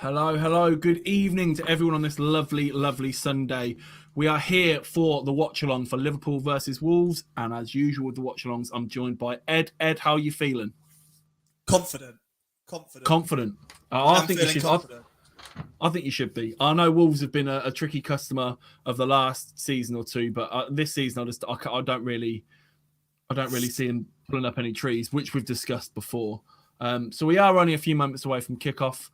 Hello, hello. Good evening to everyone on this lovely, lovely Sunday. We are here for the watch-along for Liverpool versus Wolves, and as usual with the watch-alongs, I'm joined by Ed. Ed, how are you feeling? Confident. Confident. I I am think you feeling should. confident. I think you should be. I know Wolves have been a tricky customer of the last season or two, but this season I don't really see them pulling up any trees, which we've discussed before. So we are only a few moments away from kickoff.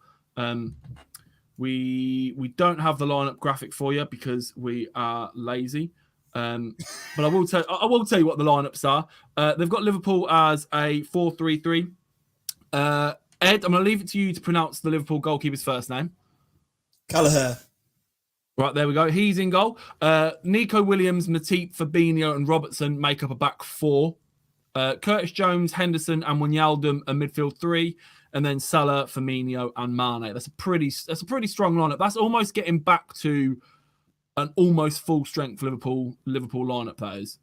We don't have the lineup graphic for you because we are lazy. But I will tell you what the lineups are. They've got Liverpool as a 4-3-3. Ed, I'm going to leave it to you to pronounce the Liverpool goalkeeper's first name. Callagher. Right, there we go. He's in goal. Nico Williams, Matip, Fabinho, and Robertson make up a back four. Curtis Jones, Henderson, and Wijnaldum a midfield three, and then Salah, Firmino, and Mane. That's a pretty strong lineup. That's almost getting back to an almost full strength Liverpool lineup. That is.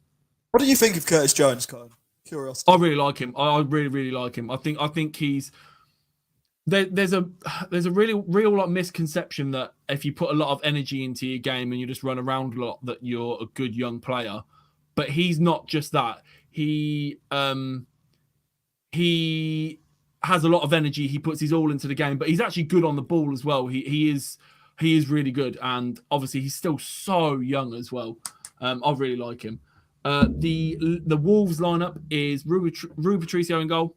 What do you think of Curtis Jones, Colin? Curiosity. I really like him. I really like him. I think he's there's a real like misconception that if you put a lot of energy into your game and you just run around a lot that you're a good young player, but he's not just that. He has a lot of energy. He puts his all into the game, but he's actually good on the ball as well. He is really good, and obviously he's still so young as well. I really like him. The Wolves lineup is Rui Patricio in goal,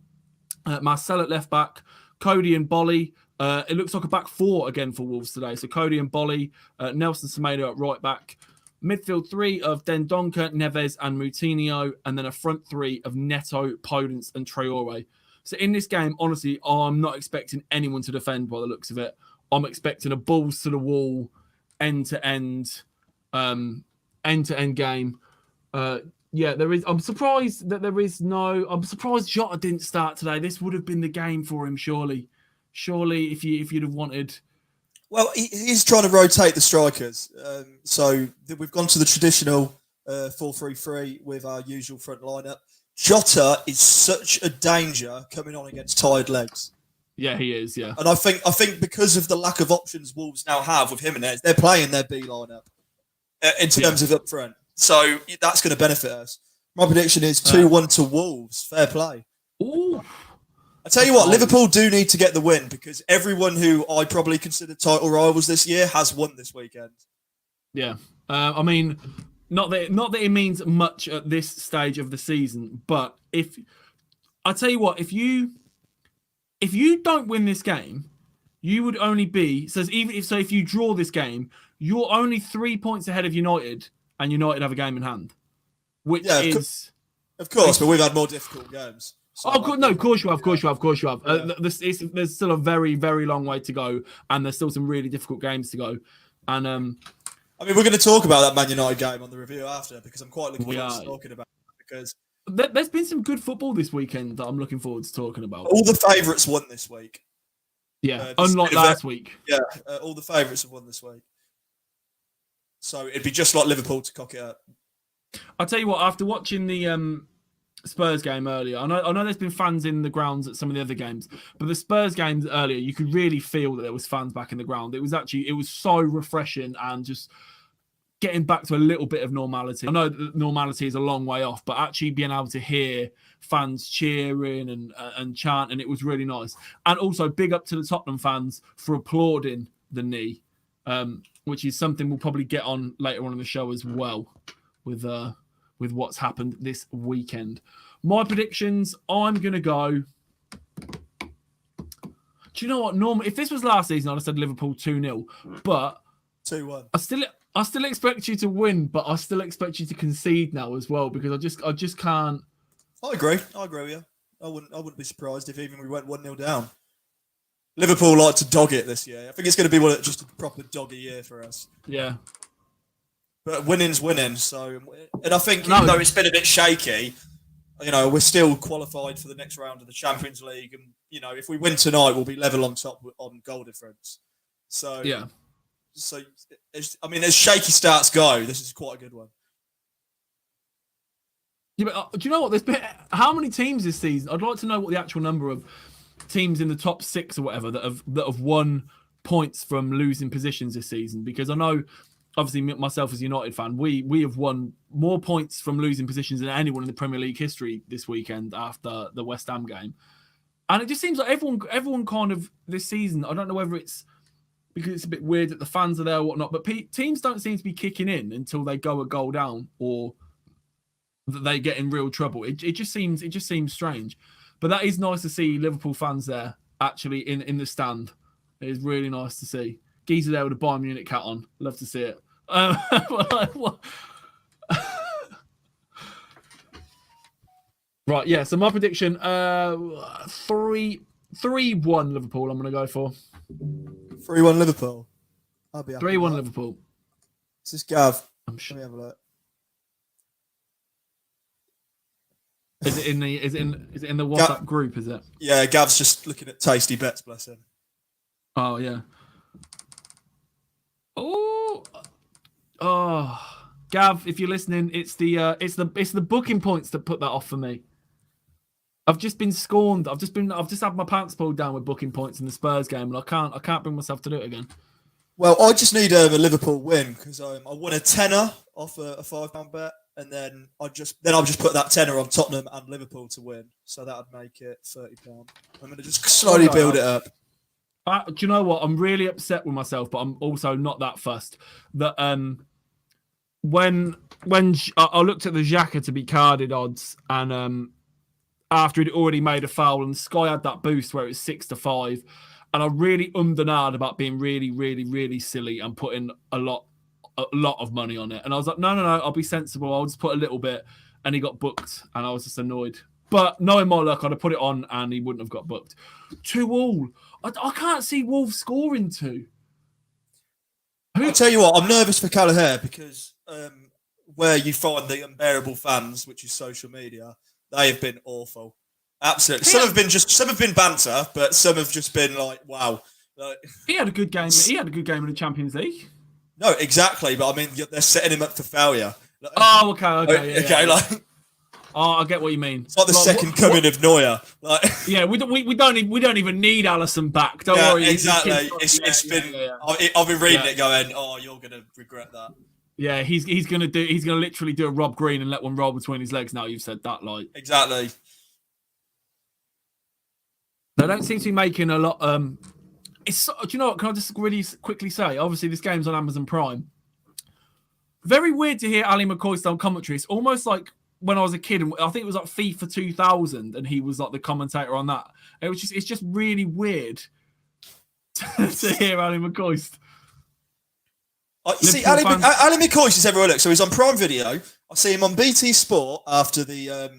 Marcel at left back, Cody and Bolly. It looks like a back four again for Wolves today. So Cody and Bolly, Nelson Semedo at right back. Midfield three of Dendoncker, Neves, and Moutinho, and then a front three of Neto, Podence, and Traore. So in this game, honestly, I'm not expecting anyone to defend by the looks of it. I'm expecting a balls to the wall, end-to-end game. There is. I'm surprised that there is no. I'm surprised Jota didn't start today. This would have been the game for him, surely. Surely, if you'd have wanted. Well, he's trying to rotate the strikers. So we've gone to the traditional 4-3-3 with our usual front lineup. Jota is such a danger coming on against tired legs. Yeah, he is. Yeah, and I think because of the lack of options Wolves now have with him in there, they're playing their B lineup in terms of up front. So that's going to benefit us. My prediction is 2-1 to Wolves. Fair play. Ooh. I tell you what, Liverpool do need to get the win because everyone who I probably consider title rivals this year has won this weekend. Yeah, I mean, not that it means much at this stage of the season, but if you don't win this game, you would only be if you draw this game, you're only 3 points ahead of United, and United have a game in hand, which is of course, but we've had more difficult games. So of course you have. Yeah. There's still a very, very long way to go, and there's still some really difficult games to go. And I mean, we're going to talk about that Man United game on the review after because I'm quite looking forward to talking about it because there's been some good football this weekend that I'm looking forward to talking about. All the favourites won this week. Yeah, unlike last week. Yeah, all the favourites have won this week. So it'd be just like Liverpool to cock it up. I'll tell you what, after watching the Spurs game earlier, I know there's been fans in the grounds at some of the other games, but the Spurs games earlier, you could really feel that there was fans back in the ground. It was so refreshing and just getting back to a little bit of normality. I know that normality is a long way off, but actually being able to hear fans cheering and chanting, it was really nice. And also big up to the Tottenham fans for applauding the knee, which is something we'll probably get on later on in the show as well with what's happened this weekend. My predictions, I'm going to go... Do you know what? Normally, if this was last season, I'd have said Liverpool 2-0. But 2-1. I still expect you to win, but I still expect you to concede now as well because I just can't... I agree with you. I wouldn't be surprised if even we went 1-0 down. Liverpool like to dog it this year. I think it's going to be just a proper doggy year for us. Yeah. But winning's winning. So, and I think even though it's been a bit shaky, we're still qualified for the next round of the Champions League, and if we win tonight, we'll be level on top on goal difference. So yeah. So as shaky starts go, this is quite a good one. Yeah, but do you know what? There's been how many teams this season? I'd like to know what the actual number of teams in the top six or whatever that have won points from losing positions this season, because I know, obviously, myself as a United fan, we have won more points from losing positions than anyone in the Premier League history this weekend after the West Ham game. And it just seems like everyone kind of this season, I don't know whether it's because it's a bit weird that the fans are there or whatnot, but teams don't seem to be kicking in until they go a goal down or that they get in real trouble. It just seems strange. But that is nice to see Liverpool fans there actually in the stand. It is really nice to see. Geezer there with a Bayern Munich hat on. Love to see it. Right, yeah. So my prediction, 3-1 Liverpool. I'm going to go for 3-1 Liverpool. I'll be happy 3-1 Liverpool. This is Gav. I'm sure. Let me have a look. Is it in the WhatsApp group? Is it? Yeah, Gav's just looking at tasty bets. Bless him. Oh yeah. Oh, Gav, if you're listening, it's the booking points that put that off for me. I've just been scorned. I've just had my pants pulled down with booking points in the Spurs game, and I can't bring myself to do it again. Well, I just need a Liverpool win because I won a tenner off a £5 bet, and then I'll just put that tenner on Tottenham and Liverpool to win, so that would make it £30. I'm going to just slowly build it up. Do you know what? I'm really upset with myself, but I'm also not that fussed. That when I looked at the Xhaka to be carded odds, and after he'd already made a foul, and Sky had that boost where it was 6-5, and I really and ahed about being really, really, really silly and putting a lot of money on it. And I was like, no, I'll be sensible. I'll just put a little bit, and he got booked, and I was just annoyed. But knowing my luck, I'd have put it on, and he wouldn't have got booked. 2-2. I can't see Wolves scoring 2. I'll tell you what, I'm nervous for Callagher because where you find the unbearable fans, which is social media, they have been awful. Absolutely. Some have been banter, but some have just been like, wow. He had a good game. He had a good game in the Champions League. No, exactly. But I mean, they're setting him up for failure. Oh, okay. Yeah. Like. Oh, I get what you mean. It's like the second coming of Neuer. Like, yeah, we don't even need Alisson back. Don't worry. Exactly. It's been. Yeah. I've been reading it, going, "Oh, you're gonna regret that." Yeah, he's gonna literally do a Rob Green and let one roll between his legs. Now you've said that, like exactly. They don't seem to be making a lot. Do you know what? Can I just really quickly say? Obviously, this game's on Amazon Prime. Very weird to hear Ali McCoy on commentary. It's almost like when I was a kid, and I think it was like FIFA 2000, and he was like the commentator on that. It's just really weird to hear Ali McCoy. You see, Ali McCoy is everywhere. Look, so he's on Prime Video. I see him on BT Sport after the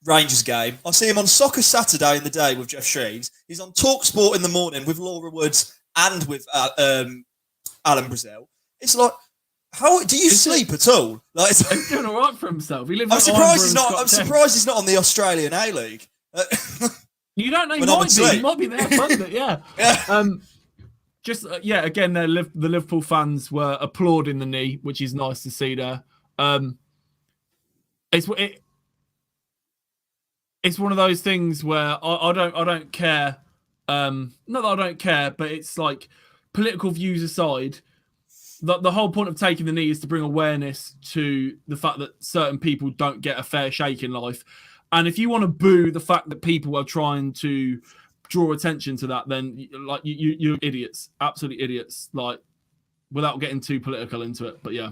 Rangers game. I see him on Soccer Saturday in the day with Jeff Sheens. He's on Talk Sport in the morning with Laura Woods and with Alan Brazil. It's like, how do you sleep at all? Like, he's doing all right for himself. I'm surprised he's not on the Australian A-League. You don't know. He might be there funding it. Yeah. Again, the Liverpool fans were applauding the knee, which is nice to see there. It's one of those things where I don't care. Not that I don't care, but it's like political views aside. The whole point of taking the knee is to bring awareness to the fact that certain people don't get a fair shake in life. And if you want to boo the fact that people are trying to draw attention to that, then like you're idiots, absolutely idiots. Like, without getting too political into it, but yeah.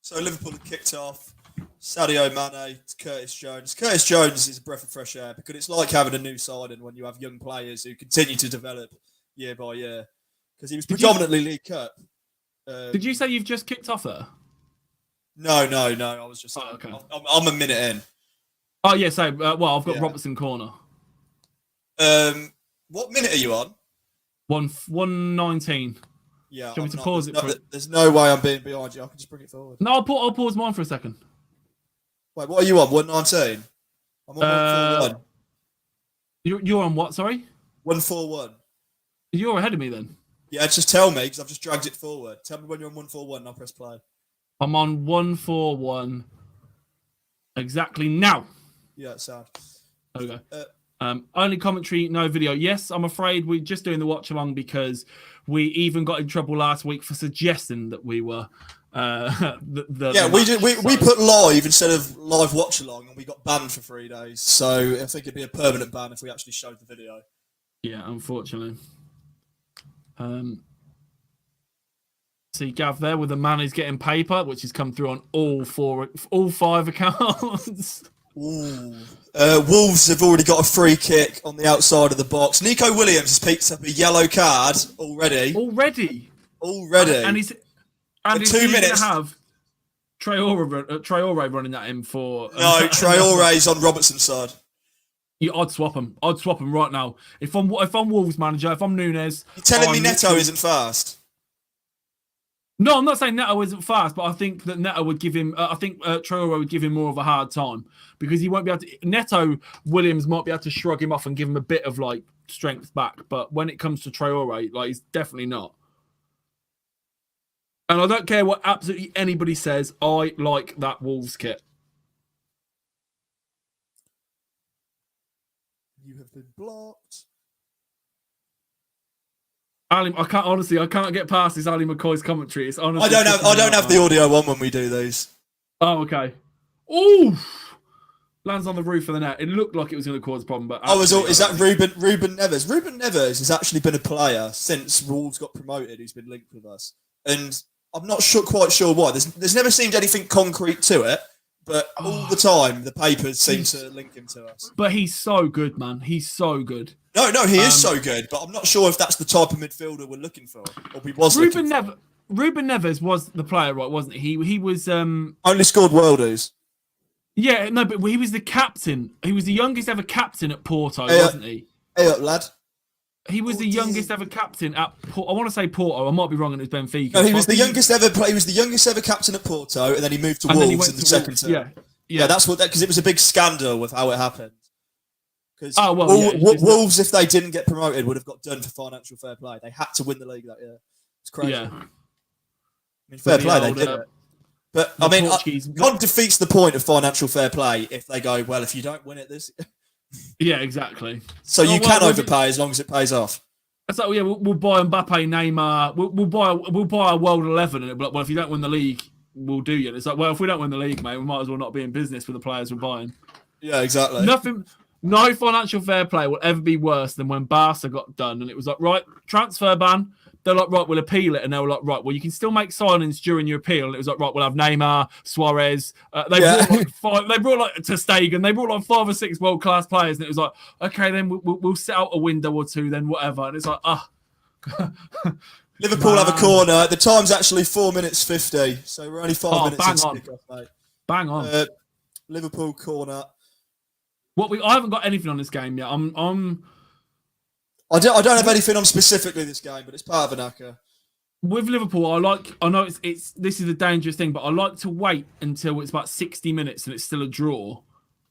So Liverpool have kicked off. Sadio Mane, Curtis Jones. Curtis Jones is a breath of fresh air because it's like having a new signing when you have young players who continue to develop year by year. Because he was predominantly League Cup. Did you say you've just kicked off there? No. I was just. Okay. I'm a minute in. Oh yeah. So I've got Robertson corner. What minute are you on? 1:19. Yeah. Do you want me to pause it? There's no way I'm being behind you. I can just bring it forward. No, I'll pause mine for a second. Wait, what are you on? 1:19. I'm on 1:41. You're on what? Sorry. 1:41. You're ahead of me then. Yeah, just tell me because I've just dragged it forward. Tell me when you're on 1:41 and I'll press play. I'm on 1:41 exactly now. Yeah, it's sound. Okay. Only commentary, no video. Yes, I'm afraid we're just doing the watch along because we even got in trouble last week for suggesting that we were. We put live instead of live watch along, and we got banned for 3 days. So I think it'd be a permanent ban if we actually showed the video. Yeah, unfortunately. See Gav there with the man who's getting paper, which has come through on all 5 accounts. Ooh. Wolves have already got a free kick on the outside of the box. Nico Williams has picked up a yellow card already. And he's 2 minutes. Going to have Traore running at him for. No, Traore's on Robertson's side. Yeah, I'd swap him. Right now. If I'm Wolves manager, if I'm Nunes, you're telling me Neto isn't fast? No, I'm not saying Neto isn't fast, but I think that Neto would give him. I think Traore would give him more of a hard time because he won't be able to. Neto Williams might be able to shrug him off and give him a bit of like strength back, but when it comes to Traore, like he's definitely not. And I don't care what absolutely anybody says. I like that Wolves kit. You have been blocked. Ali, I can't get past this Ali McCoy's commentary. It's honestly. I don't have the audio on when we do these. Oh, okay. Ooh, lands on the roof of the net. It looked like it was going to cause a problem, but is that Ruben Neves? Ruben Neves has actually been a player since Wolves got promoted. Who's been linked with us, and I'm not quite sure why. There's never seemed anything concrete to it. But all the time, the papers seem to link him to us. But he's so good, man. He's so good. No, he is so good. But I'm not sure if that's the type of midfielder we're looking for, or we was looking for. Ruben Neves was the player, right? Wasn't he? He was only scored worldies. Yeah, no, but he was the captain. He was the youngest ever captain at Porto, wasn't he? Hey up, lad. He was the youngest ever captain at. I want to say Porto. I might be wrong, and it's Benfica. No, he was the youngest ever. He was the youngest ever captain at Porto, and then he moved to Wolves in the second term. Yeah, that's what. Because it was a big scandal with how it happened. Because Wolves, if they didn't get promoted, would have got done for financial fair play. They had to win the league that year. It's crazy. Yeah. I mean, fair play, they did it. But I mean, God defeats the point of financial fair play if they go, well, if you don't win it this. Yeah, exactly. So you can overpay as long as it pays off. It's like, yeah, we'll buy Mbappe, Neymar. We'll buy a World 11, and it'll be like, well, if you don't win the league, we'll do you. And it's like, well, if we don't win the league, mate, we might as well not be in business with the players we're buying. Yeah, exactly. No financial fair play will ever be worse than when Barca got done, and it was like, right, transfer ban. They're like, right, we'll appeal it. And they were like, right, well, you can still make signings during your appeal. And it was like, right, we'll have Neymar, Suarez. They brought like ter Stegen. They brought like 5 or 6 world-class players. And it was like, okay, then we'll set out a window or two, then whatever. And it's like, Liverpool have a corner. The time's actually 4 minutes 50. So we're only 5 minutes into kickoff, mate. Bang on. Liverpool corner. I haven't got anything on this game yet. I don't have anything on specifically this game, but it's part of an acca. With Liverpool, I know this is a dangerous thing, but I like to wait until it's about 60 minutes and it's still a draw.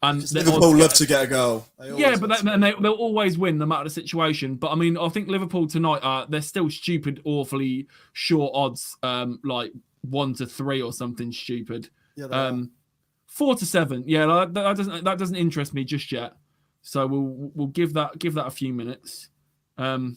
And Liverpool love to get a goal. They'll always win no matter the situation. But I mean, I think Liverpool tonight they're still stupid, awfully short odds, like 1-3 or something stupid. Yeah, 4-7. Yeah, that doesn't interest me just yet. So we'll give that a few minutes. The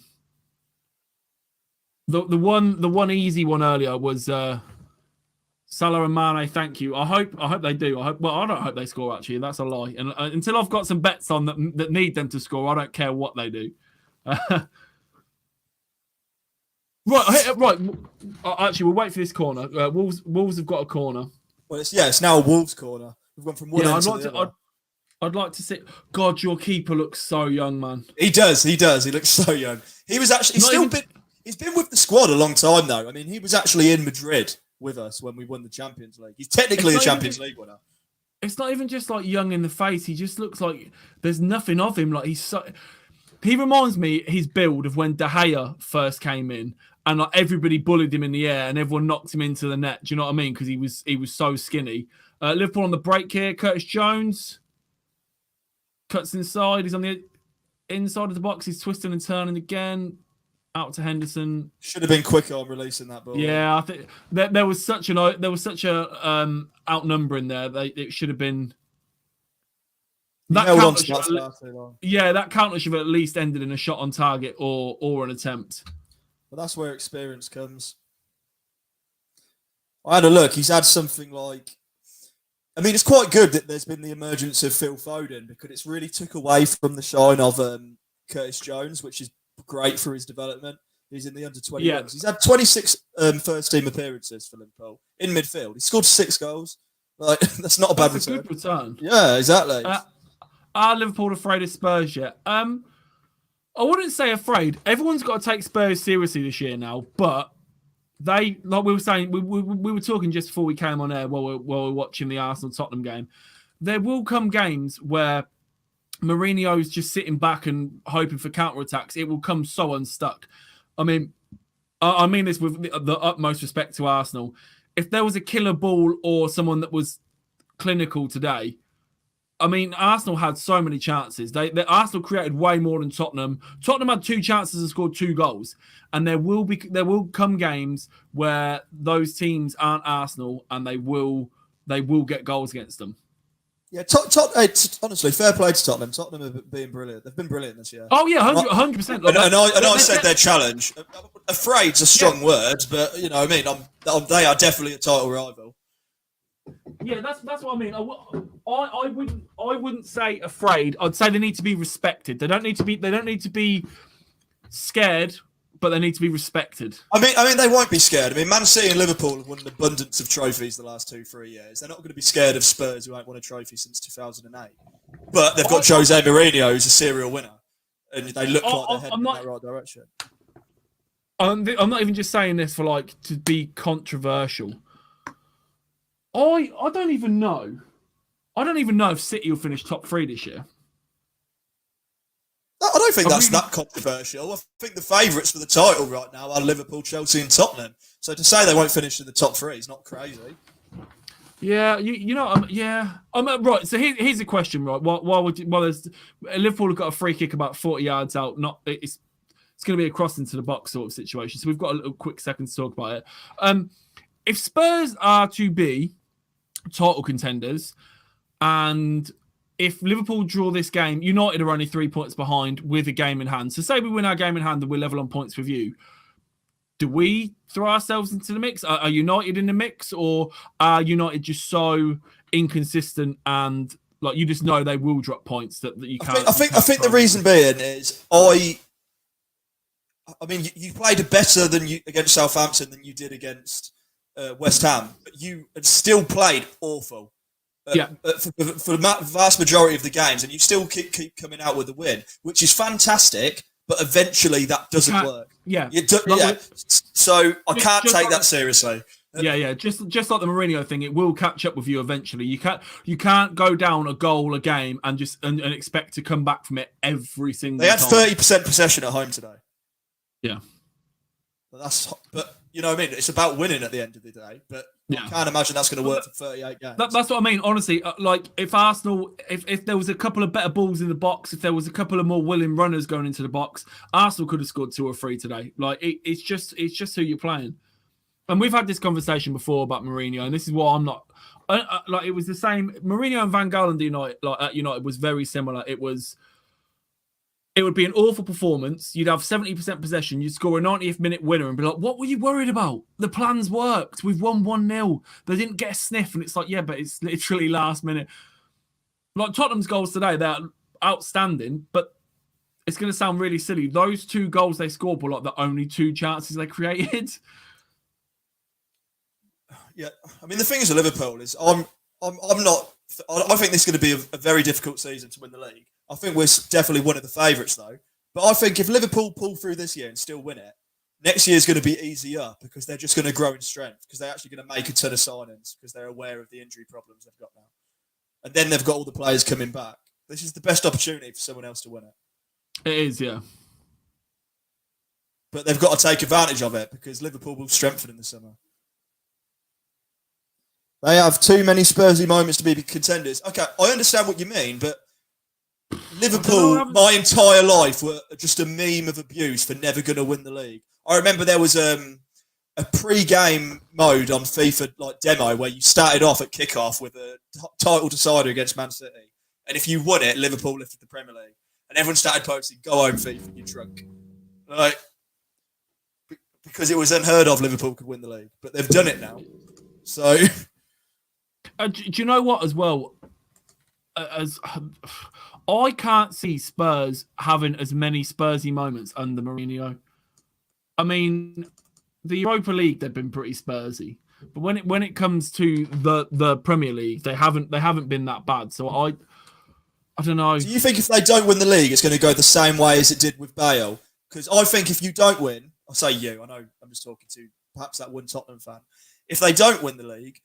one easy one earlier was Salah and Mane. Thank you. I hope they do. I don't hope they score. Actually, that's a lie. And until I've got some bets on that need them to score, I don't care what they do. Right. Actually, we'll wait for this corner. Wolves have got a corner. Well, it's now a Wolves corner. We've gone from one end to the other. I'd like to see. God, your keeper looks so young, man. He does. He looks so young. He was actually he's been with the squad a long time though. I mean, he was actually in Madrid with us when we won the Champions League. He's technically a Champions League winner. It's not even just like young in the face. He just looks like there's nothing of him. Like he reminds me his build of when De Gea first came in, and like everybody bullied him in the air and everyone knocked him into the net. Do you know what I mean? Because he was so skinny. Liverpool on the break here. Curtis Jones cuts inside. He's on the inside of the box. He's twisting and turning again. Out to Henderson. Should have been quicker on releasing that ball. Yeah, I think there was such a outnumbering there. It should have been. That held on counter to that should, far too long. yeah, that counter should have at least ended in a shot on target or an attempt. But that's where experience comes. I had a look. He's had something like, I mean, it's quite good that there's been the emergence of Phil Foden because it's really took away from the shine of Curtis Jones, which is great for his development. He's in the under-21s. Yeah. He's had 26 first-team appearances for Liverpool in midfield. He scored 6 goals. Like, that's not a bad return. Good return. Yeah, exactly. Are Liverpool afraid of Spurs yet? I wouldn't say afraid. Everyone's got to take Spurs seriously this year now, but they, like we were saying, we were talking just before we came on air while we were watching the Arsenal-Tottenham game. There will come games where Mourinho's just sitting back and hoping for counter-attacks. It will come so unstuck. I mean this with the utmost respect to Arsenal. If there was a killer ball or someone that was clinical today, I mean, Arsenal had so many chances. Arsenal created way more than Tottenham. Tottenham had 2 chances and scored 2 goals. And there will come games where those teams aren't Arsenal and they will get goals against them. Yeah, honestly, fair play to Tottenham. Tottenham have been brilliant. They've been brilliant this year. Oh yeah, 100%. And I said their challenge. Afraid's a strong word, but you know, I mean, they are definitely a title rival. Yeah, that's what I mean. I wouldn't say afraid. I'd say they need to be respected. They don't need to be scared, but they need to be respected. I mean, they won't be scared. I mean, Man City and Liverpool have won an abundance of trophies the last 2-3 years. They're not going to be scared of Spurs, who haven't won a trophy since 2008. But they've got Jose Mourinho, who's a serial winner, and they look like they're heading in that right direction. I'm not even just saying this for to be controversial. I don't even know. I don't even know if City will finish top 3 this year. I don't think that's that controversial. I think the favourites for the title right now are Liverpool, Chelsea and Tottenham. So to say they won't finish in the top 3 is not crazy. Yeah, right. So here's a question, right? While there's Liverpool have got a free kick about 40 yards out, it's going to be a cross into the box sort of situation. So we've got a little quick second to talk about it. If Spurs are to be title contenders, and if Liverpool draw this game, United are only 3 points behind with a game in hand. So say we win our game in hand and we're level on points with you. Do we throw ourselves into the mix? Are United in the mix, or are United just so inconsistent and you just know they will drop points that you can't? I think the reason being is I mean you played better against Southampton than you did against West Ham, but you still played awful. For the vast majority of the games, and you still keep coming out with a win, which is fantastic. But eventually, that doesn't work. Yeah, So I can't take that seriously. Yeah. Just like the Mourinho thing, it will catch up with you eventually. You can't go down a goal a game and expect to come back from it every single. They had time. 30% possession at home today. Yeah, but you know what I mean. It's about winning at the end of the day. But I can't imagine that's going to work for 38 games. That's what I mean. Honestly, if Arsenal, if there was a couple of better balls in the box, if there was a couple of more willing runners going into the box, Arsenal could have scored 2 or 3 today. It's just who you're playing. And we've had this conversation before about Mourinho, and this is why I'm not. It was the same. Mourinho and Van Gaal at United was very similar. It would be an awful performance. You'd have 70% possession. You'd score a 90th minute winner and be like, what were you worried about? The plans worked. We've won 1-0. They didn't get a sniff. And it's like, yeah, but it's literally last minute. Tottenham's goals today, they're outstanding, but it's going to sound really silly. Those 2 goals they scored were the only 2 chances they created. Yeah. I mean, the thing is with Liverpool is I'm not. I think this is going to be a very difficult season to win the league. I think we're definitely one of the favourites, though. But I think if Liverpool pull through this year and still win it, next year is going to be easier because they're just going to grow in strength because they're actually going to make a ton of signings because they're aware of the injury problems they've got now. And then they've got all the players coming back. This is the best opportunity for someone else to win it. It is, yeah. But they've got to take advantage of it because Liverpool will strengthen in the summer. They have too many Spursy moments to be contenders. Okay, I understand what you mean, but Liverpool, my entire life, were just a meme of abuse for never going to win the league. I remember there was a pre-game mode on FIFA demo where you started off at kickoff with a title decider against Man City, And if you won it, Liverpool lifted the Premier League. And everyone started posting, "Go home, FIFA, you're drunk." Like, because it was unheard of Liverpool could win the league. But they've done it now. So... do you know what, as well? I can't see Spurs having as many Spursy moments under Mourinho. I mean, the Europa League, they've been pretty Spursy. But when it comes to the Premier League, they haven't been that bad. So I don't know. Do you think if they don't win the league, it's going to go the same way as it did with Bale? Because I think if you don't win, I'll say you. I know I'm just talking to perhaps that one Tottenham fan. If they don't win the league,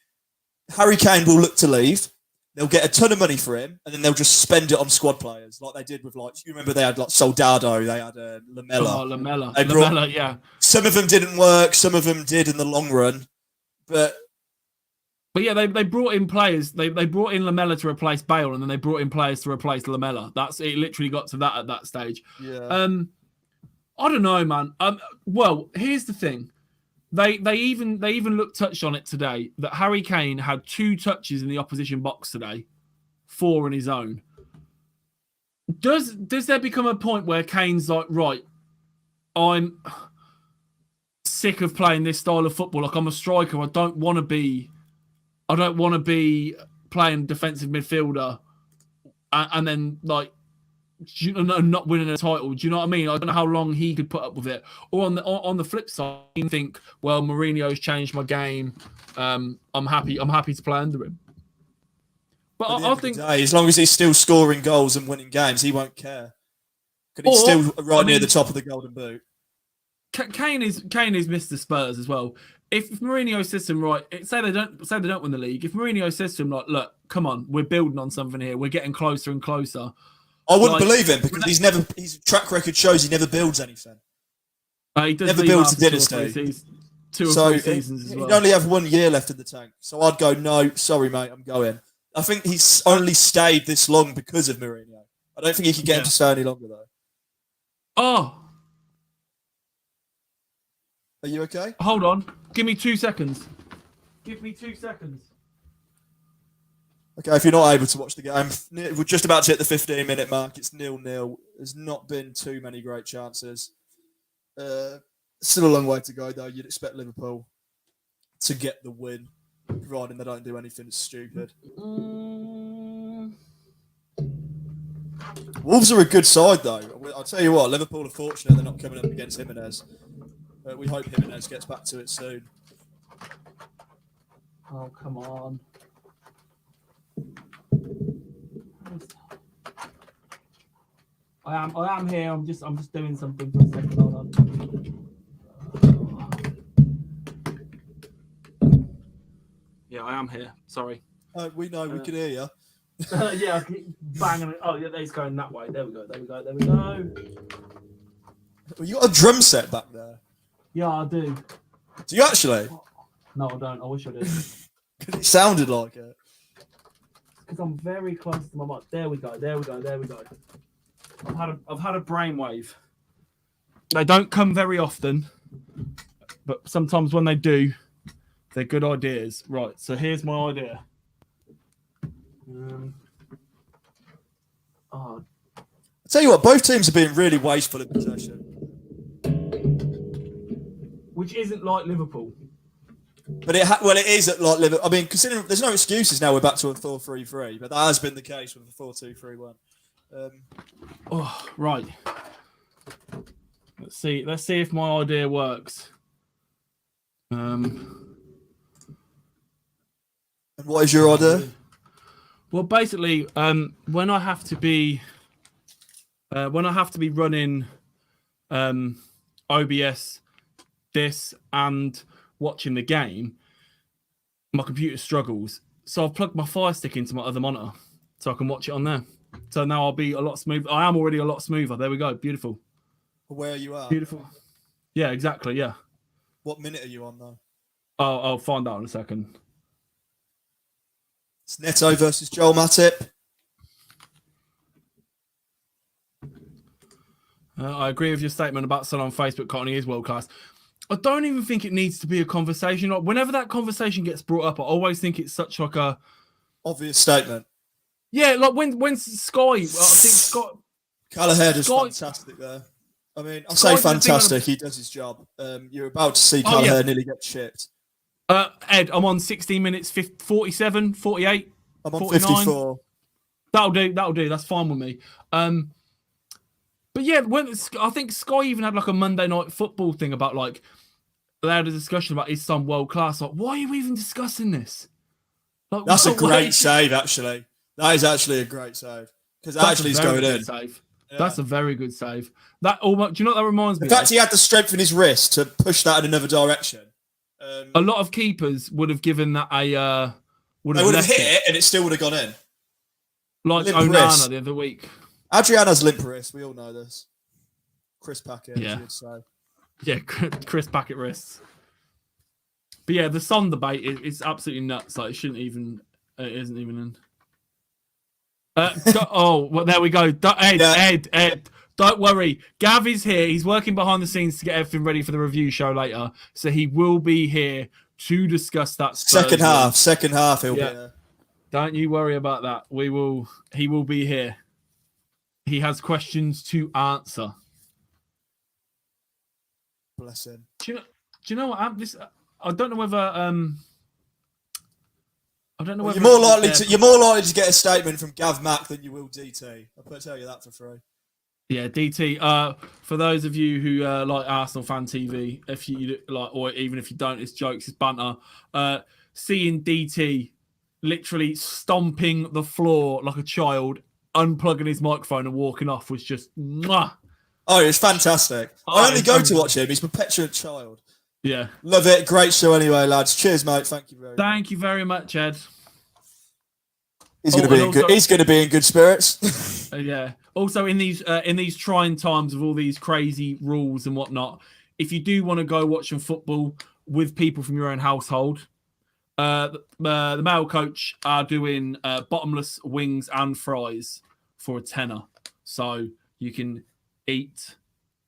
Harry Kane will look to leave. They'll get a ton of money for him, and then they'll just spend it on squad players, like they did with, like, you remember they had like Soldado, they had Lamella. Oh, Lamella, yeah. Some of them didn't work, some of them did in the long run, but yeah, they brought in players. They brought in Lamella to replace Bale, and then they brought in players to replace Lamella. That's it. Literally got to that at that stage. Yeah. I don't know, man. Well, here's the thing. They even touched on it today that Harry Kane had 2 touches in the opposition box today, 4 in his own. Does there become a point where Kane's like, right, I'm sick of playing this style of football. Like, I'm a striker. I don't want to be playing defensive midfielder and then, like, not winning a title. Do you know what I mean? I don't know how long he could put up with it. Or on the flip side, you think, well, Mourinho's changed my game. I'm happy to play under him. But I think as long as he's still scoring goals and winning games, he won't care. Because he's still near the top of the Golden Boot. Kane is Mr. Spurs as well. If Mourinho says to him, right, say they don't win the league. If Mourinho says to him, like, look, come on, we're building on something here. We're getting closer and closer. I wouldn't believe him because his track record shows he never builds anything. He does never builds a dynasty. 2 or 3 seasons as well. He'd only have 1 year left in the tank. So I'd go, no, sorry, mate, I'm going. I think he's only stayed this long because of Mourinho. I don't think he can get him to stay any longer, though. Oh. Are you okay? Hold on. Give me 2 seconds. Give me 2 seconds. Okay, if you're not able to watch the game, we're just about to hit the 15-minute mark. It's 0-0. There's not been too many great chances. Still a long way to go, though. You'd expect Liverpool to get the win, providing they don't do anything stupid. Wolves are a good side, though. I'll tell you what, Liverpool are fortunate they're not coming up against Jimenez. We hope Jimenez gets back to it soon. Oh, come on. I am here. I'm just doing something for a second. Hold on. Yeah, I am here. Sorry. We know. We can hear you. Yeah, I keep banging it. Oh, yeah, he's going that way. There we go. Well, you got a drum set back there. Yeah, I do. Do you actually? No, I don't. I wish I did. Because it sounded like it. Because I'm very close to my mic. There we go. I've had a brainwave. They don't come very often, but sometimes when they do, they're good ideas. Right. So here's my idea. I'll tell you what, both teams are being really wasteful in possession. Which isn't like Liverpool. But it is like Liverpool. I mean, considering there's no excuses now, we're back to a 4-3-3, but that has been the case with the 4-2-3-1. Right. Let's see if my idea works. And what is your idea? Well, basically, when I have to be running OBS, this, and watching the game, my computer struggles. So I've plugged my Fire Stick into my other monitor so I can watch it on there. So now I'll be a lot smoother. I am already a lot smoother. There we go. Beautiful. Where you are? Beautiful. Yeah, exactly. Yeah. What minute are you on, though? I'll find out in a second. It's Neto versus Joel Matip. I agree with your statement about Son on Facebook. Cotton, he is world class. I don't even think it needs to be a conversation. Like, whenever that conversation gets brought up, I always think it's such like a obvious statement. Yeah, like when Sky, I think Scott Callagher is fantastic there. I mean, I say fantastic. He does his job. You're about to see Callagher nearly get chipped. Ed, I'm on 16 minutes, 47, 48. I'm on 49. 54. That'll do. That's fine with me. But yeah, I think Sky even had like a Monday Night Football thing about like they had a discussion about is some world class. Like, why are you even discussing this? Like, that's a great save, actually. That is actually a great save because Ashley's going in. Save. Yeah. That's a very good save. That almost. Do you know what that reminds me? In fact, he had the strength in his wrist to push that in another direction. A lot of keepers would have given that a. They would have hit it and it still would have gone in. Like Onana the other week. Adriana's limp wrist. We all know this. Chris Packett, yeah. You'd say. Yeah, Chris Packett wrists. But yeah, the Son debate is absolutely nuts. Like, it isn't even in. Well, there we go. Ed. Don't worry. Gav is here. He's working behind the scenes to get everything ready for the review show later. So he will be here to discuss that. Second half, he'll be here. Don't you worry about that. He will be here. He has questions to answer. Bless him. Do you know what? I don't know whether I don't know whether you're more likely to get a statement from Gav Mack than you will DT. I'll tell you that for free. Yeah, DT. For those of you who like Arsenal fan TV, if you like, or even if you don't, it's jokes, it's banter. Seeing DT literally stomping the floor like a child, unplugging his microphone and walking off was just mwah. Oh, it's fantastic. I only go to watch him. He's a petulant child. Yeah. Love it. Great show anyway, lads. Cheers, mate. Thank you very much, Ed. He's going to be in good spirits. Yeah. Also, in these trying times of all these crazy rules and whatnot, if you do want to go watch some football with people from your own household, the male coach are doing bottomless wings and fries for £10. So you can eat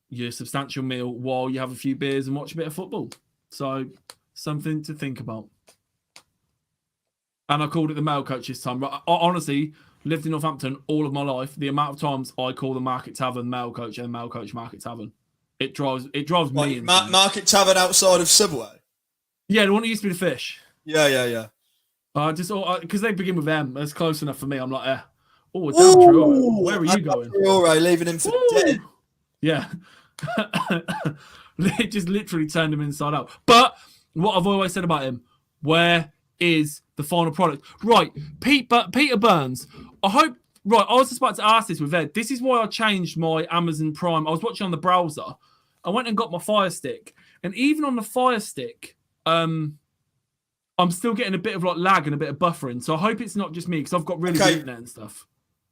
your substantial meal while you have a few beers and watch a bit of football. So something to think about. And I called it the male coach this time. I honestly lived in Northampton all of my life. The amount of times I call the Market Tavern male coach and male coach Market Tavern, it drives me. Market Tavern outside of Subway. Yeah, the one that used to be the Fish. Yeah. Because they begin with M. That's close enough for me. I'm like, it's Traore. Where are you going? Traore, leaving him for dead. Yeah. It just literally turned him inside out. But what I've always said about him, where is the final product? Right, Peter Burns. I was just about to ask this with Ed. This is why I changed my Amazon Prime. I was watching on the browser. I went and got my Fire Stick. And even on the Fire Stick, I'm still getting a bit of like lag and a bit of buffering. So I hope it's not just me because I've got really good internet and stuff.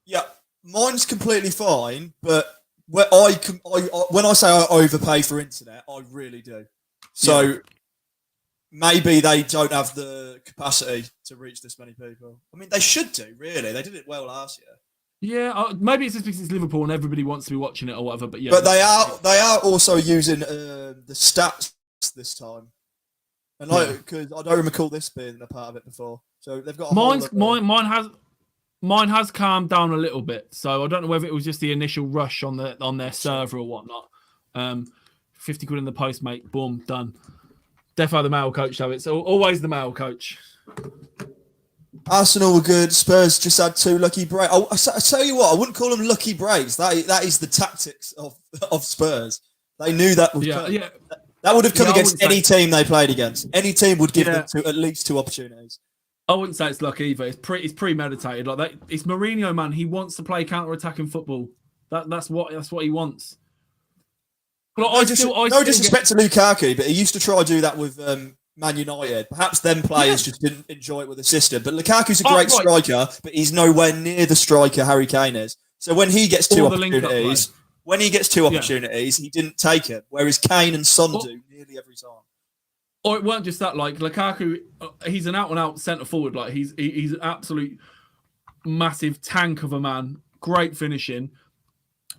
Yeah, mine's completely fine, but when I say I overpay for internet, I really do. So maybe they don't have the capacity to reach this many people. I mean, they should do, really. They did it well last year. Yeah, maybe it's just because it's Liverpool and everybody wants to be watching it or whatever. But yeah, but they are also using the stats this time, and because I don't recall this being a part of it before. So they've got mine has calmed down a little bit. So I don't know whether it was just the initial rush on their server or whatnot. 50 quid in the post, mate. Boom, done. Defo the male coach, though. It's always the male coach. Arsenal were good. Spurs just had 2 lucky breaks. I tell you what, I wouldn't call them lucky breaks. That is the tactics of Spurs. They knew that would come. Yeah. That would have come against any team they played against. Any team would give them at least 2 opportunities. I wouldn't say it's luck either. It's premeditated. Like that. It's Mourinho, man. He wants to play counter-attacking football. That's what he wants. But no disrespect to Lukaku, but he used to try to do that with Man United. Perhaps them players just didn't enjoy it with the system. But Lukaku's a great striker, but he's nowhere near the striker Harry Kane is. So when he gets 2 opportunities, he didn't take it. Whereas Kane and Son do nearly every time. Or it weren't just that. Like Lukaku, he's an out-and-out centre forward. Like he's an absolute massive tank of a man. Great finishing.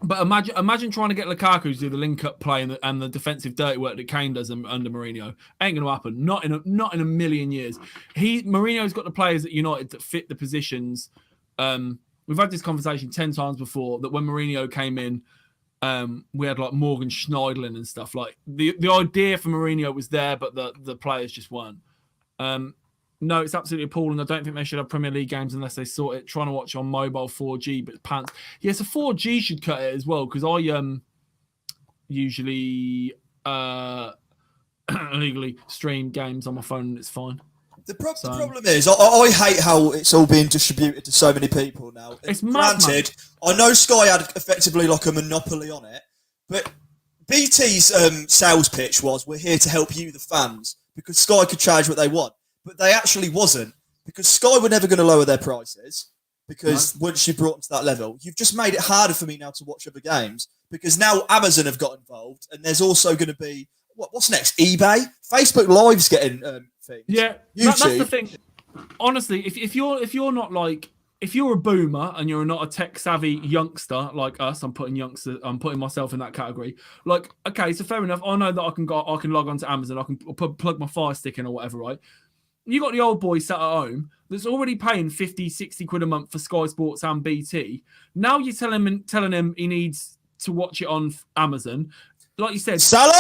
But imagine trying to get Lukaku to do the link-up play and the defensive dirty work that Kane does under Mourinho. Ain't going to happen. Not in a million years. Mourinho's got the players at United that fit the positions we've had this conversation 10 times before that when Mourinho came in, we had like Morgan Schneiderlin and stuff. Like the idea for Mourinho was there, but the players just weren't. No, it's absolutely appalling. I don't think they should have Premier League games unless they sort it. Trying to watch on mobile 4G, but pants. Yes, a 4G should cut it as well because I usually illegally stream games on my phone and it's fine. The problem is, I hate how it's all being distributed to so many people now. It's granted, I know Sky had effectively like a monopoly on it, but BT's sales pitch was, we're here to help you, the fans, because Sky could charge what they want. But they actually wasn't, because Sky were never going to lower their prices, because once you brought them to that level, you've just made it harder for me now to watch other games, because now Amazon have got involved, and there's also going to be, what's next, eBay? Facebook Live's getting things. Yeah, that's the thing. Honestly, if you're not like, if you're a boomer and you're not a tech savvy youngster like us, I'm putting myself in that category. Like, okay, so fair enough. I know that I can log on to Amazon, I can plug my Fire Stick in or whatever, right? You got the old boy sat at home that's already paying 50, 60 quid a month for Sky Sports and BT. Now you're telling him he needs to watch it on Amazon. Like you said, Salah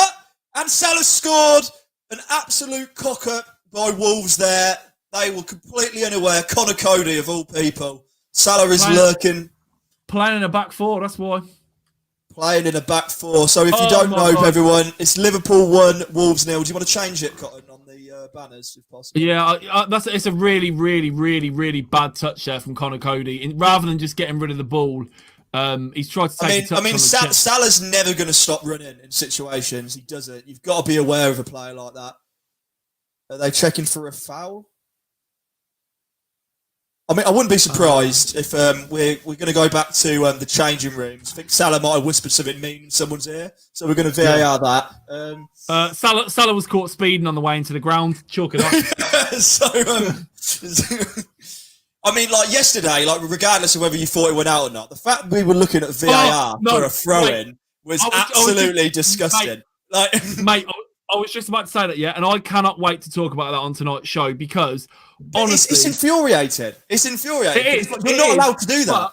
scored an absolute cock-up by Wolves there. They were completely unaware. Connor Cody, of all people. Salah is lurking. Playing in a back four, that's why. Playing in a back four. So if you don't know, everyone, it's Liverpool 1, Wolves 0. Do you want to change it, Cotton, on the banners, if possible? Yeah, it's a really, really, really, really bad touch there from Connor Cody. Rather than just getting rid of the ball, he's tried to take the touch. Salah's never going to stop running in situations. He doesn't. You've got to be aware of a player like that. Are they checking for a foul? I mean, I wouldn't be surprised if we're going to go back to the changing rooms. I think Salah might have whispered something mean in someone's ear, so we're going to VAR that. Salah was caught speeding on the way into the ground. Chalk it up. I mean, like yesterday, like regardless of whether you thought it went out or not, the fact we were looking at VAR for a throw-in was absolutely disgusting. Mate, I was just about to say that, yeah, and I cannot wait to talk about that on tonight's show because honestly, it's infuriating. It's infuriating. It is. You're not allowed to do that.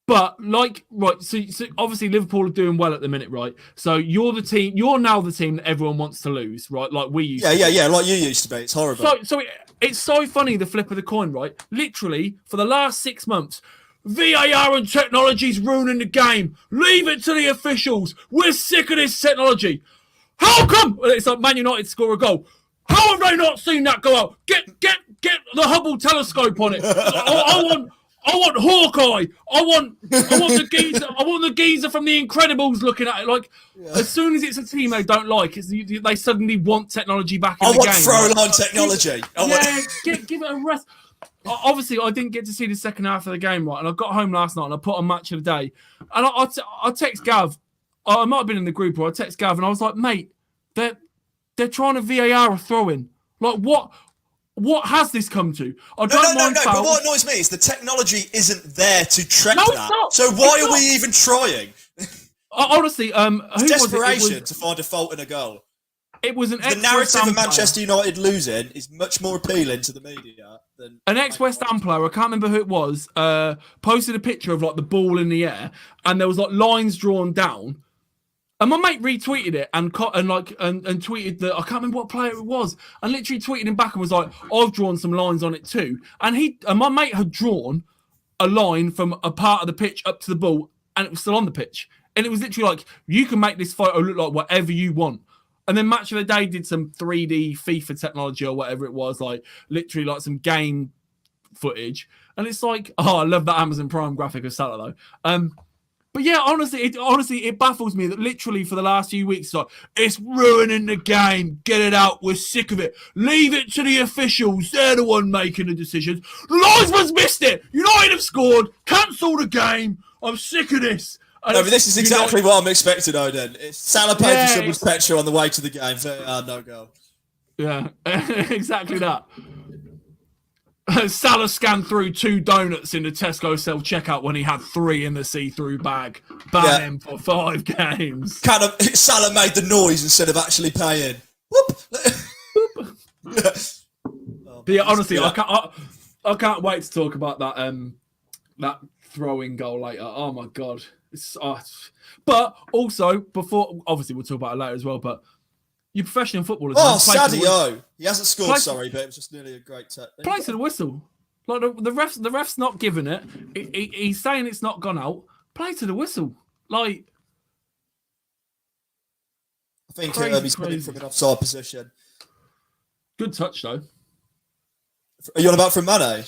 But like, right, so obviously Liverpool are doing well at the minute, right? So you're now the team that everyone wants to lose, right? Like we used to. Yeah, like you used to be. It's horrible. It's so funny, the flip of the coin, right? Literally, for the last 6 months, VAR and technology's ruining the game. Leave it to the officials. We're sick of this technology. How come? It's like Man United score a goal. How have they not seen that go out? Get the Hubble telescope on it. I want Hawkeye. I want the geezer. I want the geezer from The Incredibles looking at it. Like as soon as it's a team they don't like, they suddenly want technology back in the game. I want throw line technology. Give it a rest. Obviously, I didn't get to see the second half of the game, right? And I got home last night and I put on Match of the Day, and I text Gav. I might have been in the group, or I text Gav, and I was like, "Mate, they're trying to VAR a throw-in. Like, what has this come to? I don't mind no. fouls. But what annoys me is the technology isn't there to check that. Not. So why are we even trying? Honestly, it's desperation to find a fault in a goal. It was the narrative of Manchester United losing is much more appealing to the media than an ex-West Ham player. I can't remember who it was. Posted a picture of like the ball in the air, and there was like lines drawn down. And my mate retweeted it and tweeted that I can't remember what player it was, and literally tweeted him back and was like, "I've drawn some lines on it too." And my mate had drawn a line from a part of the pitch up to the ball, and it was still on the pitch. And it was literally like, you can make this photo look like whatever you want. And then Match of the Day did some 3D FIFA technology or whatever it was, like literally like some game footage. And it's like, I love that Amazon Prime graphic of Salah though. But yeah, honestly, it baffles me that literally for the last few weeks, it's ruining the game. Get it out. We're sick of it. Leave it to the officials. They're the one making the decisions. The linesman's missed it. United have scored. Cancel the game. I'm sick of this. No, but this is exactly what I'm expecting, Odin. It's Salah paid for someone's petrol on the way to the game. No goal. Yeah, exactly that. Salah scanned through 2 donuts in the Tesco self-checkout when he had 3 in the see-through bag. Ban him for 5 games. Salah made the noise instead of actually paying. Whoop! But yeah, honestly, I can't wait to talk about that throwing goal later. Oh my god! But also obviously we'll talk about it later as well. But you're professional footballers. Oh, Sadio! He hasn't scored. Sorry, but it was just nearly a great touch. Play to the whistle. Like the ref's not giving it. He's saying it's not gone out. Play to the whistle. Like, I think he's coming from an offside position. Good touch though. Are you on about from Mane?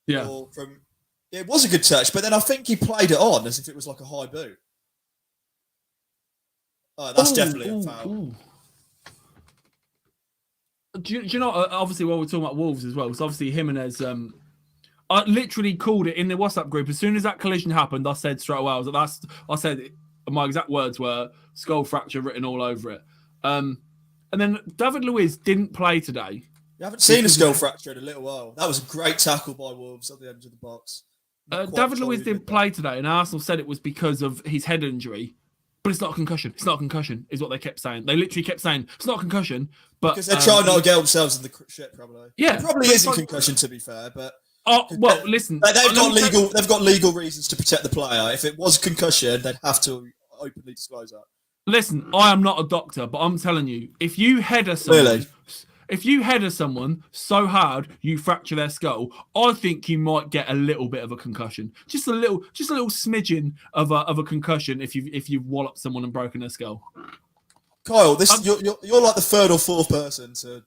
Yeah. Or from? It was a good touch, but then I think he played it on as if it was like a high boot. Oh, that's definitely a foul. Do you know? Obviously, while we're talking about Wolves as well, so obviously Jimenez. I literally called it in the WhatsApp group as soon as that collision happened. I said straight away, I said my exact words were skull fracture written all over it. And then David Luiz didn't play today. You haven't seen a skull fracture in a little while. That was a great tackle by Wolves at the end of the box. David Luiz didn't play today, and Arsenal said it was because of his head injury. But it's not a concussion. It's not a concussion, is what they kept saying. They literally kept saying it's not a concussion. But because they're trying not to get themselves in the shit, probably. Yeah, it probably isn't concussion, to be fair. But listen, they've got legal reasons to protect the player. If it was concussion, they'd have to openly disclose that. Listen, I am not a doctor, but I'm telling you, if you header someone so hard you fracture their skull, I think you might get a little bit of a concussion. Just a little smidgen of a concussion if you've walloped someone and broken their skull. Kyle, you're like the third or fourth person to.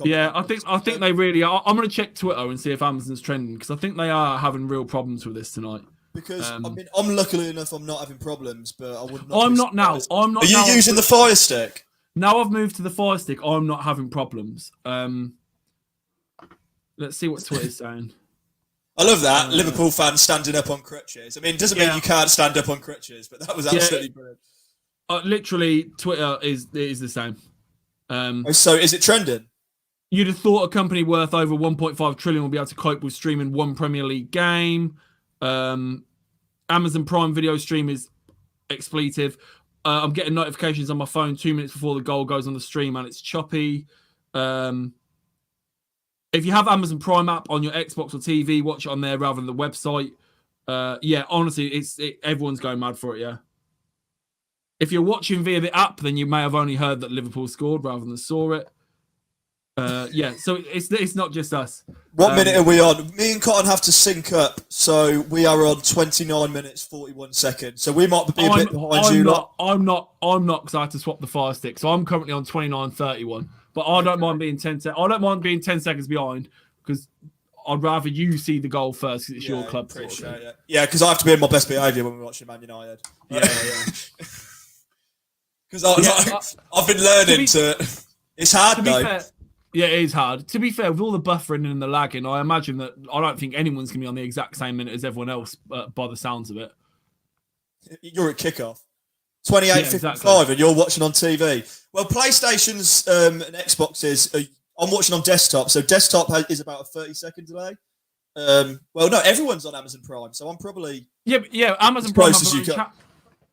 Yeah, I think they really are. I'm going to check Twitter and see if Amazon's trending because I think they are having real problems with this tonight. Because I'm luckily enough I'm not having problems, but I would not. I'm not now. I'm not. Are you using the Fire Stick? Now I've moved to the Fire Stick. I'm not having problems. Let's see what Twitter's saying. I love that Liverpool fans standing up on crutches. I mean, it doesn't mean you can't stand up on crutches, but that was absolutely brilliant. Literally, Twitter is the same. So is it trending? You'd have thought a company worth over 1.5 trillion would be able to cope with streaming one Premier League game. Amazon Prime Video stream is expletive. I'm getting notifications on my phone 2 minutes before the goal goes on the stream and it's choppy. If you have Amazon Prime app on your Xbox or TV, watch it on there rather than the website. Honestly, everyone's going mad for it, yeah. If you're watching via the app, then you may have only heard that Liverpool scored rather than saw it. So it's not just us. What minute are we on? Me and Cotton have to sync up, so we are on 29 minutes 41 seconds. So we might be a bit behind you. I'm not because I have to swap the Fire Stick. So I'm currently on 29:31. But I don't mind being 10 seconds behind because I'd rather you see the goal first because it's your club. Appreciate it. Yeah, because I have to be in my best behaviour when we're watching Man United. Yeah. Because I've been learning to. It's hard though. Fair, yeah, it is hard. To be fair, with all the buffering and the lagging, I imagine that I don't think anyone's going to be on the exact same minute as everyone else by the sounds of it. You're at kickoff. 28:55 and you're watching on TV. Well, PlayStation's and Xbox's, I'm watching on desktop. So desktop is about a 30-second delay. Well, no, everyone's on Amazon Prime. So I'm probably... Yeah, Amazon Prime.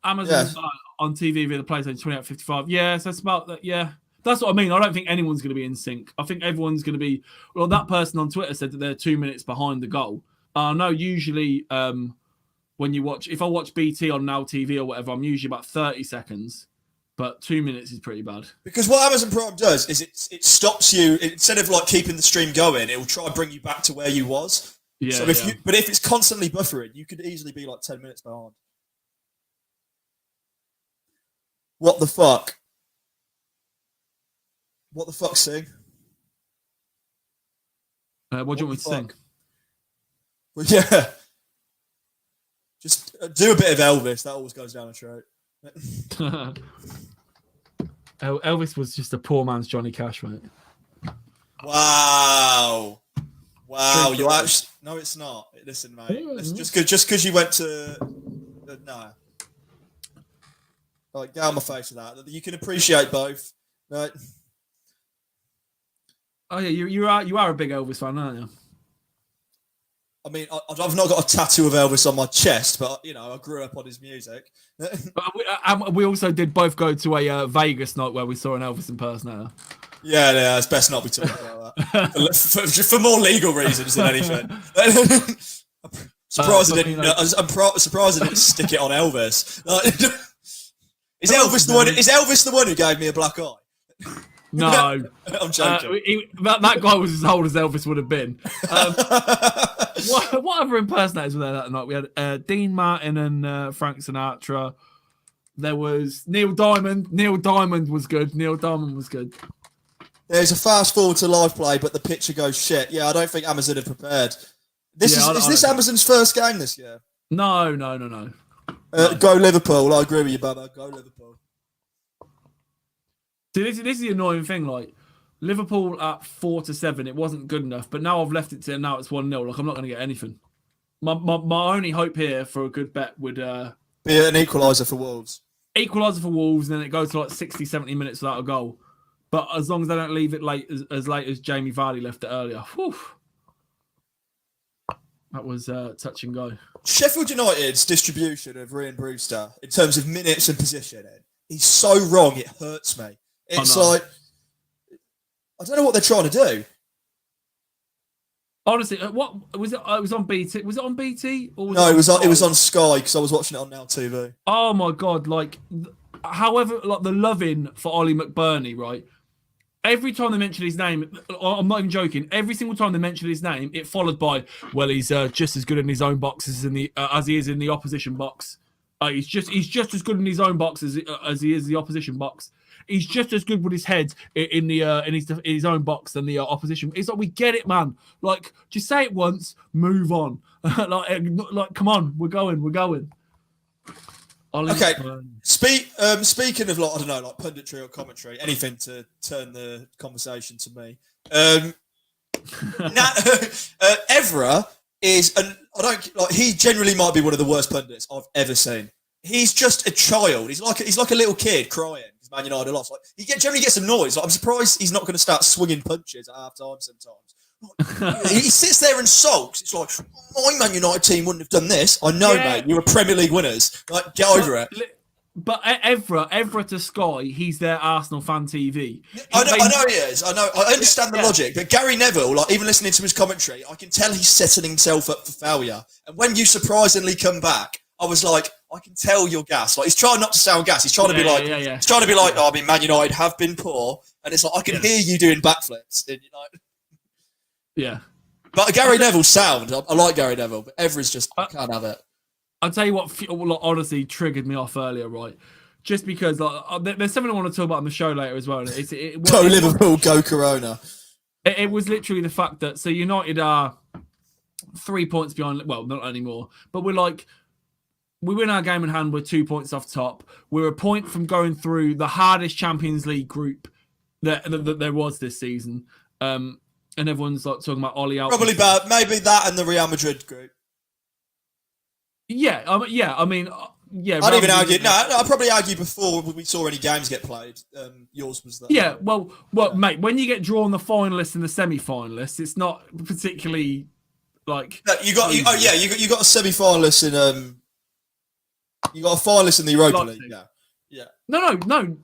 Amazon's on TV via the PlayStation 28:55. Yeah, so it's about that. Yeah. That's what I mean. I don't think anyone's going to be in sync. I think everyone's going to be... Well, that person on Twitter said that they're 2 minutes behind the goal. I know usually when you watch... If I watch BT on Now TV or whatever, I'm usually about 30 seconds. But 2 minutes is pretty bad. Because what Amazon Prime does is it stops you... Instead of like keeping the stream going, it will try and bring you back to where you was. Yeah, so but if it's constantly buffering, you could easily be like 10 minutes behind. What the fuck? What the fuck, sing? What do you want me to sing? Well, yeah. Just do a bit of Elvis. That always goes down a throat. Elvis was just a poor man's Johnny Cash, mate. Wow. You actually... No, it's not. Listen, mate. It's just because you went to... No. Like, get out of my face with that. You can appreciate both. Right? Oh yeah, you are a big Elvis fan, aren't you? I mean, I've not got a tattoo of Elvis on my chest, but you know, I grew up on his music. But we also did both go to a Vegas night where we saw an Elvis impersonator. Yeah, it's best not be talking about that for more legal reasons than anything. Surprised I didn't. I'm surprised I didn't stick it on Elvis. Like, is Elvis the one who gave me a black eye? No, I'm joking. That guy was as old as Elvis would have been. What other impersonators were there that night? We had Dean Martin and Frank Sinatra. There was Neil Diamond. Neil Diamond was good. There's a fast forward to live play, but the picture goes shit. Yeah, I don't think Amazon had prepared. Is this Amazon's first game this year? No. Go Liverpool. I agree with you, Baba. Go Liverpool. See, this is the annoying thing. Like, Liverpool at 4-7, it wasn't good enough. But now I've left it to now it's 1-0. Like, I'm not going to get anything. My only hope here for a good bet would be an equaliser for Wolves. Equaliser for Wolves, and then it goes to like 60, 70 minutes without a goal. But as long as they don't leave it late as late as Jamie Vardy left it earlier. Whew. That was touch and go. Sheffield United's distribution of Ryan Brewster in terms of minutes and position, he's so wrong, it hurts me. It's like, I don't know what they're trying to do. Honestly, what was it? It was on BT. Was it on BT? Or was it was on Sky because I was watching it on Now TV. Oh my god! Like, however, like the loving for Ollie McBurney, right? Every time they mention his name, I'm not even joking. Every single time they mention his name, it followed by, well, he's just as good in his own box as he is in the opposition box. He's just as good in his own box as he is the opposition box. He's just as good with his head in his own box than the opposition. It's like, we get it, man. Like, just say it once, move on. like, come on, we're going. Okay. Speaking of, like, I don't know, like punditry or commentary, anything to turn the conversation to me. Evra is he generally might be one of the worst pundits I've ever seen. He's just a child. He's like a little kid crying because Man United lost. Like, he generally gets annoyed. Like, I'm surprised he's not going to start swinging punches at half time sometimes. He sits there and sulks. It's like, my Man United team wouldn't have done this. I know, mate. You were Premier League winners. Like, get over it. But Evra to Sky, he's their Arsenal fan TV. I know he is. I know. I understand the logic. But Gary Neville, like, even listening to his commentary, I can tell he's setting himself up for failure. And when you surprisingly come back, I was like, I can tell you're gassed. Like, he's trying not to sound gassed. He's trying to be like, he's trying to be like, oh, I mean, Man United have been poor, and it's like I can hear you doing backflips in United. Yeah. But Gary Neville's sound. I like Gary Neville, but Evra's just I can't have it. I'll tell you what, honestly, triggered me off earlier, right? Just because there's something I want to talk about on the show later as well. Go Liverpool, go Corona. It was literally the fact that so United are 3 points behind. Well, not anymore, but we win our game in hand. We're 2 points off top. We're a point from going through the hardest Champions League group that there was this season. And everyone's like talking about Ollie out. Probably about maybe that and the Real Madrid group. Yeah. I'd even argue. No, I'd probably argue before we saw any games get played. Yours was that. Yeah. Well, mate. When you get drawn the finalists and the semi-finalists, it's not particularly like. No, you got a semi-finalist in. You got a finalist in the Europa League. Yeah. No.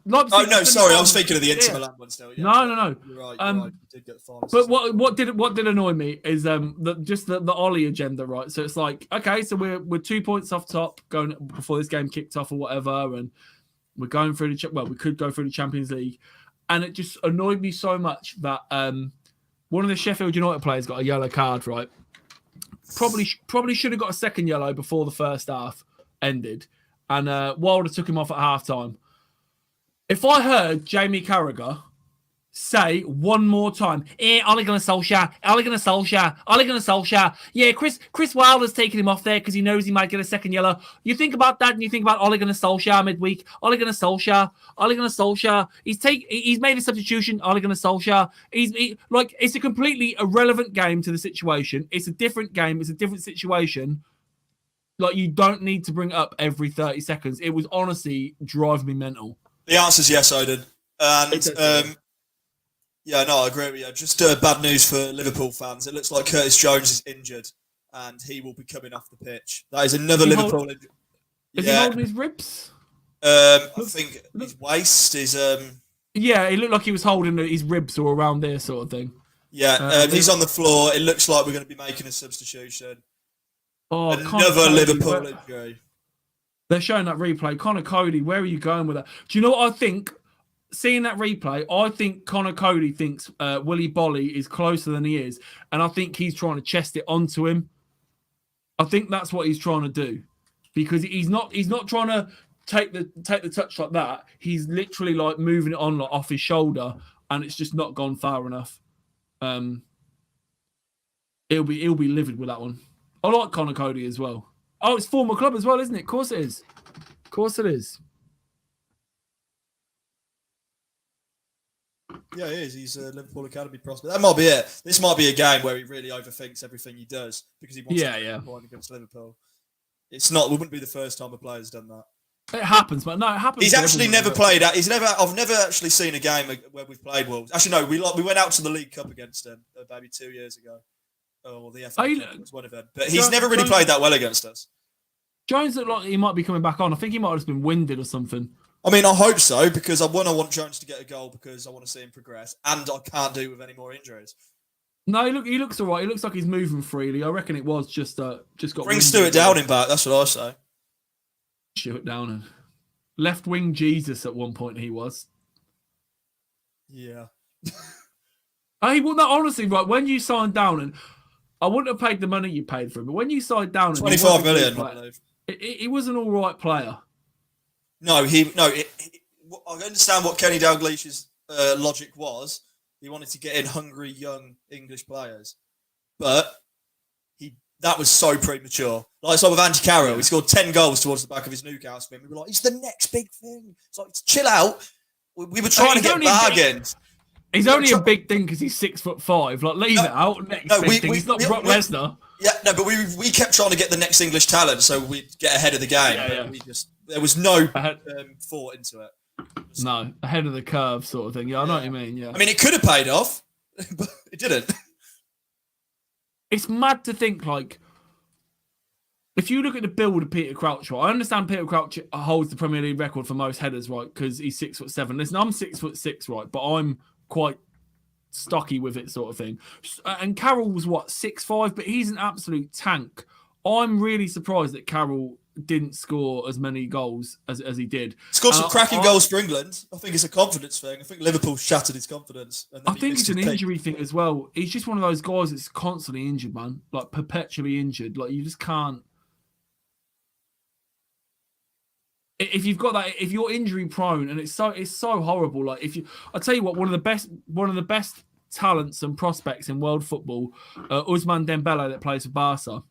Leipzig, oh no, sorry, I was thinking of the Inter Milan one still. Yeah. No. You're right. You did get the finalist. But what did annoy me is the Ollie agenda, right? So it's like, okay, so we're 2 points off top going before this game kicked off or whatever, and we're going through we could go through the Champions League, and it just annoyed me so much that one of the Sheffield United players got a yellow card, right? Probably should have got a second yellow before the first half ended, and Wilder took him off at half time. If I heard Jamie Carragher say one more time, Ole Gunnar Solskjaer. Yeah, Chris Wilder's taking him off there because he knows he might get a second yellow. You think about that and you think about Ole Gunnar Solskjaer midweek. Ole Gunnar Solskjaer. He's made a substitution. Ole Gunnar Solskjaer. It's a completely irrelevant game to the situation. It's a different game. It's a different situation. Like, you don't need to bring it up every 30 seconds. It was honestly driving me mental. The answer is yes, Odin. And I agree with you. Just bad news for Liverpool fans. It looks like Curtis Jones is injured, and he will be coming off the pitch. That is another Liverpool injury. Is he holding his ribs? I think his waist is. Yeah, it looked like he was holding his ribs or around there, sort of thing. Yeah, he's on the floor. It looks like we're going to be making a substitution. Oh, Another Liverpool injury. They're showing that replay. Connor Cody, where are you going with that? Do you know what I think? Seeing that replay, I think Connor Cody thinks Willy Bolly is closer than he is, and I think he's trying to chest it onto him. I think that's what he's trying to do, because he's not trying to take the touch like that. He's literally like moving it on like off his shoulder, and it's just not gone far enough. He'll be livid with that one. I like Connor Cody as well. Oh, it's former club as well, isn't it? Of course it is. Of course it is. Yeah, he is. He's a Liverpool Academy prospect. That might be it. This might be a game where he really overthinks everything he does because he wants to get point against Liverpool. It's not. It wouldn't be the first time a player's done that. It happens, but no, it happens. He's actually never played. I've never actually seen a game where we've played Wolves. Actually, no. We went out to the League Cup against him maybe 2 years ago. Or the FA Cup was one of them. But he's never really played that well against us. Jones looked like he might be coming back on. I think he might have just been winded or something. I mean, I hope so, because I want Jones to get a goal because I want to see him progress, and I can't do with any more injuries. No, he looks all right. He looks like he's moving freely. I reckon it was just got. Bring Stuart Downing back. That's what I say. Stuart Downing, left wing Jesus at one point he was. Yeah. Hey, well, no, honestly, right when you signed Downing, I wouldn't have paid the money you paid for him, but when you signed Downing, 25 million, I believe. He was an all right player. No, I understand what Kenny Dalglish's logic was. He wanted to get in hungry young English players, but that was so premature. Like I saw with Andy Carroll, he scored 10 goals towards the back of his Newcastle team. We were like, he's the next big thing. It's like, chill out. We were trying to get bargains. He's only a big thing because he's 6'5". Like, leave it out. He's not Brock Lesnar. Yeah, no, but we kept trying to get the next English talent so we'd get ahead of the game. Yeah. There was no thought into it. No, ahead of the curve sort of thing. Yeah, I know what you mean. Yeah. I mean, it could have paid off, but it didn't. It's mad to think, like, if you look at the build of Peter Crouch, right? I understand Peter Crouch holds the Premier League record for most headers, right? Because he's 6'7". Listen, I'm 6'6", right? But I'm quite stocky with it, sort of thing. And Carroll was 6'5", but he's an absolute tank. I'm really surprised that Carroll didn't score as many goals as he did. Scored some cracking goals for England. I think it's a confidence thing. I think Liverpool shattered his confidence. I think it's an injury thing as well. He's just one of those guys that's constantly injured, man. Like, perpetually injured. Like, you just can't. If you've got that, if you're injury prone, and it's so horrible. Like, I tell you what, one of the best talents and prospects in world football, Ousmane Dembele, that plays for Barca.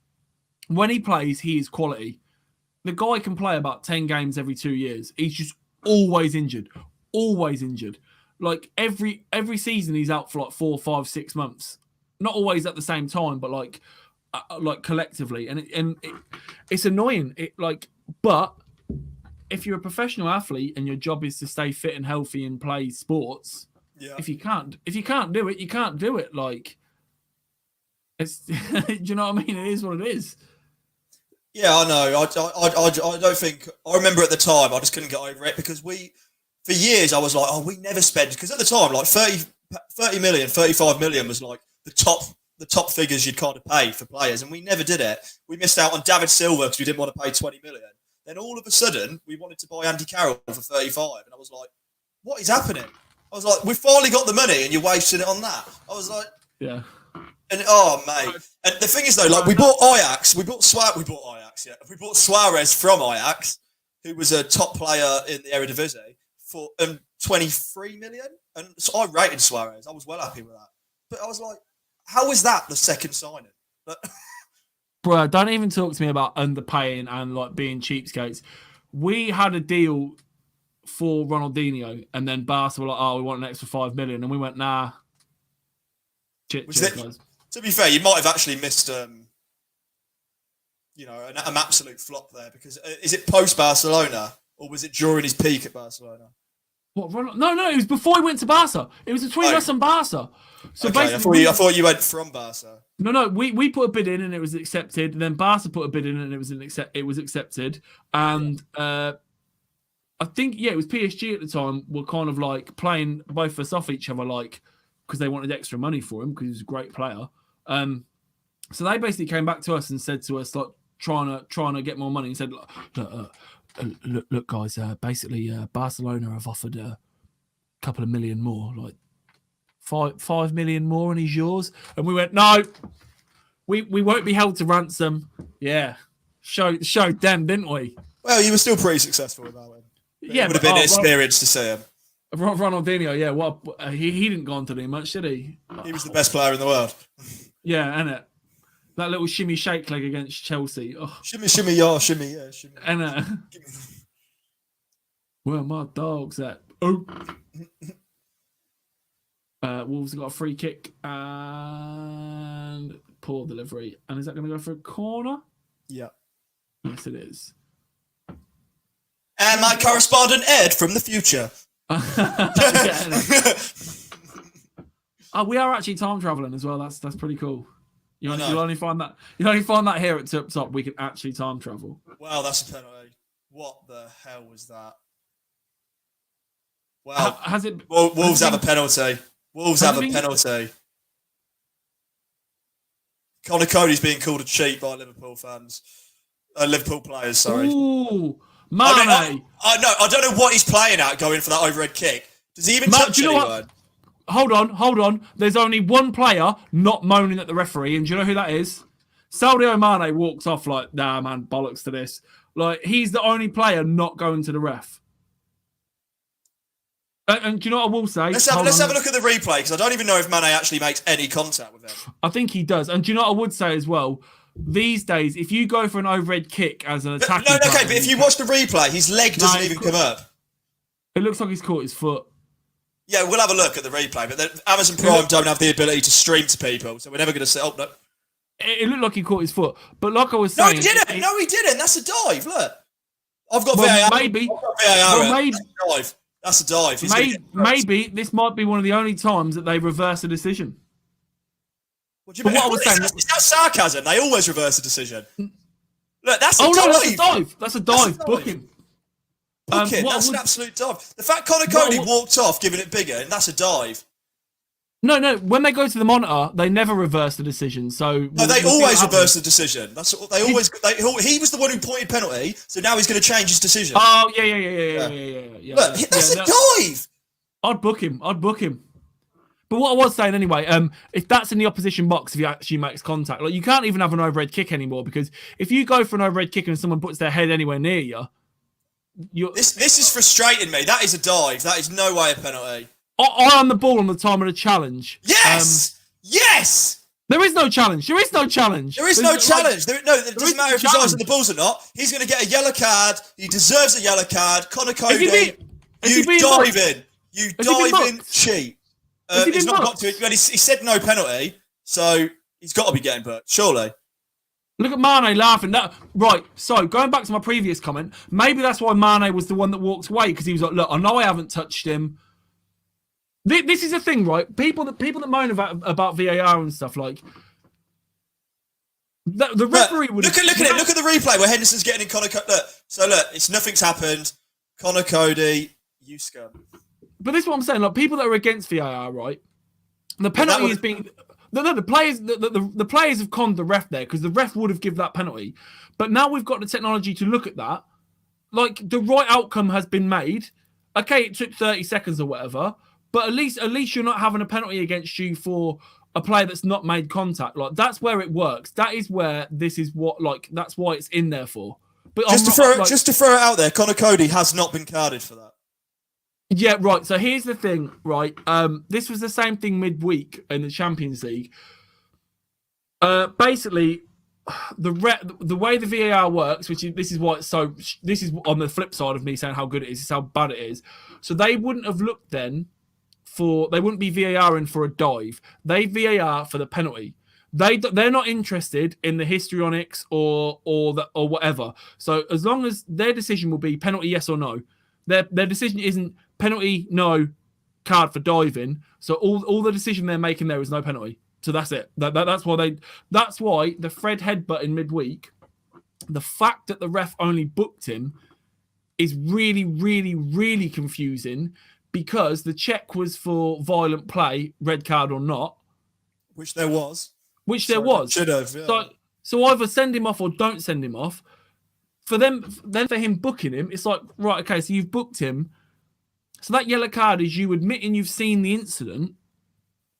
When he plays, he is quality. The guy can play about 10 games every 2 years. He's just always injured. Always injured. Like, every season he's out for like 4, 5, 6 months. Not always at the same time, but like collectively. And it's annoying. But if you're a professional athlete and your job is to stay fit and healthy and play sports, if you can't do it, you can't do it. Like, it's do you know what I mean? It is what it is. Yeah, I know. I don't think. I remember at the time, I just couldn't get over it because for years, I was like, oh, we never spend. Because at the time, like 30 million, 35 million was like the top figures you'd kind of pay for players. And we never did it. We missed out on David Silva because we didn't want to pay 20 million. Then all of a sudden, we wanted to buy Andy Carroll for 35. And I was like, what is happening? I was like, we finally got the money and you're wasting it on that. I was like, yeah. And oh mate, and the thing is though, like we bought Ajax, we bought Suarez from Ajax, who was a top player in the Eredivisie for 23 million, and so I rated Suarez. I was well happy with that, but I was like, how is that the second signing? Bro, don't even talk to me about underpaying and like being cheapskates. We had a deal for Ronaldinho, and then Barca were like, "Oh, we want an extra 5 million," and we went, "Nah." To be fair, you might have actually missed, an absolute flop there because is it post Barcelona or was it during his peak at Barcelona? What? No, it was before he went to Barca. It was between us and Barca. So okay, basically, I thought you went from Barca. No, we put a bid in and it was accepted. And then Barca put a bid in and it was accepted. And I think it was PSG at the time were kind of like playing both of us off each other, like because they wanted extra money for him because he was a great player. So they basically came back to us and said to us, like, trying to get more money. He said, look, guys. Basically, Barcelona have offered a couple of million more, like 5 million more, and he's yours. And we went, no, we won't be held to ransom. Yeah, showed them, didn't we? Well, you were still pretty successful without him. Yeah, it would have been an experience to see him. Ronaldinho, yeah. What he didn't go on to do much, did he? He was the best player in the world. Yeah, innit? That little shimmy shake leg against Chelsea. Oh. Shimmy, shimmy, yeah, shimmy, yeah, shimmy. And where are my dogs at? Oh. Wolves have got a free kick and poor delivery. And is that going to go for a corner? Yeah. Yes, it is. And my correspondent Ed from the future. We are actually time traveling as well. That's pretty cool. You'll only find that here at Tip Top. We can actually time travel. Wow, that's a penalty. What the hell was that? Wow. Wolves have a penalty. Wolves have a penalty. Connor Cody's being called a cheat by Liverpool fans. Liverpool players, sorry. Ooh, Mane. I don't know what he's playing at going for that overhead kick. Does he even touch anyone? Hold on. There's only one player not moaning at the referee, and do you know who that is? Sadio Mane walks off like, nah, man, bollocks to this. Like, he's the only player not going to the ref. And do you know what I will say? Let's have a look at the replay, because I don't even know if Mane actually makes any contact with him. I think he does. And do you know what I would say as well? These days, if you go for an overhead kick as an attacker... No, okay, but if you watch the replay, his leg doesn't even come up. It looks like he's caught his foot. Yeah, we'll have a look at the replay, but Amazon Prime don't have the ability to stream to people, so we're never going to say, oh, no. It looked like he caught his foot. But like I was saying... No, he didn't. That's a dive, look. I've got VAR. Maybe. That's a dive. Maybe this might be one of the only times that they reverse a decision. What do you mean? Is that sarcasm? They always reverse a decision. Look, that's a dive. No, that's a dive. That's a dive. Book him. That's an absolute dive. The fact Connor Cody walked off, giving it bigger, and that's a dive. No. When they go to the monitor, they never reverse the decision. So they always reverse the decision. That's what they always. He was the one who pointed penalty, so now he's going to change his decision. Oh yeah. Look, that's a dive. I'd book him. But what I was saying anyway, if that's in the opposition box, if he actually makes contact, like you can't even have an overhead kick anymore, because if you go for an overhead kick and someone puts their head anywhere near you, this is frustrating me. That is a dive. That is no way a penalty. I on the ball on the time of the challenge. Yes. Yes. There is no challenge. There is no challenge. It doesn't matter if he's eyes on the balls or not. He's going to get a yellow card. He deserves a yellow card. Connor Cody, you dive in, cheat. He's not got to. He said no penalty, so he's got to be getting booked, surely. Look at Mane laughing. Right, so going back to my previous comment, maybe that's why Mane was the one that walked away, because he was like, look, I know I haven't touched him. This is a thing, right? People that moan about VAR and stuff, like the referee would look at it. Look at the replay where Henderson's getting in Connor Cody. Look, nothing's happened. Connor Cody, you scum. But this is what I'm saying. Like, people that are against VAR, right? The penalty is being... The players have conned the ref there, because the ref would have given that penalty. But now we've got the technology to look at that. Like, the right outcome has been made. Okay, it took 30 seconds or whatever, but at least you're not having a penalty against you for a player that's not made contact. Like, that's where it works. That is where that's why it's in there for. But just to throw it out there, Connor Cody has not been carded for that. Yeah, right. So here's the thing, right? This was the same thing midweek in the Champions League. Basically, the way the VAR works, this is on the flip side of me saying how good it is, it's how bad it is. So they wouldn't have looked then they wouldn't be VAR in for a dive. They VAR for the penalty. They're not interested in the histrionics or whatever. So as long as their decision will be penalty yes or no, their decision isn't penalty no, card for diving. So all the decision they're making there is no penalty. So that's it. That's why the Fred headbutt in midweek, the fact that the ref only booked him is really, really, really confusing, because the check was for violent play, red card or not. Which there was. Should have, yeah. So either send him off or don't send him off. For them, then for him booking him, it's like, right, okay, so you've booked him. So that yellow card is you admitting you've seen the incident,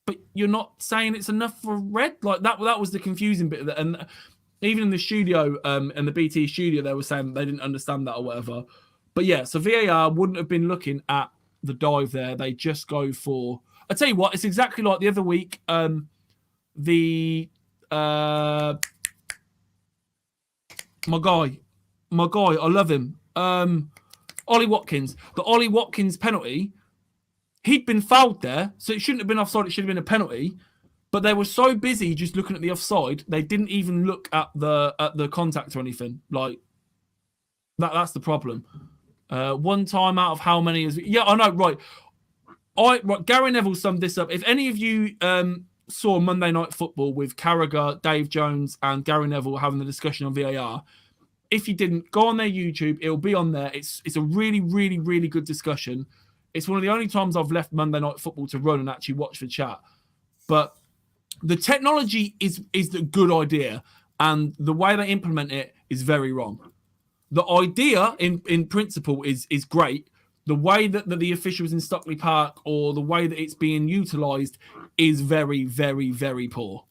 but you're not saying it's enough for a red. Like that was the confusing bit of that. And even in the studio, in the BT studio, they were saying they didn't understand that or whatever. But yeah, so VAR wouldn't have been looking at the dive there. They just go for. I tell you what, it's exactly like the other week. My guy, I love him. Ollie Watkins. The Ollie Watkins penalty, he'd been fouled there, so it shouldn't have been offside. It should have been a penalty. But they were so busy just looking at the offside, they didn't even look at the contact or anything. Like that's the problem. One time out of how many is? Yeah, I know. Right. Gary Neville summed this up. If any of you saw Monday Night Football with Carragher, Dave Jones, and Gary Neville having the discussion on VAR, if you didn't, go on their YouTube. It'll be on there. It's a really, really, really good discussion. It's one of the only times I've left Monday Night Football to run and actually watch the chat. But the technology is the good idea, and the way they implement it is very wrong. The idea in principle is great. The way that the officials in Stockley Park or the way that it's being utilised is very, very, very poor.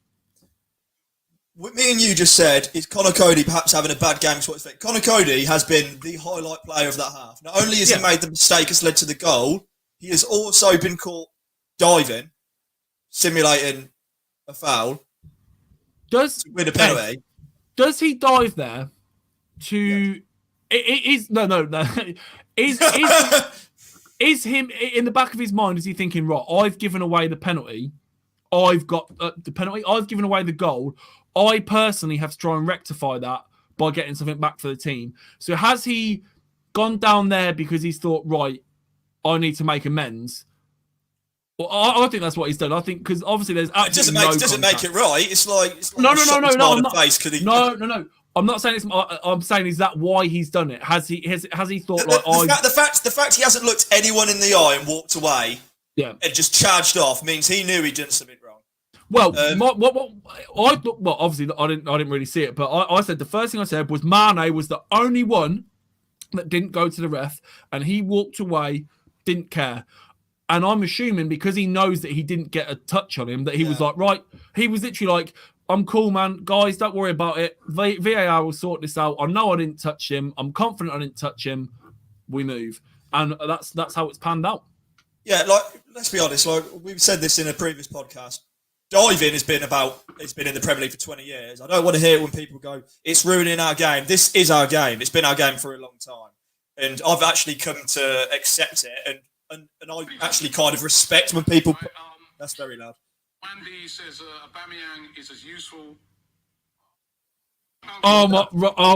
What me and you just said is Conor Cody perhaps having a bad game to expect. Conor Cody has been the highlight player of that half. Not only has he made the mistake that's led to the goal, he has also been caught diving, simulating a foul to win a penalty. Does he dive there to... Yeah. It is... No. Is him in the back of his mind? Is he thinking, right? I've given away the penalty. I've got the penalty. I've given away the goal. I personally have to try and rectify that by getting something back for the team. So has he gone down there because he's thought, right, I need to make amends? Well, I think that's what he's done. I think because obviously there's absolutely it doesn't make it right. It's like no. I'm not saying it's. I'm saying is that why he's done it? Has he thought the fact he hasn't looked anyone in the eye and walked away, and just charged off means he knew he'd done something wrong. Well, I thought. Well, obviously I didn't really see it, but I said the first thing I said was Mane was the only one that didn't go to the ref, and he walked away, didn't care. And I'm assuming because he knows that he didn't get a touch on him, that he was like, right. He was literally like, I'm cool, man. Guys, don't worry about it. VAR will sort this out. I know I didn't touch him. I'm confident I didn't touch him. We move. And that's how it's panned out. Yeah, like, let's be honest. Like, we've said this in a previous podcast. Diving it's been in the Premier League for 20 years. I don't want to hear it when people go, it's ruining our game. This is our game. It's been our game for a long time. And I've actually come to accept it. And I actually kind of respect when people... That's very loud. Andy says Aubameyang is as useful. Oh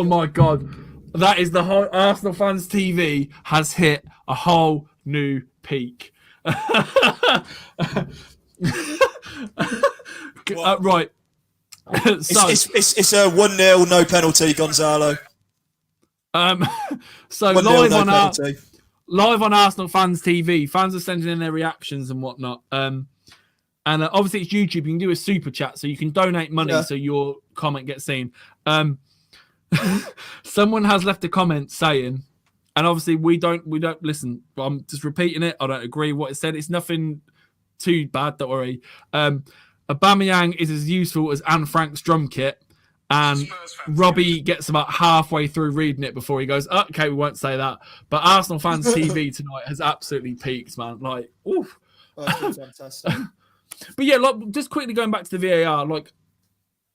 my God. That is the whole Arsenal Fans TV has hit a whole new peak. Right. So it's a 1-0, no penalty, Gonzalo. So live on Arsenal Fans TV, fans are sending in their reactions and whatnot. And obviously it's YouTube. You can do a super chat, so you can donate money so your comment gets seen. Someone has left a comment saying, and obviously we don't listen. I'm just repeating it. I don't agree with what it said. It's nothing too bad. Don't worry. Aubameyang is as useful as Anne Frank's drum kit. And Robbie gets about halfway through reading it before he goes, okay, we won't say that. But Arsenal Fans TV tonight has absolutely peaked, man. Like, oof. Oh, it's been fantastic. But yeah, like, just quickly going back to the VAR, like,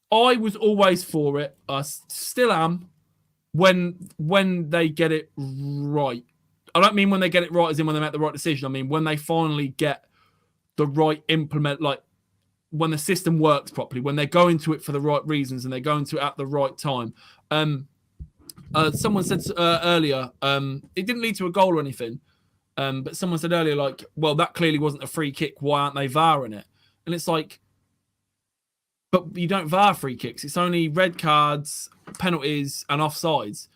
I was always for it. I still am when they get it right. I don't mean when they get it right as in when they make the right decision. I mean when they finally get the right implement, like, when the system works properly, when they're going to it for the right reasons and they're going to it at the right time. Someone said earlier, it didn't lead to a goal or anything, but someone said earlier, like, well, that clearly wasn't a free kick. Why aren't they VARing it? And it's like, but you don't VAR free kicks. It's only red cards, penalties, and offsides.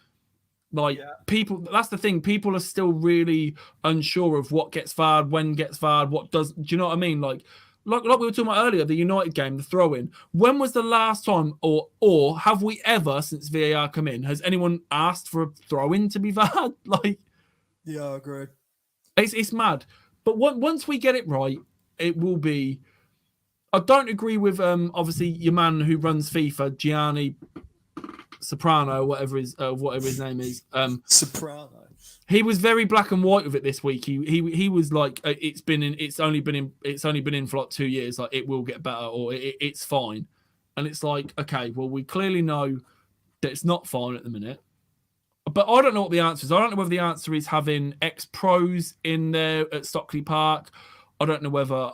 Like, people, that's the thing. People are still really unsure of what gets VAR'd, when gets VAR'd, what does. Do you know what I mean? Like, like we were talking about earlier, the United game, the throw-in. When was the last time, or have we ever, since VAR come in, has anyone asked for a throw-in to be VAR'd? Like, yeah, I agree. It's mad. But once we get it right, it will be. I don't agree with obviously your man who runs FIFA, Gianni Soprano, whatever his name is. Soprano. He was very black and white with it this week. He was like, it's only been in for like 2 years. Like, it will get better, or it's fine. And it's like, okay, well, we clearly know that it's not fine at the minute. But I don't know what the answer is. I don't know whether the answer is having ex-pros in there at Stockley Park. I don't know whether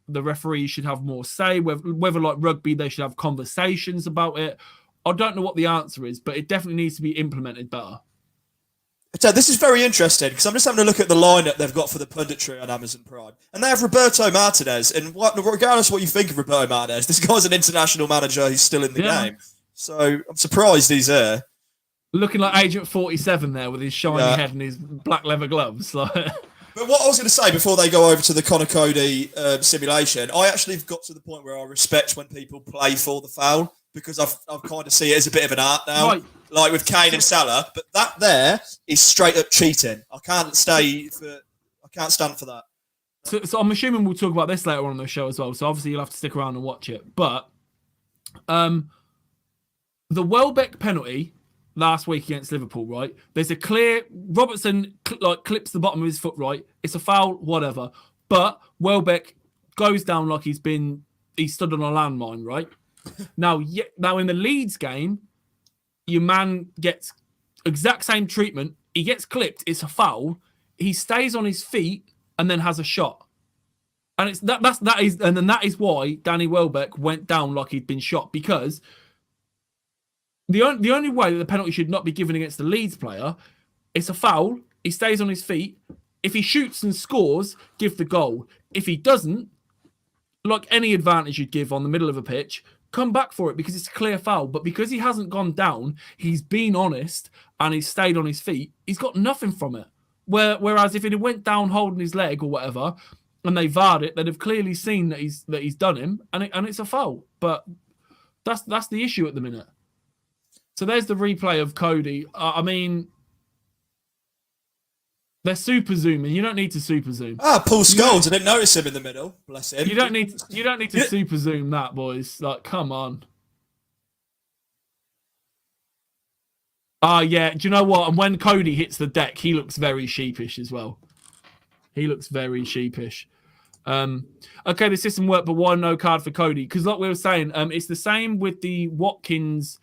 the referees should have more say, whether like rugby, they should have conversations about it. I don't know what the answer is, but it definitely needs to be implemented better. So this is very interesting, because I'm just having a look at the lineup they've got for the punditry on Amazon Prime. And they have Roberto Martinez. And regardless of what you think of Roberto Martinez, this guy's an international manager who's still in the game. So I'm surprised he's there. Looking like Agent 47 there with his shiny head and his black leather gloves. Like. But what I was going to say before they go over to the Conor Cody simulation, I actually got to the point where I respect when people play for the foul, because I've kind of see it as a bit of an art now, right. Like with Kane and Salah. But that there is straight up cheating. I can't stand for that. So I'm assuming we'll talk about this later on the show as well. So obviously you'll have to stick around and watch it. But the Welbeck penalty last week against Liverpool, right? There's a clear Robertson clips the bottom of his foot, right? It's a foul, whatever. But Welbeck goes down like he stood on a landmine, right? Now in the Leeds game, your man gets exact same treatment. He gets clipped. It's a foul. He stays on his feet and then has a shot. And that is why Danny Welbeck went down like he'd been shot, because the only way that the penalty should not be given against the Leeds player, it's a foul. He stays on his feet. If he shoots and scores, give the goal. If he doesn't, like any advantage you'd give on the middle of a pitch, come back for it, because it's a clear foul. But because he hasn't gone down, he's been honest and he's stayed on his feet, he's got nothing from it. Whereas if he went down holding his leg or whatever, and they VAR'd it, they'd have clearly seen that he's done him, and it's a foul. But that's the issue at the minute. So there's the replay of Cody. I mean, they're super zooming. You don't need to super zoom. Paul Scholes. I didn't notice him in the middle. Bless him. You don't need to super zoom that, boys. Like, come on. Yeah. Do you know what? And when Cody hits the deck, he looks very sheepish as well. He looks very sheepish. Okay, the system worked, but why no card for Cody? Because like we were saying, it's the same with the Watkins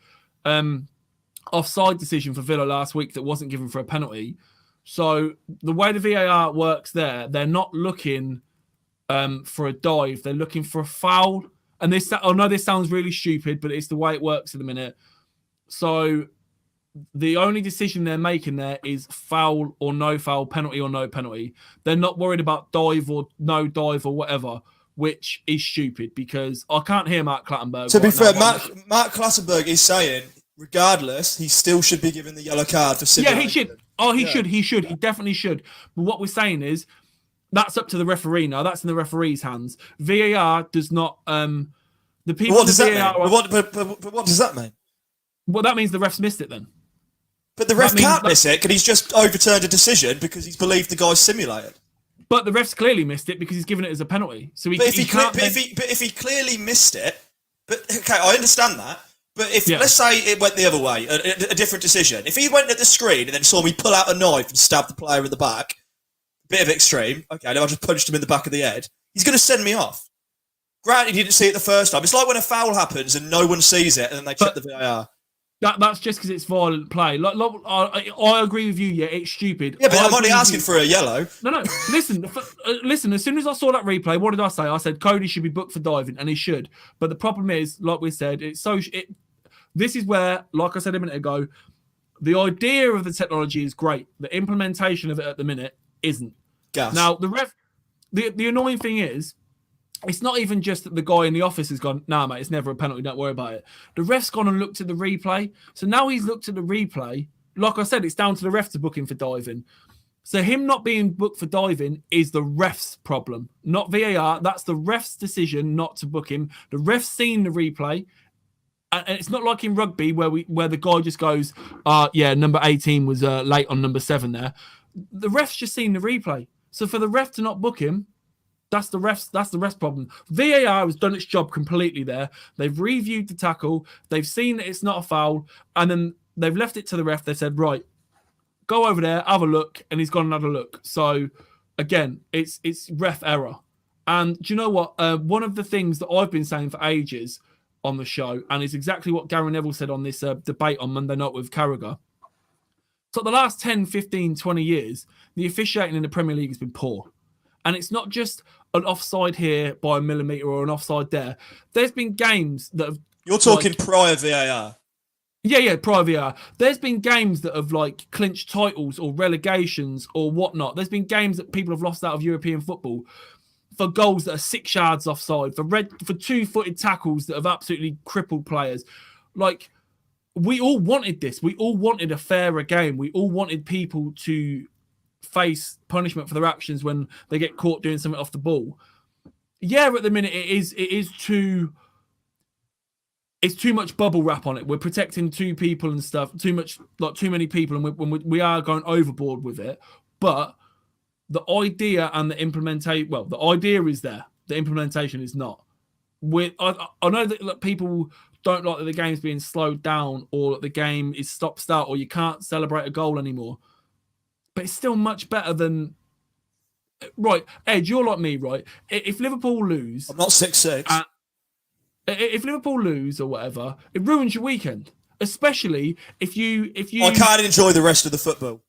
offside decision for Villa last week that wasn't given for a penalty. So the way the VAR works there, they're not looking for a dive. They're looking for a foul. And I know this sounds really stupid, but it's the way it works at the minute. So the only decision they're making there is foul or no foul, penalty or no penalty. They're not worried about dive or no dive or whatever, which is stupid, because I can't hear Mark Clattenburg. To be fair, Mark Clattenburg is saying, regardless, he still should be given the yellow card for simulation. Yeah, he should. Oh, he should. He should. He definitely should. But what we're saying is, that's up to the referee now. That's in the referee's hands. VAR does not. The people. What does that mean? But what does that mean? Well, that means the refs missed it then. But the ref can't miss it, because he's just overturned a decision because he's believed the guy's simulated. But the ref's clearly missed it because he's given it as a penalty. So if he clearly missed it, but okay, I understand that. But let's say it went the other way, a different decision. If he went at the screen and then saw me pull out a knife and stab the player in the back, bit of extreme. Okay, then I just punched him in the back of the head. He's going to send me off. Granted, he didn't see it the first time. It's like when a foul happens and no one sees it, and then they check the VAR. That's just because it's violent play. I agree with you. Yeah, it's stupid. Yeah, but I'm only asking for a yellow. No. Listen. As soon as I saw that replay, what did I say? I said Cody should be booked for diving, and he should. But the problem is, like we said, this is where, like I said a minute ago, the idea of the technology is great. The implementation of it at the minute isn't. Gas. Now the annoying thing is, it's not even just that the guy in the office has gone, nah, mate, it's never a penalty, don't worry about it. The ref's gone and looked at the replay. So now he's looked at the replay. Like I said, it's down to the ref to book him for diving. So him not being booked for diving is the ref's problem, not VAR. That's the ref's decision not to book him. The ref's seen the replay. And it's not like in rugby where the guy just goes, yeah, number 18 was late on number 7 there. The ref's just seen the replay. So for the ref to not book him, that's the ref's problem. VAR has done its job completely there. They've reviewed the tackle. They've seen that it's not a foul. And then they've left it to the ref. They said, right, go over there, have a look. And he's gone and had a look. So again, it's ref error. And do you know what? One of the things that I've been saying for ages on the show, and it's exactly what Gary Neville said on this debate on Monday night with Carragher. So the last 10, 15, 20 years, the officiating in the Premier League has been poor. And it's not just an offside here by a millimetre or an offside there. There's been games that have... You're talking prior VAR. Yeah, prior VAR. There's been games that have clinched titles or relegations or whatnot. There's been games that people have lost out of European football for goals that are 6 yards offside, for 2-footed tackles that have absolutely crippled players. We all wanted this. We all wanted a fairer game. We all wanted people to face punishment for their actions when they get caught doing something off the ball. Yeah, at the minute it's too much bubble wrap on it. We're protecting 2 people and stuff, too many people, and we are going overboard with it. But the idea and the implementation, the idea is there. The implementation is not. I know that people don't like that the game's being slowed down or that the game is stop-start or you can't celebrate a goal anymore. But it's still much better than... Right, Ed, you're like me, right? If Liverpool lose... I'm not 6'6". If Liverpool lose or whatever, it ruins your weekend. Especially if you... I can't enjoy the rest of the football.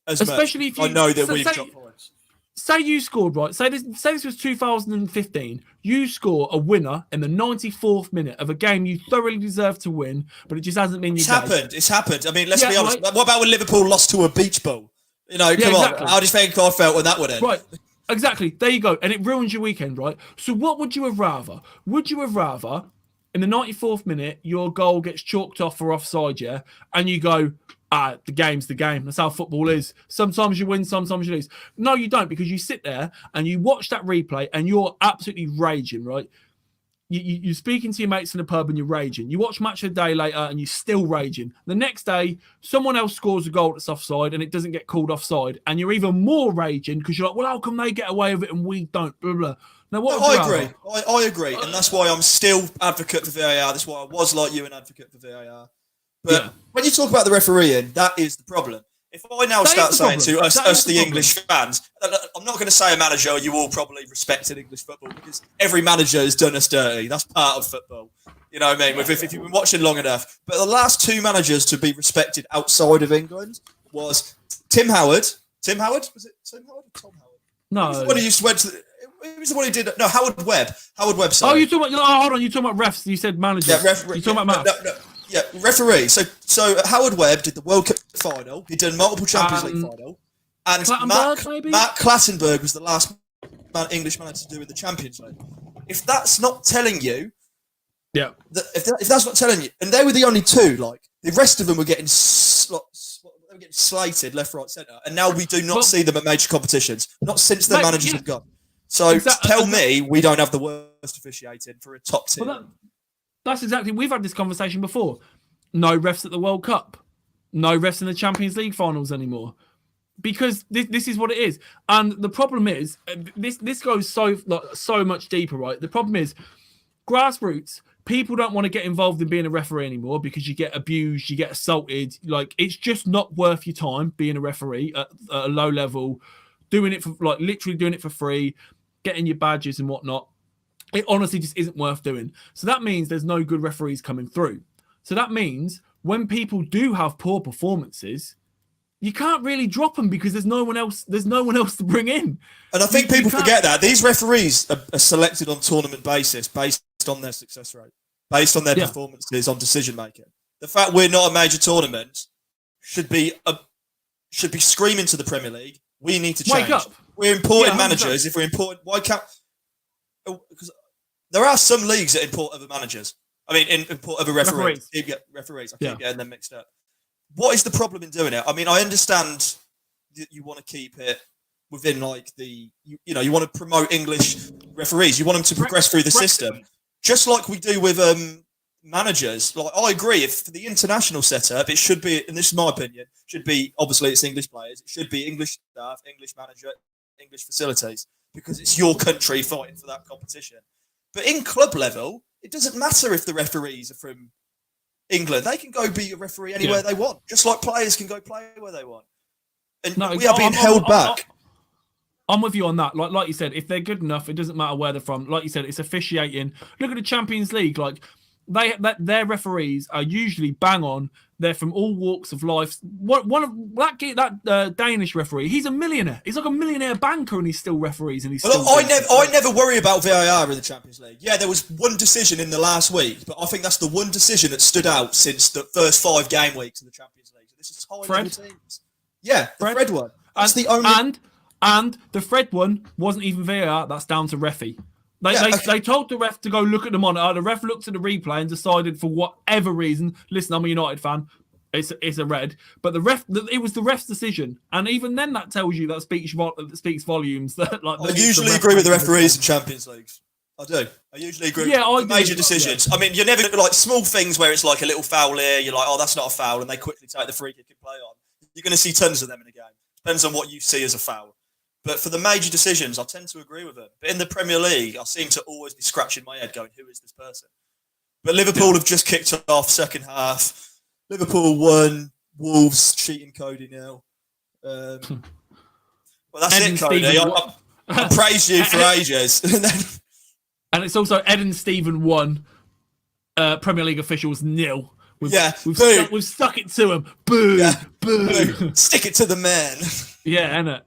Especially if you... I know that we've got points. Say you scored, right? Say this was 2015. You score a winner in the 94th minute of a game you thoroughly deserve to win, but it just hasn't been your day. It's happened. I mean, let's be honest. Right. What about when Liverpool lost to a beach ball? Come on. How do you think I felt when that would end? Right. Exactly. There you go. And it ruins your weekend, right? So what would you have rather? Would you have rather, in the 94th minute, your goal gets chalked off for offside, yeah? And you go... the game's the game. That's how football is. Sometimes you win, sometimes you lose. No, you don't, because you sit there and you watch that replay and you're absolutely raging, right? You're speaking to your mates in the pub and you're raging. You watch Match of the Day later and you're still raging. The next day, someone else scores a goal that's offside and it doesn't get called offside. And you're even more raging because you're like, well, how come they get away with it and we don't? Blah, blah. Now, I agree. I agree. And that's why I'm still advocate for VAR. That's why I was like you, an advocate for VAR. But when you talk about the refereeing, that is the problem. If I now start saying to us the English fans, I'm not going to say a manager you all probably respect in English football because every manager has done us dirty. That's part of football. You know what I mean? If you've been watching long enough. But the last 2 managers to be respected outside of England was Tim Howard. Tim Howard? Was it Tim Howard or Tom Howard? No. He was the one who used to went to... Who was the one who did... No, Howard Webb. Howard Webb, sorry. Oh, you're talking about... hold on. You're talking about refs. You said managers. Yeah, referee. You're talking about no. Yeah, referee. So Howard Webb did the World Cup final. He did multiple Champions League final. And Matt Clattenburg was the last English manager to do with the Champions League. If that's not telling you... Yeah. If that's not telling you... And they were the only 2. The rest of them were getting slated left, right, centre. And now we do not see them at major competitions. Not since their managers have gone. So tell me we don't have the worst officiating for a top tier. That's exactly... We've had this conversation before. No refs at the World Cup. No refs in the Champions League finals anymore. Because this is what it is. And the problem is... This goes so much deeper, right? The problem is... Grassroots, people don't want to get involved in being a referee anymore because you get abused, you get assaulted. It's just not worth your time being a referee at a low level, doing it for... literally doing it for free, getting your badges and whatnot. It honestly just isn't worth doing. So that means there's no good referees coming through. So that means when people do have poor performances, you can't really drop them because there's no one else to bring in. And I think people forget that. These referees are selected on tournament basis based on their success rate, based on their performances on decision making. The fact we're not a major tournament should be screaming to the Premier League. We need to change. Wake up. We're importing managers. If we're importing, why can't... Because there are some leagues that import other managers. I mean, import other referees. Referees. I keep getting them mixed up. What is the problem in doing it? I mean, I understand you want to keep it within like you want to promote English referees. You want them to progress through the system, just like we do with managers. Like I agree, if for the international setup, it should be, and this is my opinion, should be obviously it's English players. It should be English staff, English manager, English facilities, because it's your country fighting for that competition. But in club level, it doesn't matter if the referees are from England. They can go be a referee anywhere they want, just like players can go play where they want. And we are being held back. I'm with you on that. Like you said, if they're good enough, it doesn't matter where they're from. Like you said, it's officiating. Look at the Champions League. Like their referees are usually bang on. They're from all walks of life. That Danish referee, he's a millionaire. He's like a millionaire banker, and he's still referees. And he's still. I never worry about VAR in the Champions League. Yeah, there was one decision in the last week, but I think that's the one decision that stood out since the first 5 game weeks of the Champions League. So this is high level teams. Yeah, the Fred one. That's the only. And the Fred one wasn't even VAR. That's down to Reffy. They told the ref to go look at the monitor. The ref looked at the replay and decided, for whatever reason, listen, I'm a United fan, it's a red. But it was the ref's decision, and even then, that tells you that speaks volumes. That I usually agree with the referees in Champions Leagues. I do. I usually agree. Yeah, with major decisions. Yeah. I mean, you're never like small things where it's like a little foul here. You're like, oh, that's not a foul, and they quickly take the free kick and play on. You're going to see tons of them in a game. Depends on what you see as a foul. But for the major decisions, I tend to agree with them. But in the Premier League, I seem to always be scratching my head going, who is this person? But Liverpool have just kicked off second half. Liverpool won. Wolves cheating Cody now. Well, that's it, Cody. I praised you for ages. And it's also Ed and Stephen 1, Premier League officials 0. We've stuck it to him. Boo, boo. Stick it to the man. Yeah, innit?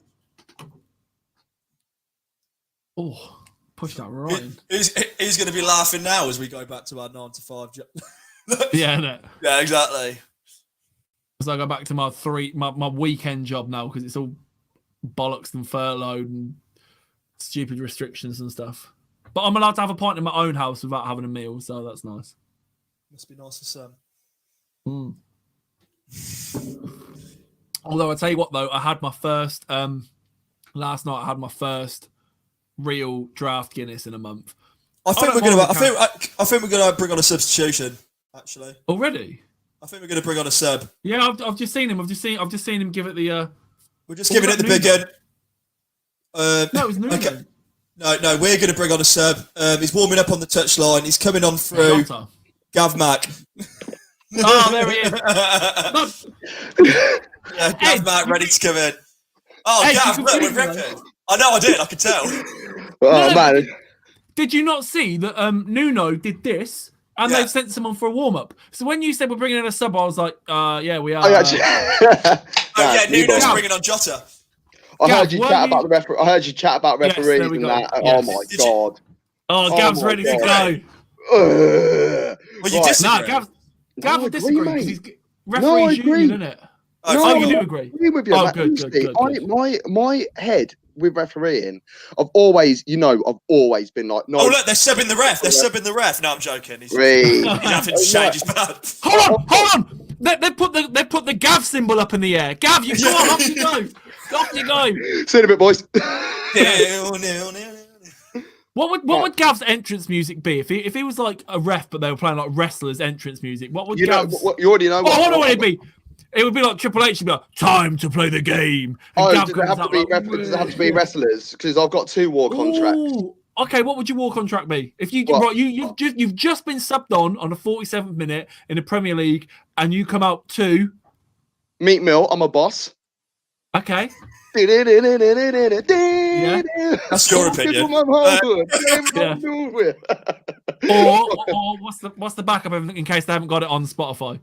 Oh, push that right in. Who's going to be laughing now as we go back to our 9 to 5 job? Yeah, innit? Yeah, exactly. So I go back to my weekend job now because it's all bollocks and furloughed and stupid restrictions and stuff. But I'm allowed to have a pint in my own house without having a meal, so that's nice. Must be nice for some. Although I tell you what, though, I had my first last night. I had my first real draft Guinness in a month. I think we're gonna bring on a substitution. Actually, already. I think we're gonna bring on a sub. Yeah, I've just seen him. I've just seen him give it the. We're just giving it the big end. No, it was Nuno. Okay. No, we're gonna bring on a sub. He's warming up on the touchline. He's coming on through. Gav Mack. Oh, there he is. Yeah, Gav Mack ready to come in. Oh, Ed, Gav, look, we're ripping. I know I did. I could tell. Oh, man. Did you not see that Nuno did this and they've sent someone for a warm-up? So when you said we're bringing in a sub, I was like, yeah, we are. I actually... Nuno's bringing on Jota. I heard you chat about the referee. I heard you chat about referees and that. Yes. Oh, my God. Oh, Gav's ready to go. Well, you disagree. No, Gav would disagree because he's referee's union, isn't it? No, you do agree. I agree with you. Oh, good. My head with refereeing, I've always been like, no. Oh, look, they're subbing the ref. They're subbing the ref. No, I'm joking. He's having to change his pad. Hold on. They put the Gav symbol up in the air. Gav, you go on. Off you go. Off you go. See you in a bit, boys. What would Gav's entrance music be if he was like a ref, but they were playing like wrestlers' entrance music? What would Gav's? You already know. I know what it'd be. It would be like Triple H would be like, time to play the game. And does it have to be wrestlers? Because I've got 2 war contracts. Ooh, okay, what would your war contract be? If you've just been subbed on a 47th minute in the Premier League, and you come out to Meat Mill, I'm a boss. Okay. Yeah. That's your opinion. Or what's the backup in case they haven't got it on Spotify?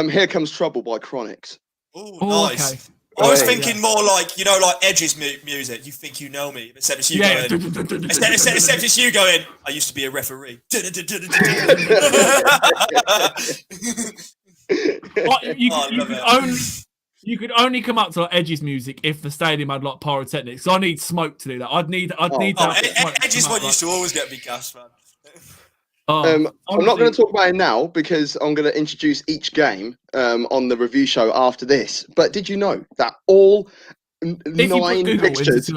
Here Comes Trouble by Chronics. Oh, nice. Okay. I was thinking more like, like Edge's music. You think you know me. Except it's you going. Except it's you going, I used to be a referee. You could only come up to like Edge's music if the stadium had like pyrotechnics. So I need smoke to do that. I'd need that. Edge's one used to always get me gas, man. I'm not going to talk about it now because I'm going to introduce each game on the review show after this. But did you know that all 9 fixtures.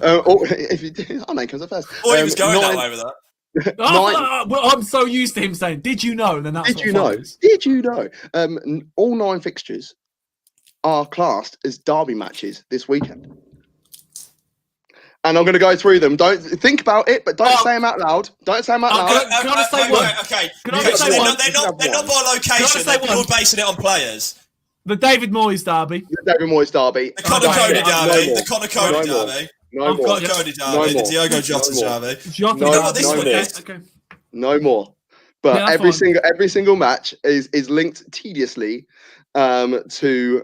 If you do, our name comes up first. Oh, he was going that way with that. Well, I'm so used to him saying, "Did you know?" And then that's Did you know? Did you know? All 9 fixtures are classed as derby matches this weekend. And I'm going to go through them. Don't think about it, but don't say them out loud. Don't say them out loud. Can I say one? Okay. Can I say one? They're not by location. They're basing it on players. The David Moyes derby. The David Moyes derby. The Connor Cody derby. The Connor Cody derby. No more. The Cody derby. The Diogo Jota derby. No more. But every single match is linked tediously to.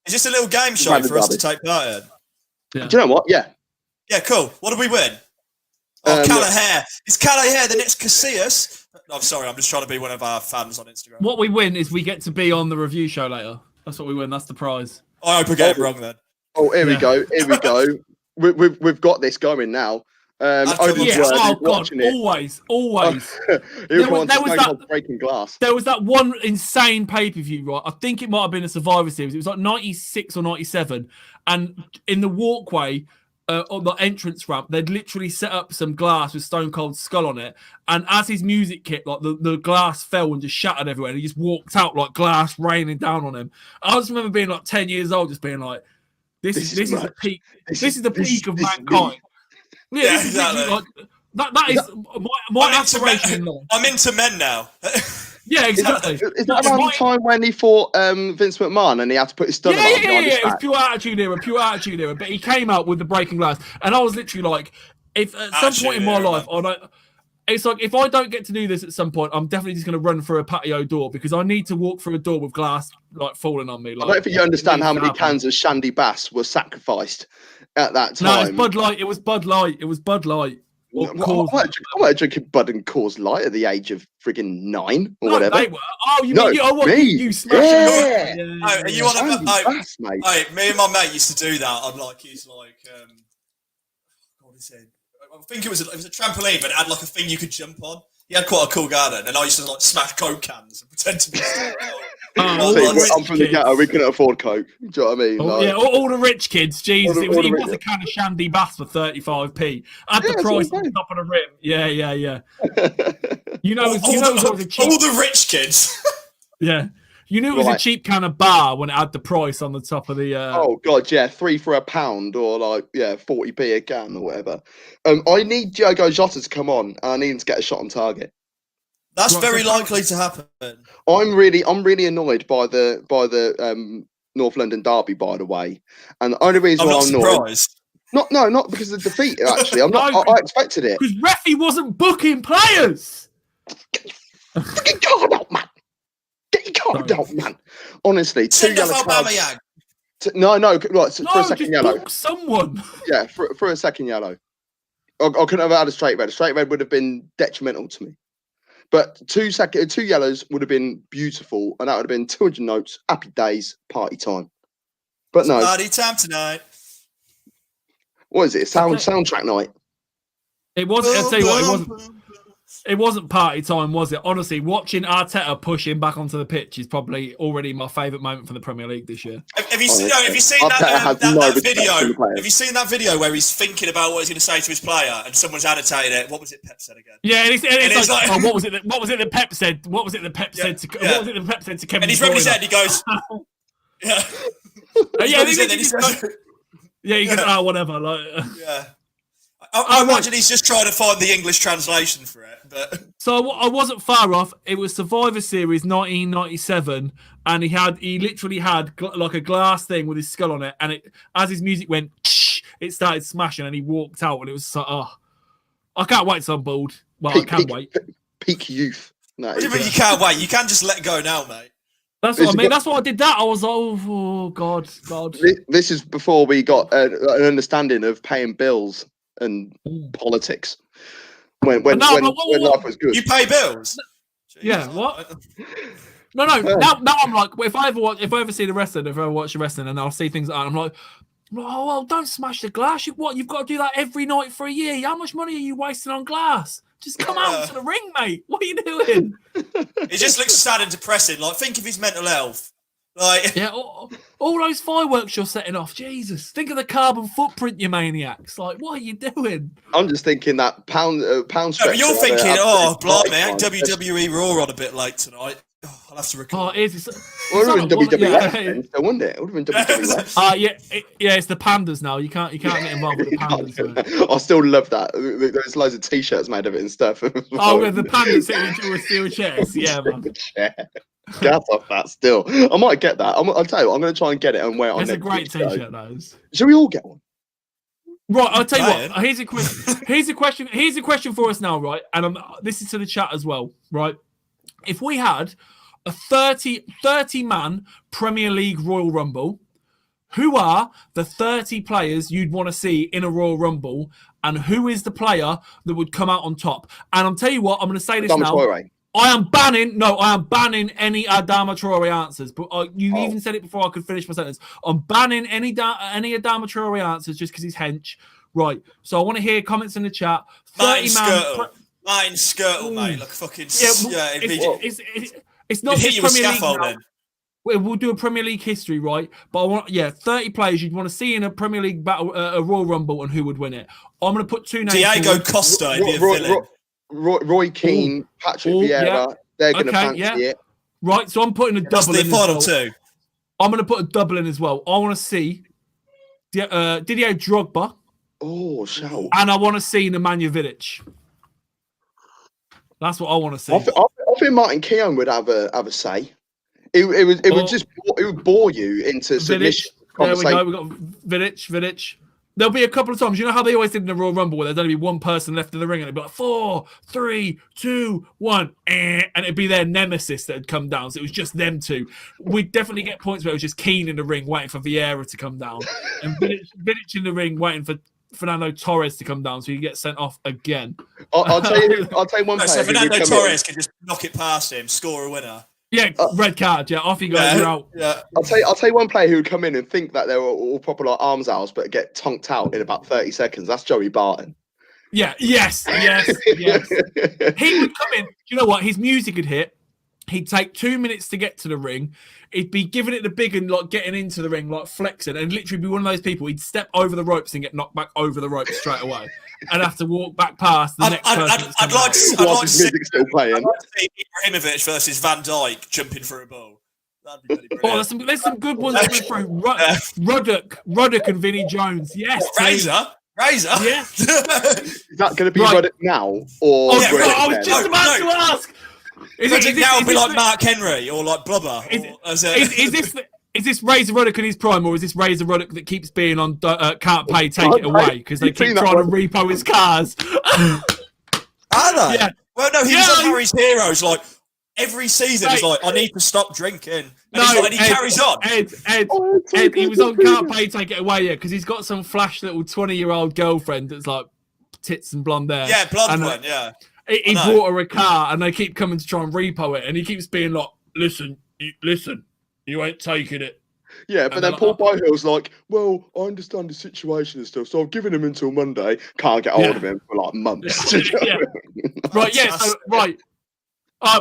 Is this a little game show for us to take part in? Yeah. Do you know what? Yeah. Yeah, cool. What did we win? Oh, Callagher. Is Callagher the next Casillas? I'm sorry, I'm just trying to be one of our fans on Instagram. What we win is we get to be on the review show later. That's what we win. That's the prize. I hope I get it wrong then. Oh, here we go. Here we go. We've got this going now. Oh God! Always. There was that breaking glass. There was that one insane pay-per-view, right? I think it might have been a Survivor Series. It was like 96 or 97, and in the walkway on the entrance ramp, they'd literally set up some glass with Stone Cold's skull on it. And as his music hit, like the glass fell and just shattered everywhere. And he just walked out like glass raining down on him. I just remember being like 10 years old, just being like, "This is the peak. This is the peak of mankind." Yeah, exactly. That is my aspiration. I'm into men now. Yeah, exactly. Is that around the time when he fought Vince McMahon and he had to put his stomach on? Yeah. It was pure attitude era. But he came out with the breaking glass, and I was literally like, if at some point in my life, it's like if I don't get to do this at some point, I'm definitely just going to run through a patio door because I need to walk through a door with glass like falling on me. Like, I don't think you understand how many cans of Shandy Bass were sacrificed at that time. No, it's Bud Light. It was Bud Light. I weren't drinking Bud and Coors Light at the age of friggin' 9 or whatever. They were. Oh, you mean you smashed it? Yeah. Oh, you want to? Mate. Me and my mate used to do that. I'd like use like what is it? I think it was a trampoline, but it had like a thing you could jump on. He had quite a cool garden, and I used to like smash Coke cans and pretend to be. I'm from the ghetto. We couldn't afford Coke. Do you know what I mean? All the rich kids. Jesus, it was a can of Shandy Bass for 35p. Add the price on the top of the rim. Yeah. You know, all the rich kids. Yeah. You knew it was a cheap can of bar when it had the price on the top of the. Oh God, yeah, 3 for £1 or 40p a can or whatever. I need Diogo Jota to come on. I need him to get a shot on target. That's very likely to happen. I'm really annoyed by the North London derby, by the way, and the only reason why I'm annoyed. Not because of the defeat. Actually, I'm not. I expected it because Refi wasn't booking players. Fucking God out, man. Get your card out, man. Honestly, 2 yellow cards. No, right, for a second yellow. Book someone. Yeah, for a second yellow. I couldn't have had a straight red. A straight red would have been detrimental to me. But 2 yellows would have been beautiful, and that would have been 200 notes, happy days, party time. But no. Party time tonight. What is it? Soundtrack night. It wasn't. I'll tell you what, it wasn't. It wasn't party time, was it? Honestly, watching Arteta push him back onto the pitch is probably already my favourite moment from the Premier League this year. Have you seen that video? Have you seen that video where he's thinking about what he's going to say to his player and someone's annotated it? What was it Pep said again? Yeah, and it's like, oh, what was it that Pep said? What was it that Pep said to Kevin? And he's rubbing his head. He goes, yeah, he goes, oh, whatever. Like, yeah. I imagine he's just trying to find the English translation for it. But so I wasn't far off. It was Survivor Series 1997, and he literally had like a glass thing with his skull on it, and as his music went, it started smashing, and he walked out, and it was I can't wait till I'm bored. Well, I can wait. Peak youth. What do you mean you can't wait? You can just let go now, mate. That's what I mean. That's why I did that. I was like, oh God. This is before we got an understanding of paying bills and politics. When life was good. You pay bills? Yeah, what? No. Now I'm like, if I ever see the wrestling, if I ever watch the wrestling and I'll see things like that, I'm like, oh, well, don't smash the glass. You've got to do that every night for a year. How much money are you wasting on glass? Just come out to the ring, mate. What are you doing? It just looks sad and depressing. Like, think of his mental health. Like, Yeah, all those fireworks you're setting off. Jesus, think of the carbon footprint, you maniacs. Like, what are you doing? I'm just thinking that pound no, stretcher. but you're thinking, blimey, ain't time. WWE Raw on a bit late tonight? Oh, I'll have to record. Oh, it is. Well, it would have been WWF yeah. then, so wouldn't it? It would have been WWF. Yeah, it's the pandas now. You can't get involved with the pandas. I still love that. There's loads of T-shirts made of it and stuff. Oh, with the pandas sitting with steel chairs. Yeah, man. Gas off that still. I might get that. I'll tell you what, I'm going to try and get it and wear it on. It's a great T-shirt, those. Shall we all get one? Right, I'll tell you what. Here's a question. Here's a question for us now, right? And this is to the chat as well, right? If we had a 30-man Premier League Royal Rumble, who are the 30 players you'd want to see in a Royal Rumble, and who is the player that would come out on top? And I'll tell you what, I'm going to say this now. I am banning any Adama Traore answers. But you even said it before I could finish my sentence. I'm banning any Adama Traore answers just because he's hench. Right. So I want to hear comments in the chat. Martin Skirtle, mate. Like fucking. It's not just Premier League now. Then. We'll do a Premier League history, right? But I want, 30 players you'd want to see in a Premier League battle, a Royal Rumble, and who would win it. I'm going to put two names. Diego Costa, he'd be a villain. Roy Keane, Patrick Vieira, they're going to fancy it. Right, so I'm putting a double in. The final two. I'm going to put a double in as well. I want to see Didier Drogba. Oh, shout. And I want to see Nemanja Vidic. That's what I want to see. I think Martin Keown would have a say. It would bore you into submission. There we go. We've got Vidic. There'll be a couple of times. You know how they always did in the Royal Rumble where there'd only be one person left in the ring and it'd be like 4, 3, 2, 1, and it'd be their nemesis that had come down. So it was just them two. We'd definitely get points where it was just Keane in the ring waiting for Vieira to come down, and Vidic in the ring waiting for Fernando Torres to come down, so you get sent off again. I'll tell you one player. So Fernando Torres can just knock it past him, score a winner. Yeah, red card. Yeah, off you go. You're out. Yeah. I'll tell you one player who would come in and think that they were all proper like arms hours, but get tonked out in about 30 seconds. That's Joey Barton. Yeah. Yes. He would come in. You know what? His music would hit. He'd take 2 minutes to get to the ring. He'd be giving it the big and like getting into the ring, like flexing, and literally be one of those people. He'd step over the ropes and get knocked back over the ropes straight away, and have to walk back past the next person. I'd like to see Ibrahimovic versus Van Dijk jumping through a ball. That'd be really brilliant. There's some good ones coming through. Ruddock and Vinnie Jones. Yes, Razor. Yeah. Is that going to be Ruddock now or? I was just about to ask. Is it be like Mark Henry or like Blubber? Is this Razor Ruddock in his prime, or is this Razor Ruddock that keeps being on can't pay, take it away because they keep trying to repo his cars? Are they? Yeah. Well, no, he was on Harry's Heroes. Like every season, he's like, I need to stop drinking, and he carries on. Ed, he was on can't pay, take it away, because he's got some flash little 20-year-old girlfriend that's like tits and blonde hair. Yeah, blonde one. Yeah. He bought her a car, and they keep coming to try and repo it, and he keeps being like, listen, you ain't taking it. Yeah, but then Paul Byhill's like, well, I understand the situation and stuff, so I've given him until Monday. Can't get hold of him for like months. Right, yeah, so, right.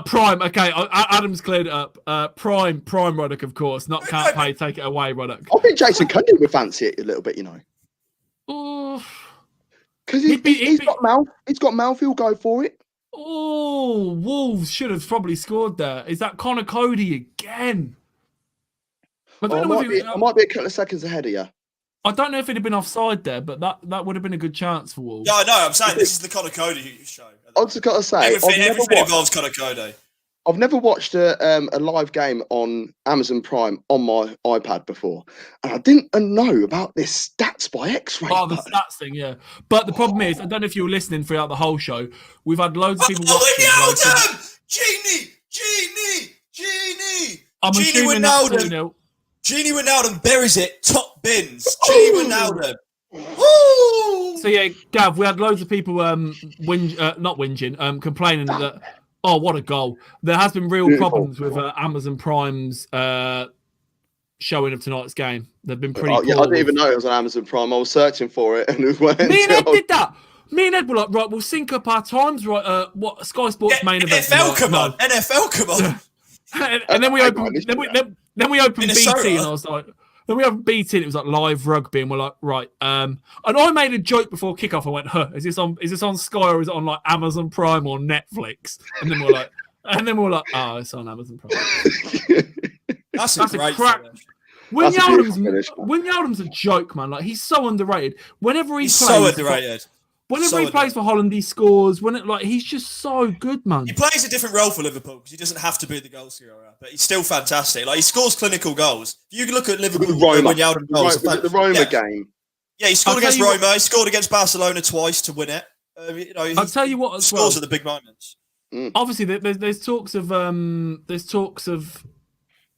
Prime, okay, Adam's cleared it up. Prime Ruddock, of course, not can't pay, take it away, Ruddock. I think Jason Cundy would fancy it a little bit, you know. Oh. Because he's got mouth. He's got mouth. He'll go for it. Oh, Wolves should have probably scored there. Is that Connor Cody again? I might be a couple of seconds ahead of you. I don't know if it'd have been offside there, but that would have been a good chance for Wolves. Yeah, I know. I'm saying this is the Connor Cody show. I've just got to say, everything involves Connor Cody. I've never watched a live game on Amazon Prime on my iPad before, and I didn't know about this stats by X-ray. Oh, the stats thing, yeah. But the problem is, I don't know if you were listening throughout the whole show. We've had loads of people watching. Genie! I'm Genie Wijnaldum. Genie Wijnaldum buries it top bins. Genie Wijnaldum. Woo! So yeah, Gav, we had loads of people complaining that. Oh, what a goal. There has been real problems with Amazon Prime's showing of tonight's game. They've been pretty poor. Yeah, I didn't even know it was on Amazon Prime. I was searching for it. And it went Me and Ed did that. Me and Ed were like, right, we'll sync up our times. Right, what Sky Sports main event. NFL, come on. and then we opened then we opened Minnesota. BT, and I was like, then we opened BT, and it was like live rugby, and we're like, right. And I made a joke before kickoff. I went, is this on Sky or is it on like Amazon Prime or Netflix? And then we're like, oh, it's on Amazon Prime. That's a great crack. finish. Wijnaldum's a joke, man. Like, he's so underrated. Whenever He's so underrated. Whenever he plays for Holland, he scores. He's just so good, man. He plays a different role for Liverpool because he doesn't have to be the goal scorer, but he's still fantastic. Like, he scores clinical goals. If you look at Liverpool, Wijnaldum goals, the Roma game. Yeah, he scored against Roma. He scored against Barcelona twice to win it. I'll tell you what, as well, scores at the big moments. Obviously, there's talks of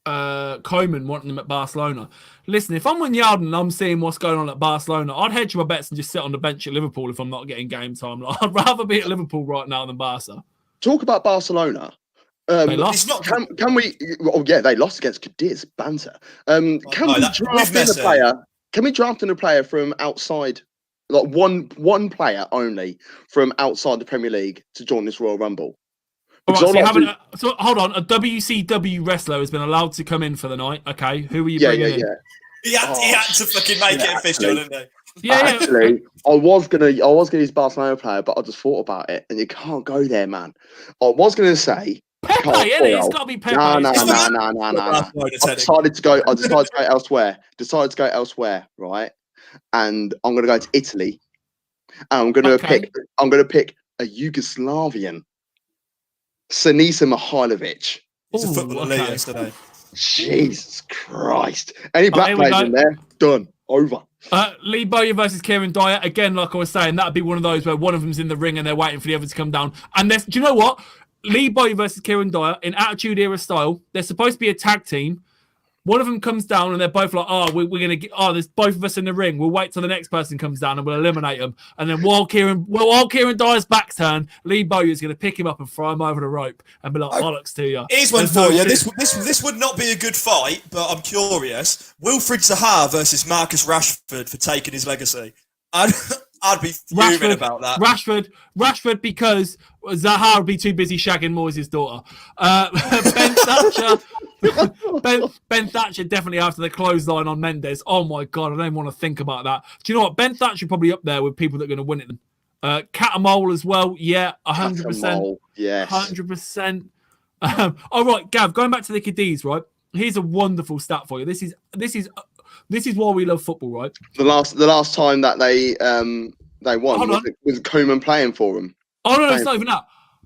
Koeman wanting him at Barcelona. Listen, if I'm Wijnaldum and I'm seeing what's going on at Barcelona, I'd hedge my bets and just sit on the bench at Liverpool if I'm not getting game time. Like, I'd rather be at Liverpool right now than Barca. Talk about Barcelona. They lost. Can we? Oh yeah, they lost against Cadiz. Banter. Can we draft in a player from outside, like one player only from outside the Premier League to join this Royal Rumble? All right, so hold on. A WCW wrestler has been allowed to come in for the night. Okay, who are you bringing in? Yeah. He had to fucking make it official, didn't he? Yeah. Actually, I was gonna use Barcelona player, but I just thought about it, and you can't go there, man. I was gonna say Pepe. It's got to be Pepe. No. I decided to go elsewhere. Right, and I'm gonna go to Italy, and I'm gonna pick a Yugoslavian. Sinisa Mihajlovic. He's a footballer yesterday. Jesus Christ. Any black players in there? Done. Over. Lee Bowyer versus Kieran Dyer. Again, like I was saying, that'd be one of those where one of them's in the ring and they're waiting for the other to come down. And do you know what? Lee Bowyer versus Kieran Dyer, in Attitude Era style, they're supposed to be a tag team. One of them comes down and they're both like, we're going to get, there's both of us in the ring. We'll wait till the next person comes down and we'll eliminate them. And then while Kieran Dyer's back's turned, Lee Bowyer's going to pick him up and throw him over the rope and be like, bollocks to you. Here's one for you. This would not be a good fight, but I'm curious. Wilfried Zaha versus Marcus Rashford for taking his legacy. I'd be fuming about that. Rashford, because Zaha would be too busy shagging Moyes' daughter. Ben Thatcher definitely after the clothesline on Mendes. Oh my God, I don't want to think about that. Do you know what? Ben Thatcher probably up there with people that are going to win it. Catamole as well. Yeah, 100%. Yes. 100%. All right, Gav, going back to the Cadiz, right? Here's a wonderful stat for you. This is why we love football, right? The last time that they won was Koeman playing for them. Oh no, it's not even that.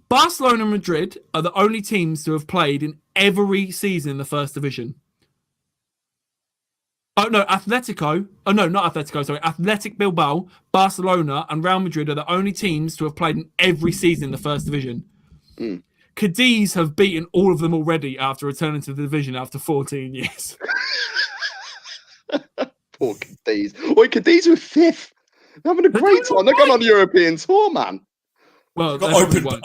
Barcelona and Madrid are the only teams to have played in every season in the first division. Oh no, Atletico. Oh no, not Atletico. Sorry, Athletic Bilbao, Barcelona, and Real Madrid are the only teams to have played in every season in the first division. Cadiz have beaten all of them already after returning to the division after 14 years. Poor Cadiz. Wait, Cadiz were fifth. They're having a great time. They're going on the European tour, man. Well, open bus.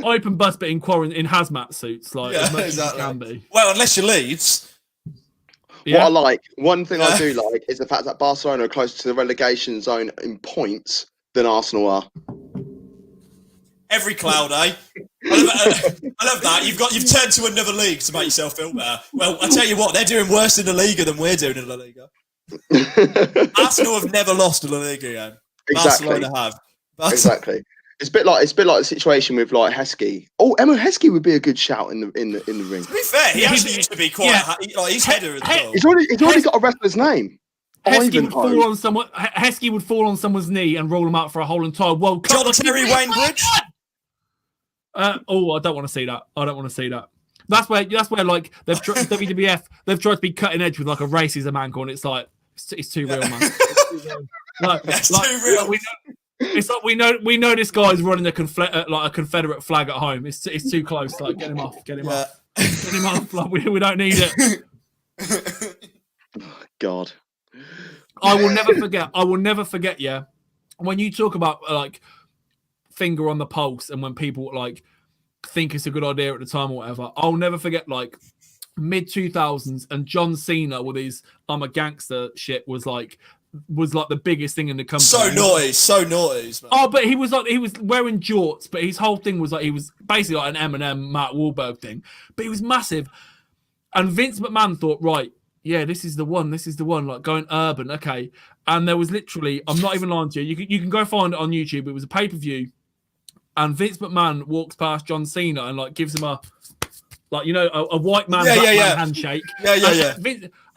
Open bus, but in hazmat suits, like as much exactly. as it can be. Well, unless you Leeds. Yeah. One thing I do like is the fact that Barcelona are closer to the relegation zone in points than Arsenal are. Every cloud, eh? I love that. You've turned to another league to make yourself feel better. Well, I tell you what, they're doing worse in the Liga than we're doing in La Liga. Arsenal have never lost a La Liga game. Exactly. Barcelona have. Exactly. It's a bit like the situation with like Heskey. Oh, Emma Heskey would be a good shout in the ring. To be fair, he actually used to be quite. He's header as well. He's already got a wrestler's name. Heskey would fall on someone's knee and roll him out for a whole entire World Cup. John Terry Wainbridge. I don't want to see that. That's where like they've tried WWF. They've tried to be cutting edge with like a racism angle, and it's like it's too real, man. It's too real. It's like we know this guy's running a Confederate flag at home. It's too close. Like get him off. Like we don't need it. God. I will never forget. Yeah, when you talk about like finger on the pulse, and when people like think it's a good idea at the time or whatever, I'll never forget like mid 2000s and John Cena with his "I'm a gangster" shit was like was like the biggest thing in the company. So naughty, man. Oh, but he was wearing jorts, but his whole thing was like he was basically like an Eminem, Matt Wahlberg thing. But he was massive. And Vince McMahon thought, right, yeah, this is the one, like going urban, okay. And there was literally, I'm not even lying to you, you can go find it on YouTube. It was a pay-per-view. And Vince McMahon walks past John Cena and like gives him a white man, black man handshake. Yeah.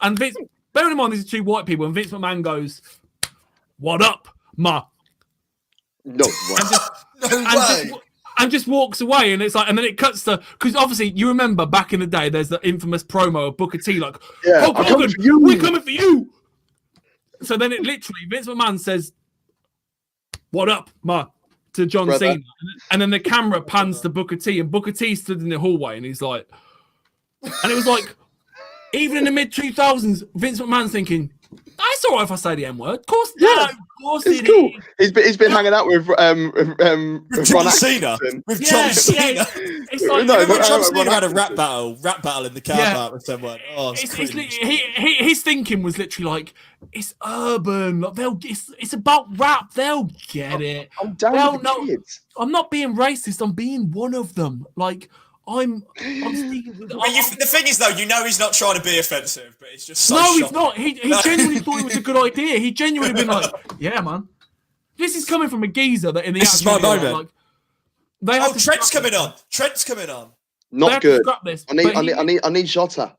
And Vince, bearing in mind these are two white people, and Vince McMahon goes, "What up, ma?" No way. And just walks away, and it's like, and then it cuts to, because obviously you remember back in the day, there's the infamous promo of Booker T, like, "Hulk Hogan, we're coming for you." So then it literally, Vince McMahon says, "What up, ma?" to John Cena, and then the camera pans to Booker T, and Booker T stood in the hallway, and he's like, and it was like, even in the mid 2000s, Vince McMahon's thinking, "That's all right if I say the N word." Of course, of course it's cool. is. He's been hanging out with John Cena. With John Cena. It's like, John Cena had a rap battle in the car park with someone. Oh, his thinking was literally like, it's urban. Like it's about rap. They'll get it. I'm down with the kids. I'm not being racist. I'm being one of them. Like I'm speaking. The thing is, though, he's not trying to be offensive, but it's just so he's not. He genuinely thought it was a good idea. He genuinely been like, "Yeah, man, this is coming from a geezer that in the." This is my moment. Like, Trent's coming on. Trent's coming on. Not good. This, I need Jota.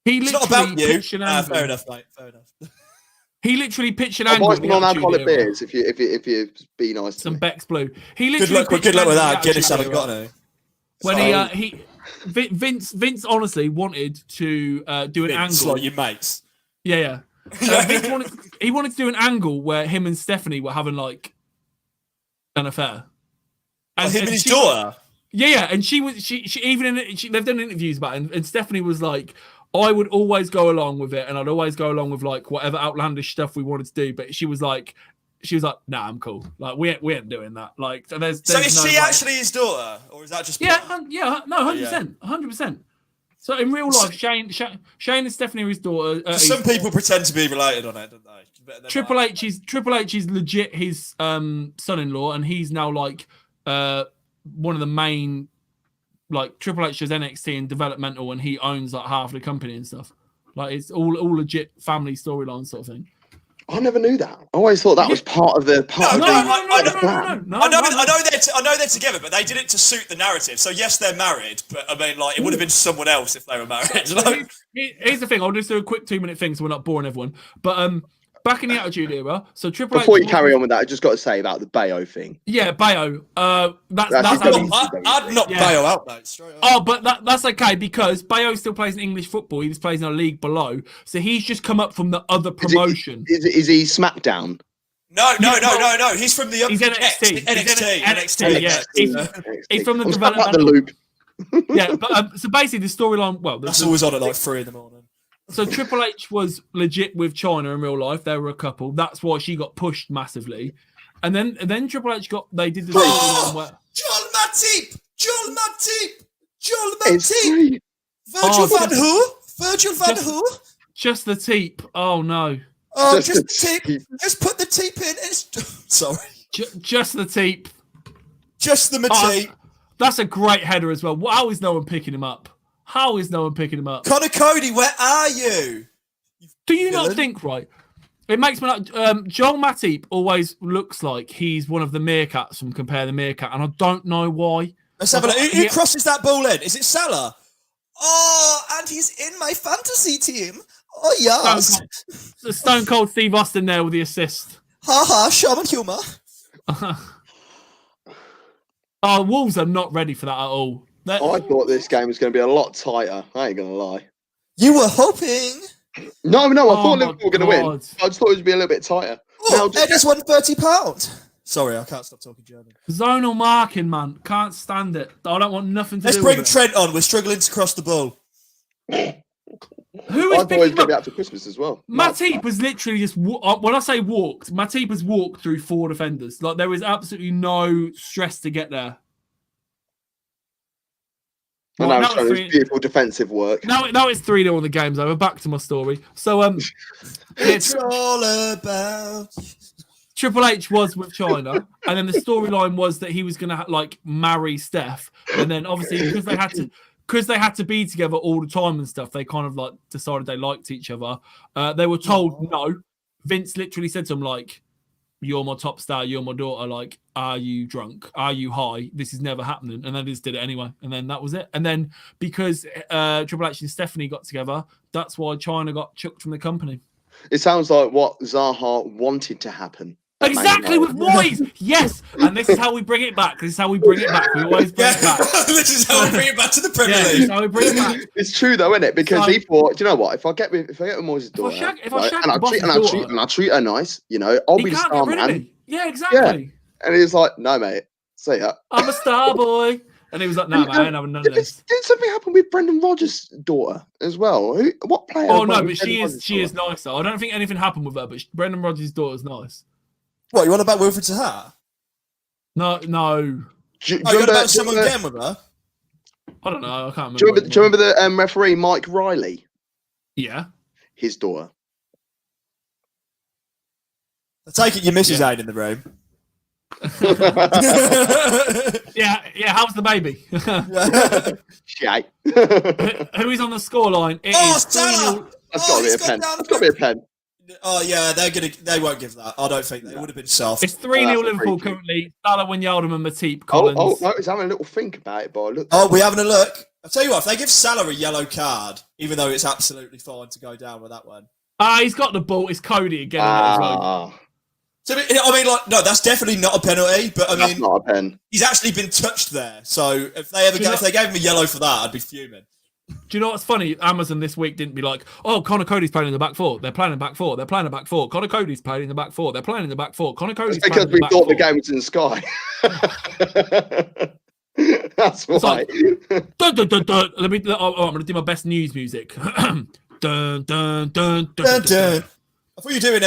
He literally it's not about you. pitched an angle. Fair enough, mate. Fair enough. He literally pitched an angle. I've been on alcoholic beers if you be nice to some me. Beck's Blue. He literally good luck with that. Guinness haven't got any. When Vince honestly wanted to do an angle. Like your mates. Yeah. Vince wanted to do an angle where him and Stephanie were having like an affair. And him and his daughter. Yeah, and she they've done interviews about it, and Stephanie was like, I would always go along with it, and I'd always go along with like whatever outlandish stuff we wanted to do. But she was like, nah, I'm cool. Like we ain't doing that. Like there's so is she actually his daughter, or is that just no, 100%. So in real life, Shane and Stephanie are his daughter. Some people pretend to be related on it, don't they? Triple H is legit his son-in-law, and he's now like one of the main, like Triple H does NXT and developmental, and he owns like half the company and stuff. Like it's all legit family storyline sort of thing. I never knew that. I always thought that was part of the No. I know they're together, but they did it to suit the narrative. So yes, they're married, but I mean, like it would have been someone else if they were married. Here's the thing. I'll just do a quick 2-minute thing so we're not boring everyone. But back in the Attitude Era, so Triple H. Before you carry on with that, I just got to say about the Bayo thing. Yeah, Bayo. I'd knock Bayo out, mate. Straight up. Oh, but that's okay because Bayo still plays in English football. He just plays in a league below, so he's just come up from the other promotion. Is he SmackDown? No. He's from the he's NXT. NXT. Yeah, he's from the I'm development. the loop. Yeah, but so basically the storyline. Well, that's always on at like 3 in the morning. So Triple H was legit with China in real life. They were a couple. That's why she got pushed massively. And then Triple H they did the storyline where Joel Matip. Virgil van Who? Just the teep. Oh no. Oh, just the teep. Just put the teep in. Sorry. Just the teep. Just the Matip. That's a great header as well. How is no one picking him up? How is no one picking him up? Connor Cody, where are you? Do you not think, right? It makes me like Joel Matip always looks like he's one of the Meerkats from Compare the Meerkat, and I don't know why. Let's have a look. Who crosses that ball in? Is it Salah? Oh, and he's in my fantasy team. Oh, yes. Stone Cold Steve Austin there with the assist. Ha, Shaman Humour. Wolves are not ready for that at all. I thought this game was going to be a lot tighter. I ain't going to lie. You were hoping. No. I thought Liverpool were going to win. I just thought it would be a little bit tighter. Oh, Ed just won £30. Sorry, I can't stop talking German. Zonal marking, man. Can't stand it. I don't want nothing to do with it. Let's bring Trent on. We're struggling to cross the ball. Who is I thought it was going to be up to Christmas as well. Matip has literally just, when I say walked, Matip has walked through 4 defenders. Like, there is absolutely no stress to get there. And Right, now now I'm showing it's his beautiful defensive work. Now it's 3-0 and the game's over. Back to my story. So It's all about. Triple H was with China, and then the storyline was that he was going to like marry Steph, and then obviously because they had to be together all the time and stuff, they kind of like decided they liked each other. They were told no. Vince literally said to him like, "You're my top star. You're my daughter. Like, are you drunk? Are you high? This is never happening." And then they just did it anyway, and then that was it. And then because Triple H and Stephanie got together, that's why China got chucked from the company. It sounds like what Zaha wanted to happen. Exactly, with boys. Yes, and this is how we bring it back. This is how we bring it back. We always bring it back. This is how we bring it back to the Premier This League. is how we bring it back. It's true though, isn't it? Because he thought, do you know what? If I get with Moyes' daughter, and I treat her nice, you know, I'll be the star man. Yeah, exactly. Yeah. And he was like, "No, mate, see ya. I'm a star boy." And he was like, "No, man, I ain't having none of this." Did something happen with Brendan Rodgers' daughter as well? What player? Oh no, but she is nice though. I don't think anything happened with her, but Brendan Rodgers' daughter's nice. What, you want about Wilfred Zaha? No. You want about someone again with her? I don't know. I can't remember. Do you remember the referee Mike Riley? Yeah. His daughter. I take it your missus ain't in the room. yeah. How's the baby? Shite. Who is on the scoreline? Salah! That's got to be a pen. That's got to be a pen. Oh yeah, they won't give that. I don't think they would have been soft. It's 3-0 Liverpool currently. Salah, Wijnaldum and Matip Collins. Oh no, he's having a little think about it, boy. Look. Oh, we're having a look. I'll tell you what, if they give Salah a yellow card, even though it's absolutely fine to go down with that one. He's got the ball. It's Cody again. So, I mean, like, no, that's definitely not a penalty. But I mean, that's not a pen. He's actually been touched there. So if they gave him a yellow for that, I'd be fuming. Do you know what's funny? Amazon this week didn't be like, "Oh, Connor Cody's playing in the back four. They're playing in the back four. They're playing in the back four. Connor Cody's playing in the back four. They're playing in the back four. Connor Cody's It's because we thought the game was in the sky. That's why. Like, dun, dun, dun, dun. I'm going to do my best news music. Dun, dun, dun, dun, dun, dun. I thought you were doing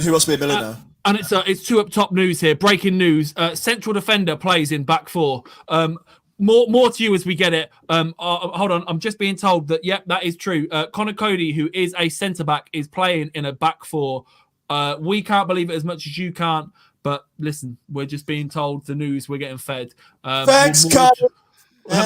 Who Wants to Be a Millionaire? And it's two up top news here. Breaking news. Central defender plays in back four. More to you as we get it. Hold on. I'm just being told that, yep, that is true. Connor Cody, who is a centre-back, is playing in a back four. We can't believe it as much as you can't. But listen, we're just being told the news. We're getting fed. Thanks,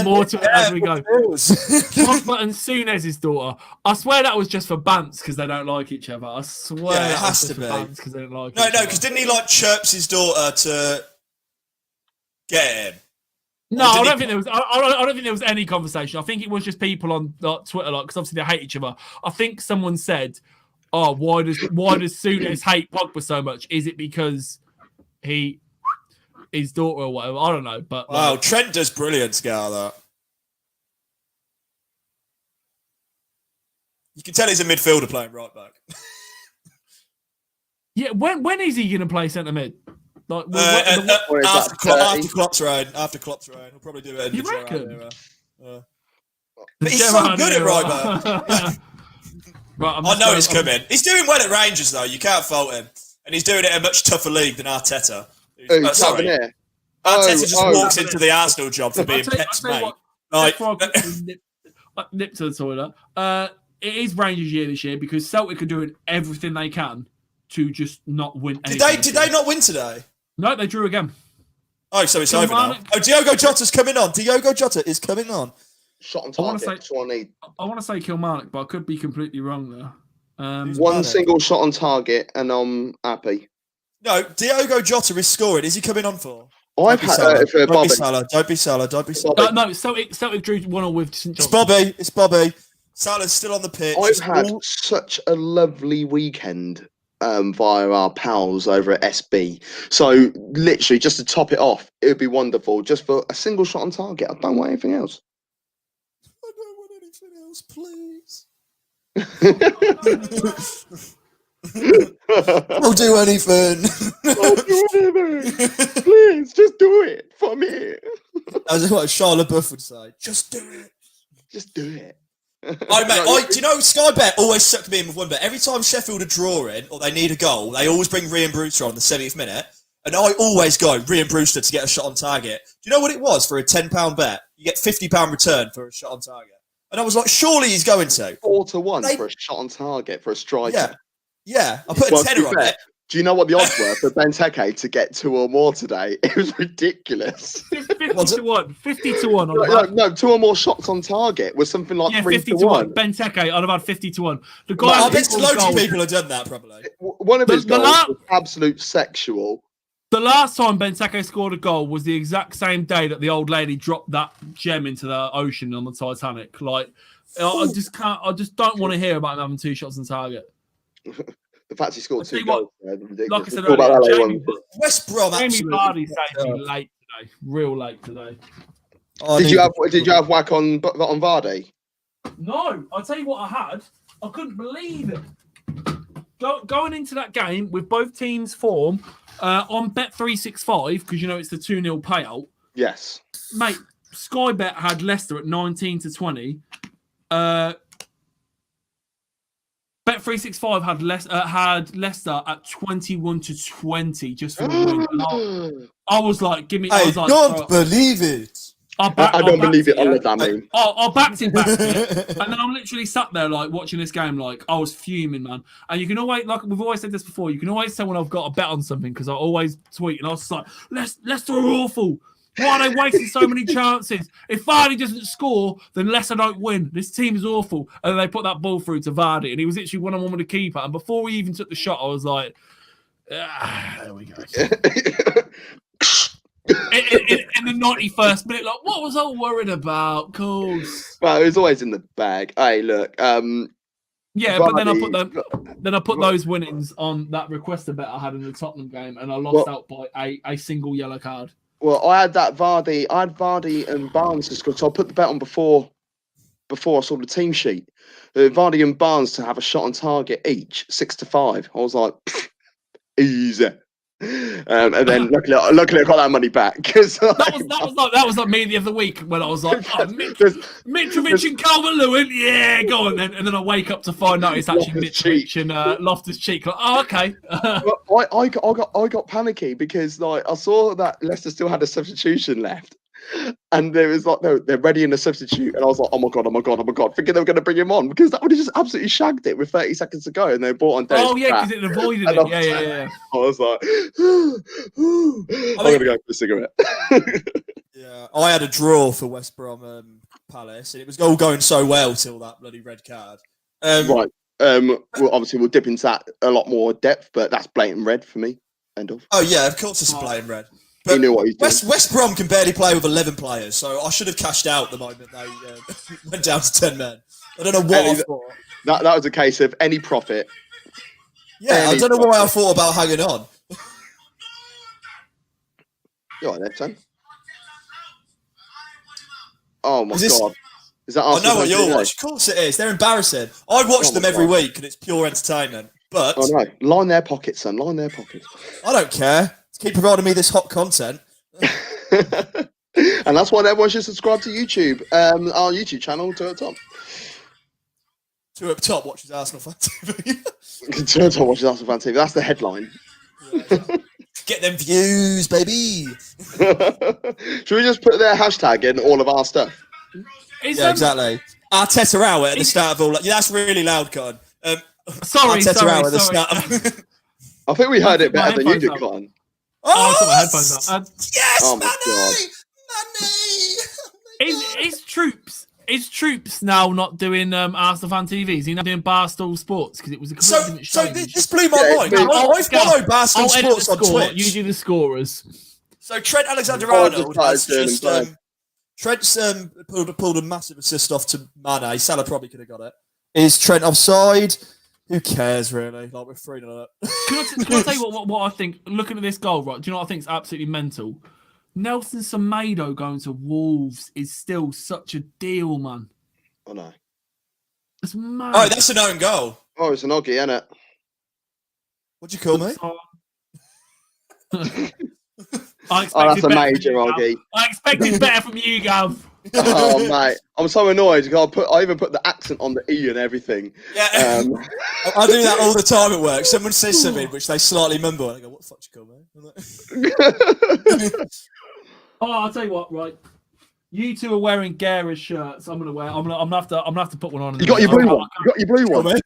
more to it as we go. Pogba and Sunez's daughter. I swear that was just for bants because they don't like each other. I swear it has to be because they don't like No, each other. because didn't he like chirps his daughter to get him? No, I don't think there was. I don't think there was any conversation. I think it was just people on Twitter, because obviously they hate each other. I think someone said, "Oh, why does Sunez hate Pogba so much? Is it because his daughter or whatever?" I don't know. But wow, Trent does brilliant, Scar. You can tell he's a midfielder playing right back. Yeah, when is he going to play centre mid? Like after Klopp's reign, he'll probably do it in the Gerrard era. But he's so good at right back. Right, I know he's coming. He's doing well at Rangers though. You can't fault him, and he's doing it in a much tougher league than Arteta. Sorry, Arteta just walks into the Arsenal job for being Pep's mate. Nip to the toilet. It is Rangers' year this year because Celtic are doing everything they can to just not win. Did they not win today? No, they drew again. Oh, so it's over now. Oh, Diogo Jota's coming on. Diogo Jota is coming on. Shot on target. I want to say Kilmarnock, but I could be completely wrong there. One single shot on target, and I'm happy. No, Diogo Jota is scoring. Is he coming on for? I've had Don't be Salah. Don't be Salah. No, Celtic drew 1-1 with St. John's. It's Bobby. Salah's still on the pitch. I've had such a lovely weekend via our pals over at SB. So literally, just to top it off, it would be wonderful just for a single shot on target. I don't want anything else. I don't want anything else, please. I'll do anything. Please, just do it for me. That's what Charlotte Buff would say. Just do it. Just do it. Do you know Sky Bet always sucked me in with one bet. Every time Sheffield are drawing or they need a goal, they always bring Rhian Brewster on the 70th minute, and I always go Rhian Brewster to get a shot on target. Do you know what it was for a £10 bet? you get £50 return for a shot on target. And I was like, surely he's going to. 4-1 for a shot on target for a striker. Yeah. I put a tenner on it. Do you know what the odds were for Benteke to get 2 or more today? It was ridiculous. 50-1. 50-1. No, 2 or more shots on target was something like 3-1. Benteke, I'd have had 50-1. The guy. I bet loads of people have done that probably. One of his goals was absolute sexual. The last time Benteke scored a goal was the exact same day that the old lady dropped that gem into the ocean on the Titanic. Like, I just can't. I just don't want to hear about him having 2 shots on target. The fact he scored 2 goals. Like I said earlier, West Brom. Jamie Vardy saved me late today, real late today. Did you have whack on Vardy? No, I'll tell you what I had. I couldn't believe it. Going into that game with both teams' form on Bet365, because you know it's the 2-0 payout. Yes, mate. Sky Bet had Leicester at 19-20. Bet365 had Leicester at 21-20 just for the win. I was like, give me. I don't believe it. I don't believe it. I backed it back, and then I'm literally sat there like watching this game. Like I was fuming, man. And you can always, like we've always said this before, you can always tell when I've got a bet on something because I always tweet and I was like, Leicester are awful. Why are they wasting so many chances? If Vardy doesn't score, then Leicester don't win. This team is awful. And then they put that ball through to Vardy, and he was literally one-on-one with the keeper. And before he even took the shot, I was like, there we go. in the 91st minute, like, what was I worried about? Cool. Well, it was always in the bag. Hey, look. Yeah, Vardy, but then I put those winnings on that requester bet I had in the Tottenham game, and I lost out by a single yellow card. Well, I had Vardy and Barnes to score, so I put the bet on before I saw the team sheet. Vardy and Barnes to have a shot on target each, 6-5. I was like, easy. And then luckily I got that money back. That was like me the other week when I was like, Mitrovic and Calvert-Lewin, yeah, go on then. And then I wake up to find out it's actually Mitrovic and Loftus-Cheek. Like, oh, okay. I got panicky because like I saw that Leicester still had a substitution left. And there was like, no, they're ready in a substitute. And I was like, oh my God. Thinking they were going to bring him on because that would have just absolutely shagged it with 30 seconds to go. And they brought on Dave. Oh, yeah, because it avoided it. Yeah. I was like, I'm going to go for a cigarette. Yeah, I had a draw for West Brom Palace. And it was all going so well till that bloody red card. Right. Well, obviously, we'll dip into that a lot more depth, but that's blatant red for me. End of. Oh, yeah, of course it's blatant red. But he knew what he's doing. West Brom can barely play with 11 players, so I should have cashed out the moment they went down to 10 men. I don't know what I thought. That was a case of any profit. Yeah, I don't know why I thought about hanging on. You're right there, son. Oh my God. Is that I know what you're watching. Of course it is. They're embarrassing. I watch them every week and it's pure entertainment. But oh no, line their pockets, son. Line their pockets. I don't care. Keep providing me this hot content. And that's why everyone should subscribe to YouTube, our YouTube channel, Two Up Top. Two Up Top watches Arsenal Fan TV. Two Up Top watches Arsenal Fan TV. That's the headline. Yeah. Get them views, baby. Should we just put their hashtag in all of our stuff? Yeah, exactly. Arteta out at the start of all. Yeah, that's really loud, Con. Sorry, at the start of... I think we heard it better than you did, Con. Oh, I put my headphones up. Yes, oh Manny! Is Troops now not doing Arsenal Fan TV? Is he now doing Barstool Sports? Because it was a completely different So this blew my mind. I follow Barstool Sports on Twitch. You do the scorers. So Trent Alexander-Arnold has just... Trent's pulled a massive assist off to Mane. Salah probably could have got it. Is Trent offside? Who cares, really? Like, we're 3-0 up. Can I tell you what I think? Looking at this goal, right? Do you know what I think is absolutely mental? Nelson Semedo going to Wolves is still such a deal, man. Oh, no. It's mad. Oh, that's an own goal. Oh, it's an Oggy, isn't it? What'd you call me? That's a major Oggy. I expected better from you, Gav. Oh mate, I'm so annoyed because I even put the accent on the E and everything. Yeah, I do that all the time at work. Someone says something which they slightly mumble, and I go, "What the fuck you call me?" Oh, I'll tell you what, right? You two are wearing Gera's shirts. I'm gonna have to put one on. You got your blue one. You got your blue one.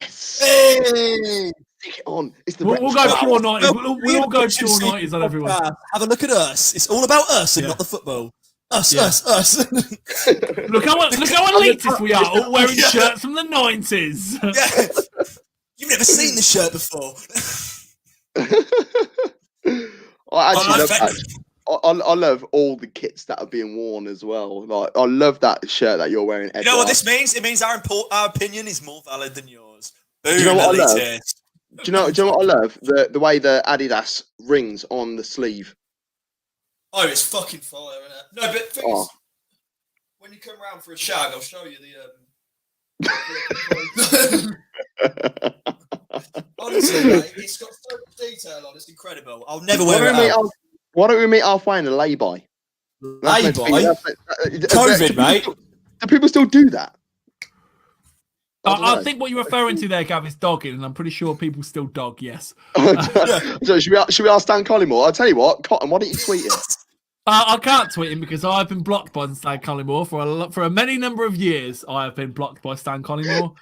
Yes. Hey. Stick it on. It's the We'll go pure 90s. We'll all go pure Should see 90s on everyone. Have a look at us. It's all about us and not the football. Us. Look how elitist we are, all wearing shirts from the 90s. Yeah. You've never seen this shirt before. I love all the kits that are being worn as well. Like, I love that shirt that you're wearing. You know what this means? It means our opinion is more valid than yours. Boom, Do you know what I love? elitist. Do you know what I love? The way the Adidas rings on the sleeve. Oh, it's fucking fire, isn't it? No, but thing is, when you come round for a shag, I'll show you the. Honestly, mate, it's got so much detail on. It's incredible. I'll never wear it out. Why don't we meet halfway in a lay-by? Lay-by? COVID, mate. Do people still do that? I think what you're referring to there, Gav, is dogging, and I'm pretty sure people still dog, yes. So should we ask Stan Collymore? I'll tell you what, Cotton, why don't you tweet him? I can't tweet him because I've been blocked by Stan Collymore for a many number of years. I have been blocked by Stan Collymore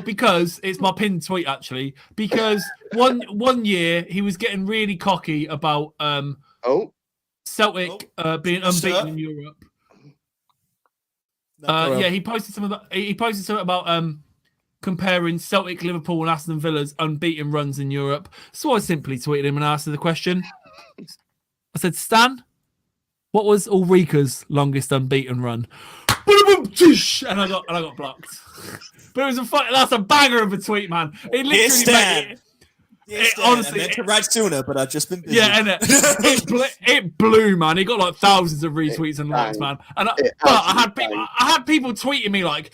because it's my pinned tweet actually. Because one year he was getting really cocky about Celtic being unbeaten in Europe. He posted something about comparing Celtic, Liverpool, and Aston Villa's unbeaten runs in Europe. So I simply tweeted him and asked him the question. I said, Stan, what was Ulrika's longest unbeaten run? And I got blocked. But that's a banger of a tweet, man. It literally honestly, I meant to write sooner, but I've just been busy. Yeah, and it blew, man. He got like thousands of retweets and likes, man. And I had people tweeting me like,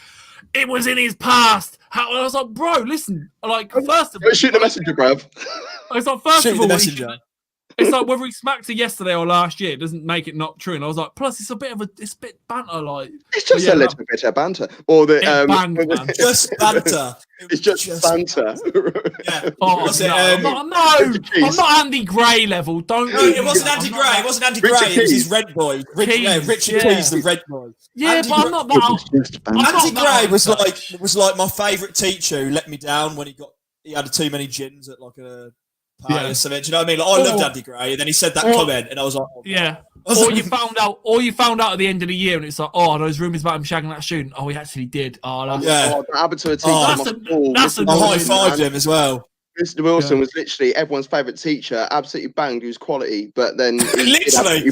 it was in his past. I was like, bro, listen. Like, first of all, shoot the messenger, bruv. It's like, first of all, it's like whether he smacked her yesterday or last year doesn't make it not true. And I was like, plus it's a bit banter, like it's just a little bit of banter, or just banter. It's just banter. Yeah. I'm not Andy Gray level. Don't. No, it wasn't Andy Gray. It wasn't Andy Gray. It was his red boy. Richard Keys, the red boy. Yeah, but I'm not that. Andy Gray was like my favourite teacher who let me down when he had too many gins at like a. Do you know what I mean? Like, I loved Andy Gray, and then he said that comment, and I was like, Or you found out at the end of the year, and it's like, those rumours about him shagging that student. Oh, he actually did. That happened to a teacher. I high-fived him as well. Mr. Wilson was literally everyone's favourite teacher. Absolutely banged his quality, but then he did absolutely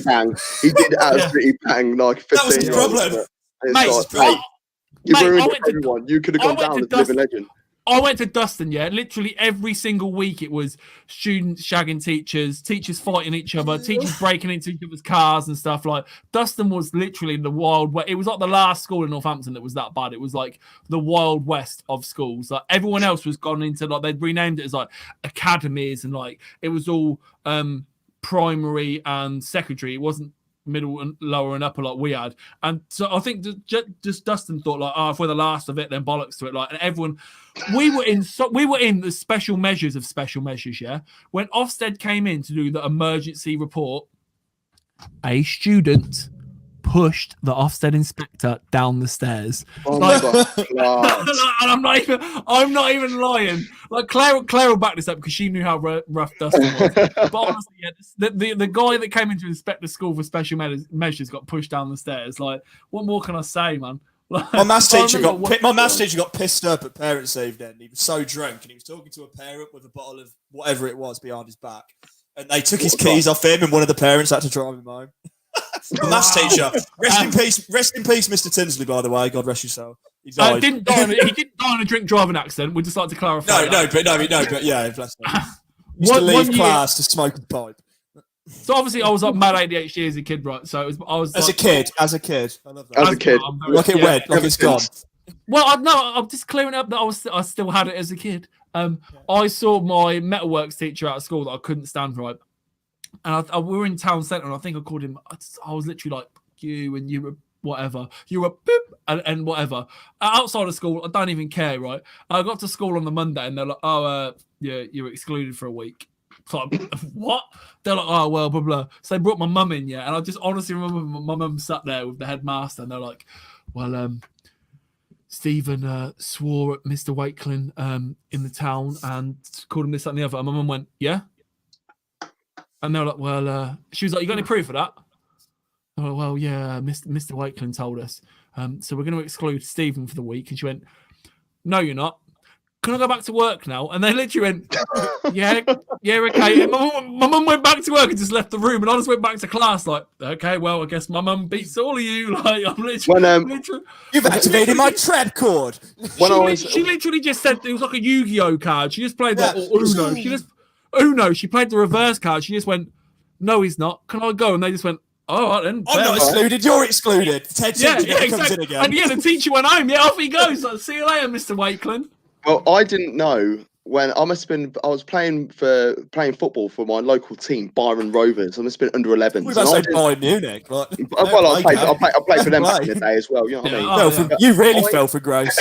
bang like 15. That was his problem, mate. You ruined it for everyone. You could have gone down as a living legend. I went to Dustin, literally every single week it was students shagging teachers, teachers fighting each other, teachers breaking into each other's cars and stuff. Like, Dustin was literally the Wild West. It was like the last school in Northampton that was that bad. It was like the Wild West of schools. Like, everyone else was gone into, like, they'd renamed it as like academies, and like it was all primary and secondary. It wasn't middle and lower and upper like we had. And so I think just Dustin thought like, if we're the last of it, then bollocks to it. Like, and everyone, we were in the special measures of special measures. Yeah, when Ofsted came in to do the emergency report, a student pushed the Ofsted inspector down the stairs. Oh my God. And I'm not even lying. Like, Claire will back this up because she knew how rough Dustin was. But honestly, the guy that came in to inspect the school for special measures got pushed down the stairs. Like, what more can I say, man? Like, my maths teacher got pissed up at parents' evening. He was so drunk, and he was talking to a parent with a bottle of whatever it was behind his back, and they took his keys off him, and one of the parents had to drive him home. My maths teacher, rest in peace, Mr. Tinsley. By the way, God rest your soul. He died. He didn't die in a drink driving accident. We'd just like to clarify. But yeah, bless him. Used to leave class to smoke a pipe. So obviously I was like mad ADHD as a kid, right? So I was as a kid. I love that. As a kid, like it went, like it's gone. Well, I'm just clearing up that I still had it as a kid. I saw my metalworks teacher out of school that I couldn't stand, right? And we were in town centre, and I think I called him. I was literally like, you, and you were whatever. You were boop and whatever. Outside of school, I don't even care, right? I got to school on the Monday, and they're like, yeah, you were excluded for a week. It's like, what? They're like, oh, well, blah, blah. So they brought my mum in, yeah. And I just honestly remember my mum sat there with the headmaster and they're like, well, Stephen swore at Mr. Wakelin in the town and called him this, that, and the other. And my mum went, yeah? And they were like, well, she was like, you got any proof of that? Oh, well, yeah, Mr. Wakelin told us. So we're going to exclude Stephen for the week. And she went, no, you're not. Can I go back to work now? And they literally went, yeah, okay. And my mum went back to work and just left the room. And I just went back to class like, okay, well, I guess my mum beats all of you. Like, I'm literally... You've activated my trap cord. She literally just said it was like a Yu-Gi-Oh card. She just played like Uno. She played the reverse card. She just went, no, he's not. Can I go? And they just went, all right, then. I'm not excluded. You're excluded. Exactly. Comes in again. And yeah, the teacher went home. Yeah, off he goes. Like, see you later, Mr. Wakelin. Well, I didn't know when I was playing football for my local team, Byron Rovers. I must have been under 11s. We must say Bayern Munich. Like, I played for them back in the day as well. You know what I mean? You really fell for grace.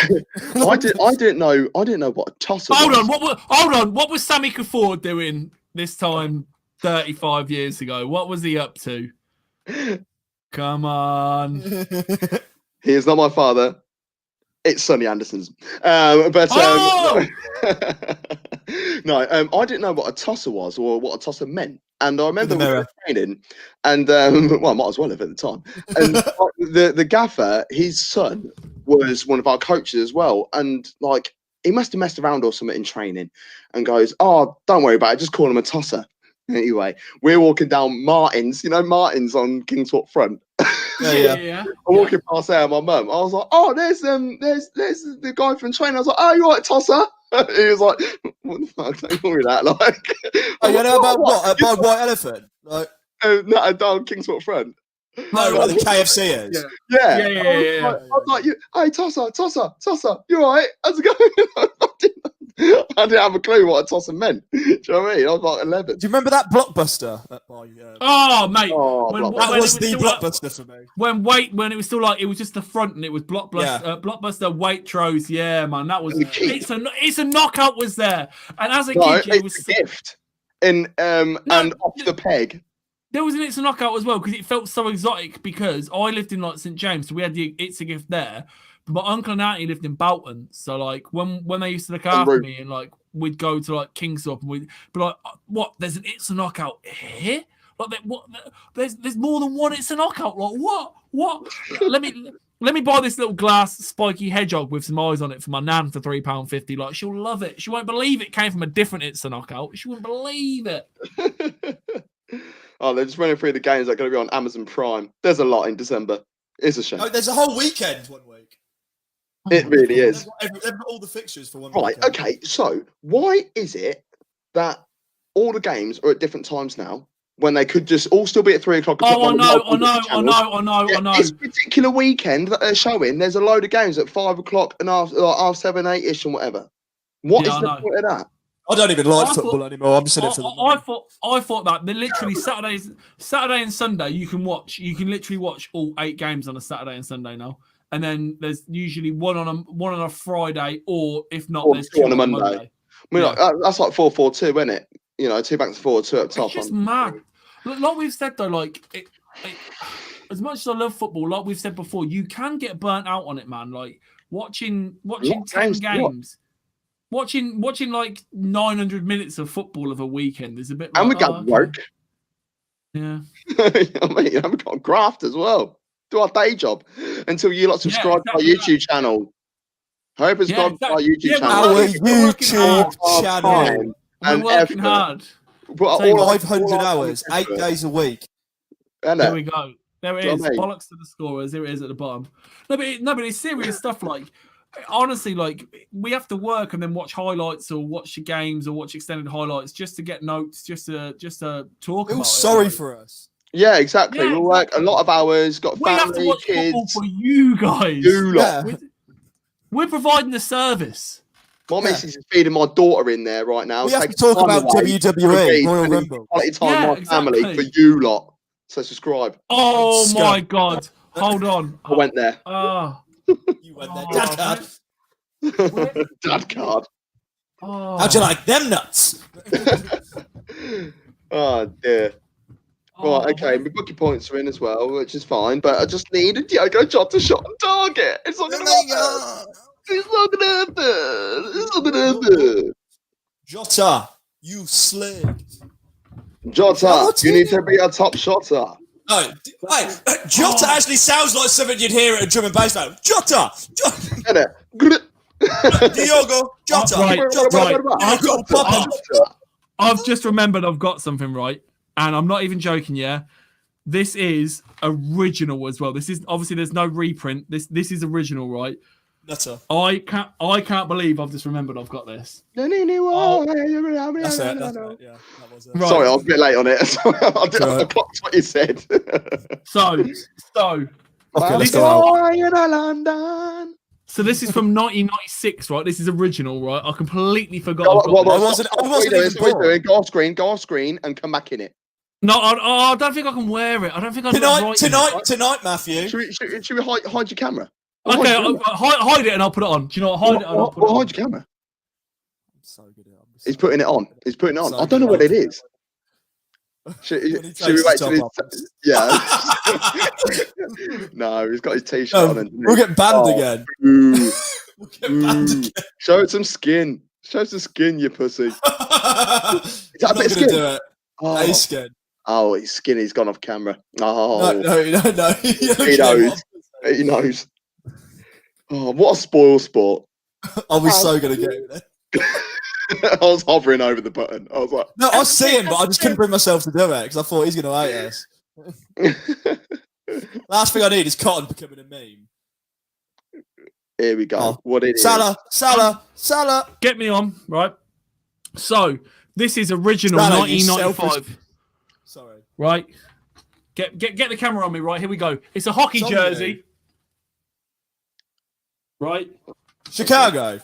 I didn't know what a tosser was. Hold on. What was Sammy Kafour doing this time 35 years ago? What was he up to? Come on. He is not my father. It's Sonny Anderson's. No, I didn't know what a tosser was or what a tosser meant. And I remember we were training, and well, I might as well have at the time. And the gaffer, his son, was one of our coaches as well. And like, he must have messed around or something in training, and goes, "Oh, don't worry about it. Just call him a tosser." Anyway, we're walking down Martin's, Martin's on Kingswalk Front. Yeah. I'm walking past there with my mum. I was like, "Oh, there's the guy from training." I was like, "Oh, you right, tosser?" He was like, "What the fuck? Don't call me that." Like, you know about what? About White Elephant? Like, no, down Kingswalk Front. No, like the KFC is. Yeah. Yeah. I was like, "Hey, tosser, you all right? How's it going?" I didn't have a clue what a tosser meant. Do you know what I mean? I was like 11. Do you remember that Blockbuster? Oh, mate. That was the Blockbuster for me. When it was still like, it was just the front and it was Blockbuster, Blockbuster Waitrose. Yeah, man. That was, it's a knockout was there. And as a kid, it was a gift. And off the peg. There was an It's a Knockout as well because it felt so exotic because I lived in like St. James, so we had the It's a Gift there. But my uncle and auntie lived in Bolton, so like when they used to look after me and like we'd go to like Kingsthorpe and we'd be like, "What? There's an It's a Knockout here? Like what? There's more than one It's a Knockout? Like what? Let me buy this little glass spiky hedgehog with some eyes on it for my nan for £3.50. Like she'll love it. She won't believe it came from a different It's a Knockout. She wouldn't believe it." Oh, they're just running through the games that are going to be on Amazon Prime. There's a lot in December. It's a shame. Oh, there's a whole weekend 1 week. It really is. They've got all the fixtures for 1 week. Right, okay. So why is it that all the games are at different times now when they could just all still be at 3 o'clock? Oh, I know. This particular weekend that they're showing, there's a load of games at 5 o'clock and half 7, 8-ish and whatever. What is the point of that? I don't even like football anymore. I'm just in it for the money. I thought that they're literally Saturday and Sunday. You can literally watch all 8 games on a Saturday and Sunday now. And then there's usually one on a Friday, or if not, there's 2 on a Monday. I mean, that's like 4-4-2, isn't it? 2 backs forward, 2 up top. It's just mad. Like we've said though, like as much as I love football, like we've said before, you can get burnt out on it, man. Like watching 10 games. Watching like 900 minutes of football of a weekend is a bit. And we got work. Yeah. I mean, we've got graft as well. Do our day job until you lot subscribe to our YouTube channel. I hope subscribe to our YouTube channel. Our YouTube channel. We're working hard. All 500 hours, 8 days a week. There we go. There it is. Bollocks to the scorers. There it is at the bottom. No, but it's serious stuff. Like, honestly, like we have to work and then watch highlights or watch the games or watch extended highlights just to get notes, just to talk about it. Sorry for us. Yeah, exactly. We'll work a lot of hours, got family, have to watch kids. Football for you guys. We're providing the service. My missus is feeding my daughter in there right now. We have to talk about WWE, Royal Rumble. Quality time with my family for you lot. So subscribe. Oh my God. Hold on. I went there. You went there. Dad card. Dad card. How'd you like them nuts? Oh dear. Oh, Right, okay, my bookie points are in as well, which is fine, but I just need a Diogo Jota shot on target. It's not going to happen. It's not going to happen. It's not going to happen. Jota, you slick. Jota, you need to be a top shotter. No, wait, Jota actually sounds like something you'd hear at a drum and bass band. Jota! Innit? Diogo, Jota! Right. I've just remembered I've got something right, and I'm not even joking, yeah? This is original as well. This is obviously there's no reprint. This is original, right? Nutter. I can't believe I've just remembered I've got this. That's it. Yeah, that was it. Right. Sorry, I was a bit late on it. I clocked what you said. So Okay, let's go out. London. So this is from 1996, right? This is original, right? I completely forgot. I wasn't even born. Go off screen, and come back in it. No, I don't think I can wear it. I don't think I can. Tonight, Matthew. Should we hide your camera? Okay, hide it and I'll put it on. Do you know what? Hide it and I'll put it on. Hide your camera. I'm so good at it. He's putting it on. He's putting it on. So I don't know what it is. Should we wait till he's... Yeah. No, he's got his t-shirt on. We'll get banned again. We'll get banned again. Show it some skin. Show some skin, you pussy. Is that a bit of skin? Do it. Oh. He's skin. Oh, his skin. He's gone off camera. Oh. No. He knows. He knows. Oh, what a spoil sport. I'll be so going to get it. I was hovering over the button. I was like... No, I see him, but I just couldn't bring myself to do it because I thought he's going to hate us. Last thing I need is Cotton becoming a meme. Here we go. Oh. What it is. Salah. Get me on, right? So, this is original Salah, 1995. Sorry. Right? Get the camera on me, right? Here we go. It's a hockey jersey. Right? Chicago.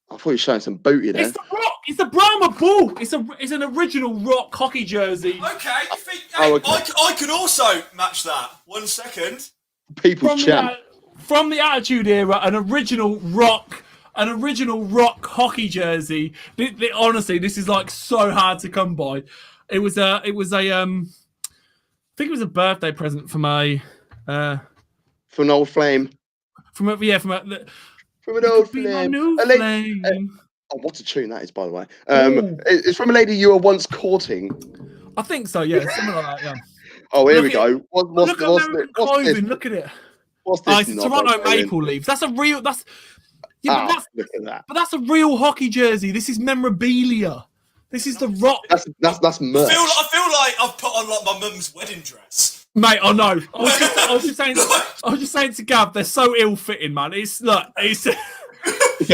I thought you were showing some booty there. It's the Rock. It's the Brahma Bull. It's an original Rock hockey jersey. Okay, you think? Oh, okay. I can also match that. 1 second. People's champ. From the Attitude Era, an original Rock hockey jersey. Honestly, this is like so hard to come by. It was a I think it was a birthday present for my From an old flame. From an old flame. flame. Oh, what a tune that is, by the way. It's from a lady you were once courting. I think so, yeah. Something like that, yeah. Oh, here we go. What's this? Look at it. What's this? It's Toronto Maple Leafs. Look at that. But that's a real hockey jersey. This is memorabilia. This is the Rock. That's merch. I feel like I've put on like my mum's wedding dress. Mate, I know. I was just saying to Gav, they're so ill-fitting, man. Dude, I feel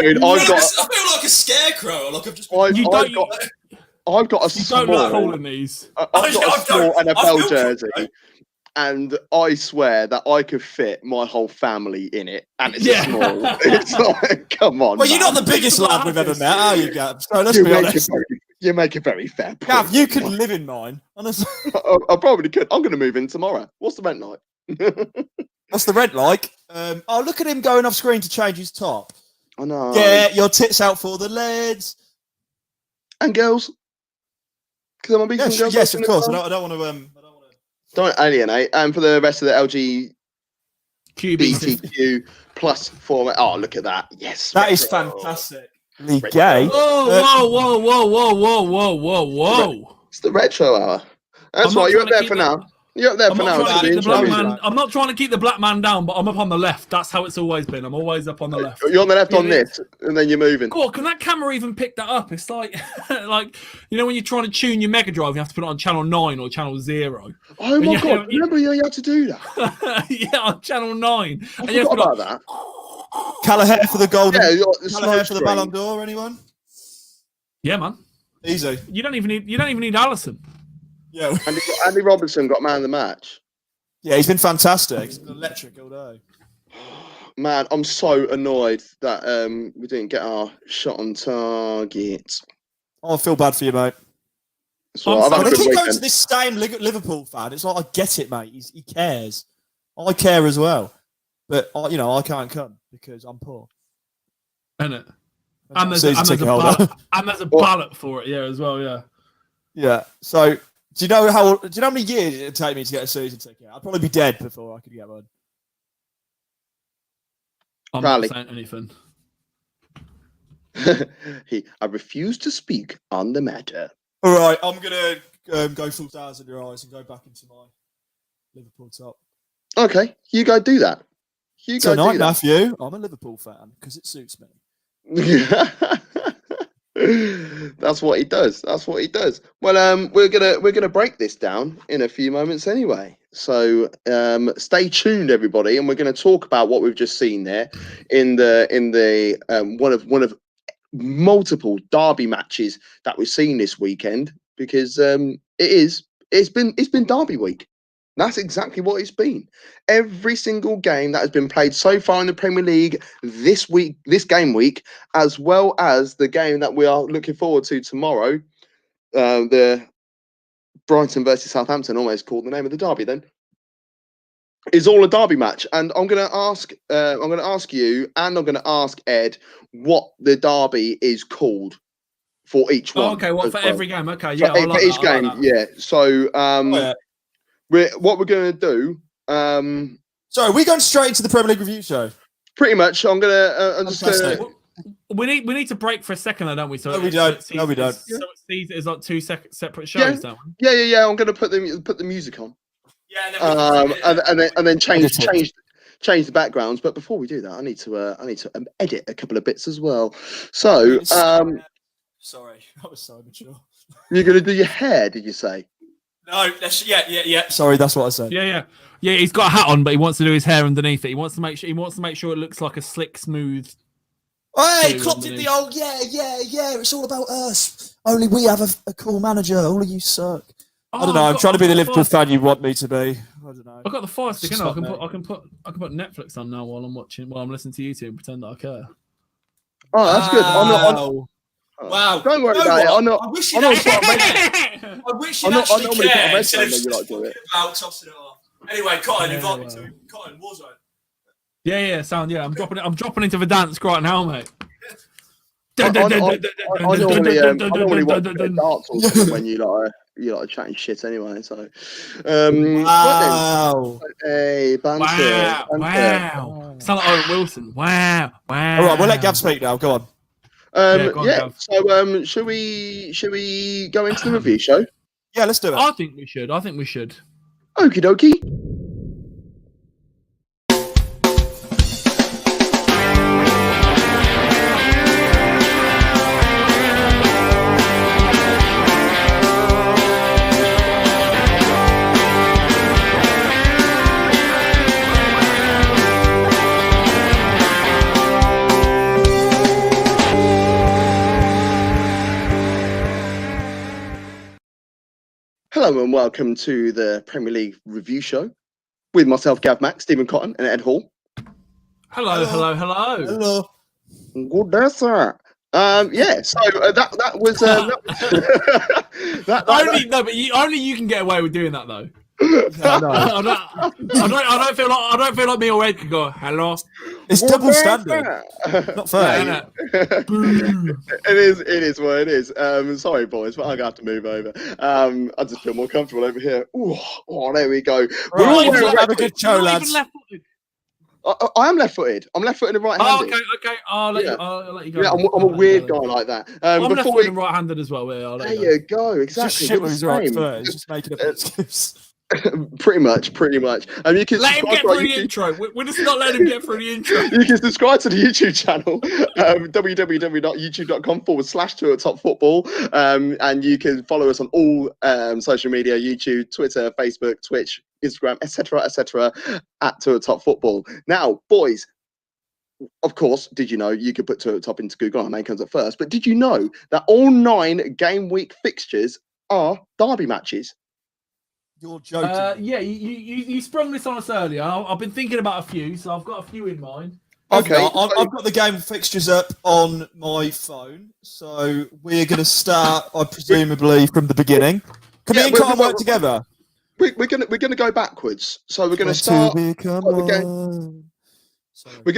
like a scarecrow. Like I've got a small. You don't look cool in these. I've got a small NFL jersey, and I swear that I could fit my whole family in it, and it's a small. It's like, come on. Well, you're not the biggest lad we've ever met, are you, Gav? So let's be honest. You make a very fair point. Gav, you could live in mine, honestly. I probably could. I'm going to move in tomorrow. What's the rent like? What's the rent like? Look at him going off screen to change his top. I know. Get your tits out for the lads. And girls. Because I'm a big girls. Yes, of course. I don't want to. Don't alienate. And for the rest of the LGBTQ plus format. Oh, look at that. Yes. That is fantastic. Gay. Whoa. It's the retro hour. That's why you're up there for now. You're up there for now. I'm not trying to keep the black man down, but I'm up on the left. That's how it's always been. I'm always up on the left. You're on the left on this, and then you're moving. Cool. Can that camera even pick that up? It's like, when you're trying to tune your Mega Drive, you have to put it on channel 9 or channel 0. Oh my god! Remember you had to do that? Yeah, on channel 9. I forgot about that. Callagher for the golden. Yeah, Callagher for the Ballon d'Or. Anyone? Yeah, man. Easy. You don't even need Allison. Yeah. Andy Robertson got man of the match. Yeah, he's been fantastic. He's been electric all day. Man, I'm so annoyed that we didn't get our shot on target. Oh, I feel bad for you, mate. So they keep going to this same Liverpool fan. It's like, I get it, mate. He cares. I care as well. But, I can't come because I'm poor. Isn't it? And there's a ballot for it, yeah, as well, yeah. Yeah. So, do you know how many years it'd take me to get a season ticket? I'd probably be dead before I could get one. I'm Riley. not saying anything. I refuse to speak on the matter. All right, I'm gonna go full stars in your eyes and go back into my Liverpool top. Okay, you go do that. Tonight, Matthew, I'm a Liverpool fan because it suits me. That's what he does. Well, we're gonna break this down in a few moments anyway. So stay tuned, everybody, and we're gonna talk about what we've just seen there in the one of multiple derby matches that we've seen this weekend, because it's been derby week. That's exactly what it's been. Every single game that has been played so far in the Premier League this game week, as well as the game that we are looking forward to tomorrow, the Brighton versus Southampton, almost called the name of the derby then, is all a derby match. And I'm going to ask you, and I'm going to ask Ed what the derby is called for each one. Oh, okay, what for every game? Okay, yeah, for each game, yeah. So what we're going to do. Sorry, we're going straight into the Premier League review show. Pretty much. I'm just gonna. We need to break for a second, though, don't we? So no, we don't. So it sees it as like two separate shows, don't we? Yeah. I'm going to put the music on. Yeah, and then change the backgrounds. But before we do that, I need to edit a couple of bits as well. So sorry, I was so mature. You're going to do your hair? Did you say? No, yeah. Sorry, that's what I said. Yeah. He's got a hat on, but he wants to do his hair underneath it. He wants to make sure it looks like a slick, smooth. Hey, clocked it the old yeah. It's all about us. Only we have a cool manager. All of you suck. I don't know. I'm trying to be the Liverpool fan you want me to be. I don't know. I've got the Fire Stick. I can put Netflix on now while I'm listening to YouTube and pretend that I care. Oh, that's good. Wow. Don't worry about it. I wish you'd actually cared instead of about tossing it off. Anyway, Cotton, invite me to Cotton Warzone. Yeah, sound. Yeah, I'm dropping into the dance right now, mate. I normally watch darts when you like chatting shit anyway. So, wow. Hey, banter. Wow. Sound like Owen Wilson. Wow. All right, we'll let Gav speak now. Go on. So, should we go into the review show? Yeah, let's do it. I think we should. Okie dokie. Hello and welcome to the Premier League review show with myself, Gav Mack, Stephen Cotton, and Ed Hall. Hello. Good day, sir. Yeah. So that was only you can get away with doing that though. I don't feel like me or Ed could go hello. It's double standard. Not fair. It is what it is. Sorry, boys, but I'm gonna have to move over. I just feel more comfortable over here. Ooh, there we go. Right, have a good show, lads. I am left-footed. I'm left-footed and right-handed. Okay. I'll let you go. Yeah, I'm a weird guy like that. I'm left-footed and right-handed as well. Yeah, there you go. Exactly. Just right foot. He's just making a excuse. Pretty much. You can let him get through the intro. We're just not letting him get through the intro. You can subscribe to the YouTube channel, www.youtube.com/2atopfootball, and you can follow us on all social media: YouTube, Twitter, Facebook, Twitch, Instagram, etc., at 2atopfootball. Now, boys, of course, did you know you could put 2 at top into Google? Our name comes up first, but did you know that all 9 game week fixtures are derby matches? You're joking. Yeah, you sprung this on us earlier. I've been thinking about a few, so I've got a few in mind. Okay, I've got the game fixtures up on my phone, so we're going to start, presumably, from the beginning. Can me and Cotton work together? We're gonna go backwards. So we're gonna start. We're gonna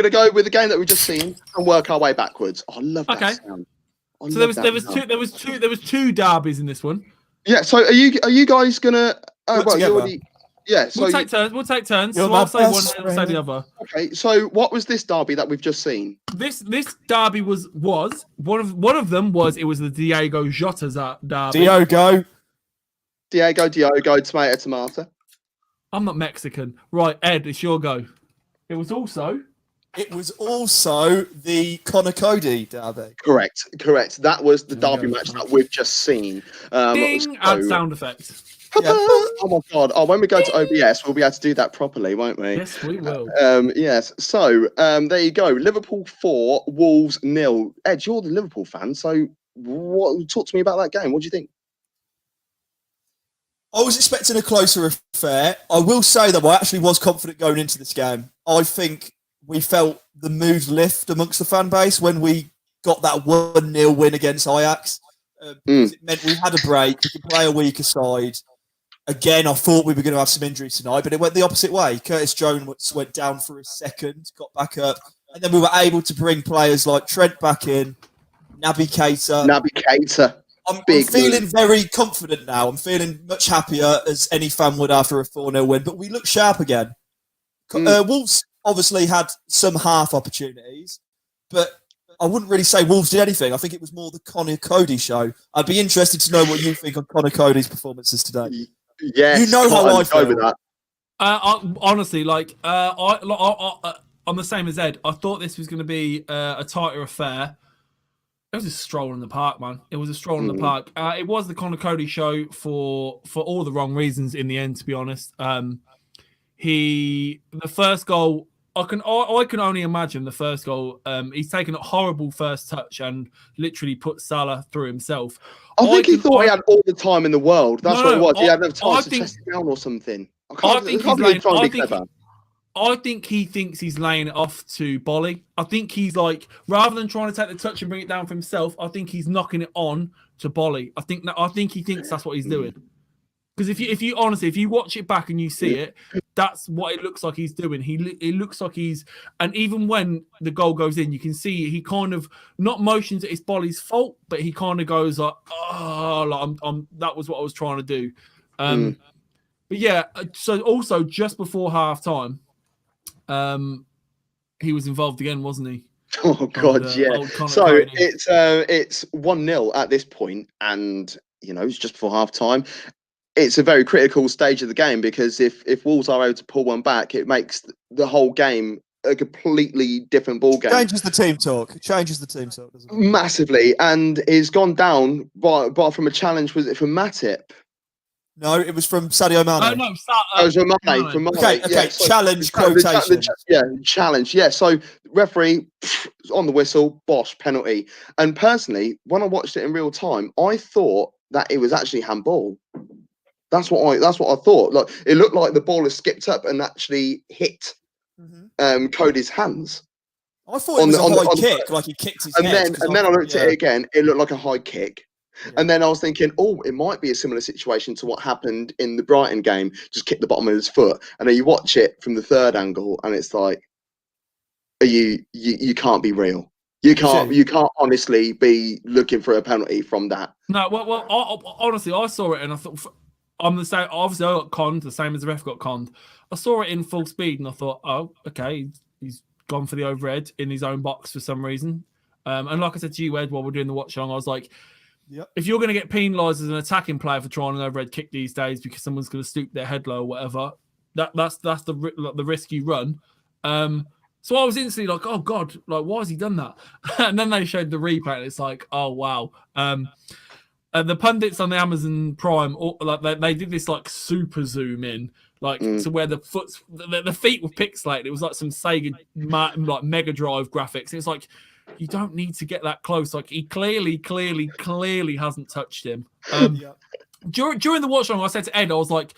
go with the game that we've just seen and work our way backwards. I love that sound. So there was two derbies in this one. Yeah. So are you guys gonna? Oh, Work well, you together. already. Yeah. So We'll take turns. We'll take turns. You're So my I'll say one, best and I'll say the friend. other. okay. So what was this derby that we've just seen? This derby was one of them was the Diego Jota's derby. Diogo. Diogo, tomato. I'm not Mexican, right? Ed, it's your go. It was also the Conor Cody derby. Correct. That was the derby match that we've just seen. ding and sound effects. Yeah. Oh my god! Oh, when we go to OBS, we'll be able to do that properly, won't we? Yes, we will. Yes. So, there you go. Liverpool 4, Wolves 0. Ed, you're the Liverpool fan, so talk to me about that game. What do you think? I was expecting a closer affair. I will say that I actually was confident going into this game. I think we felt the mood lift amongst the fan base when we got that 1-0 win against Ajax. It meant we had a break. We could play a weaker side. Again, I thought we were going to have some injuries tonight, but it went the opposite way. Curtis Jones went down for a second, got back up, and then we were able to bring players like Trent back in, Naby Keita. I'm feeling very confident now. I'm feeling much happier as any fan would after a 4-0 win, but we look sharp again. Wolves obviously had some half opportunities, but I wouldn't really say Wolves did anything. I think it was more the Conor Cody show. I'd be interested to know what you think on Conor Cody's performances today. Yes, you know how I feel with that. Honestly, I'm the same as Ed. I thought this was going to be a tighter affair. It was a stroll in the park, man. It was a stroll in the park. It was the Conor Cody show for all the wrong reasons in the end, to be honest. The first goal, I can only imagine the first goal. He's taken a horrible first touch and literally put Salah through himself. I think he thought he had all the time in the world. That's what it was. He had no time to chest it down or something. I think he thinks he's laying it off to Bolly. I think he's like, rather than trying to take the touch and bring it down for himself, I think he's knocking it on to Bolly. I think he thinks that's what he's doing. Because if you honestly, if you watch it back and you see it, that's what it looks like he's doing. It looks like and even when the goal goes in, you can see he kind of not motions that it's Bolly's fault, but he kind of goes like, oh, like that was what I was trying to do. But yeah, so also just before half time, he was involved again, wasn't he? Oh God, yeah. So it's 1-0 at this point, and it's just before half time. It's a very critical stage of the game because if Wolves are able to pull one back, it makes the whole game a completely different ball game. Changes the team talk, doesn't it? Massively, and he's gone down by from a challenge. Was it from Matip? No, it was from Sadio Mane. No, it was from Mane. Okay, yeah, so challenge quotation. Challenge. Yeah, so referee on the whistle, bosh, penalty. And personally, when I watched it in real time, I thought that it was actually handball. That's what I thought. Like it looked like the ball has skipped up and actually hit Cody's hands. I thought it was a high kick, like he kicked his head. And then I looked at it again. It looked like a high kick. Yeah. And then I was thinking, it might be a similar situation to what happened in the Brighton game. Just kick the bottom of his foot. And then you watch it from the third angle, and it's like, you can't be real. You can't honestly be looking for a penalty from that. No, well, honestly, I saw it and I thought, I'm the same. Obviously, I got conned, the same as the ref got conned. I saw it in full speed and I thought, oh, okay, he's gone for the overhead in his own box for some reason. And like I said to you, Ed, while we're doing the watch along, I was like, if you're going to get penalised as an attacking player for trying an overhead kick these days because someone's going to stoop their head low or whatever, that's the risk you run. So I was instantly like, oh God, like why has he done that? And then they showed the replay and it's like, oh wow. The pundits on the Amazon Prime, they did this like super zoom in, to where the feet were pixelated. It was like some Sega like Mega Drive graphics. It's like you don't need to get that close. Like he clearly hasn't touched him. During the watch along, I said to Ed, I was like,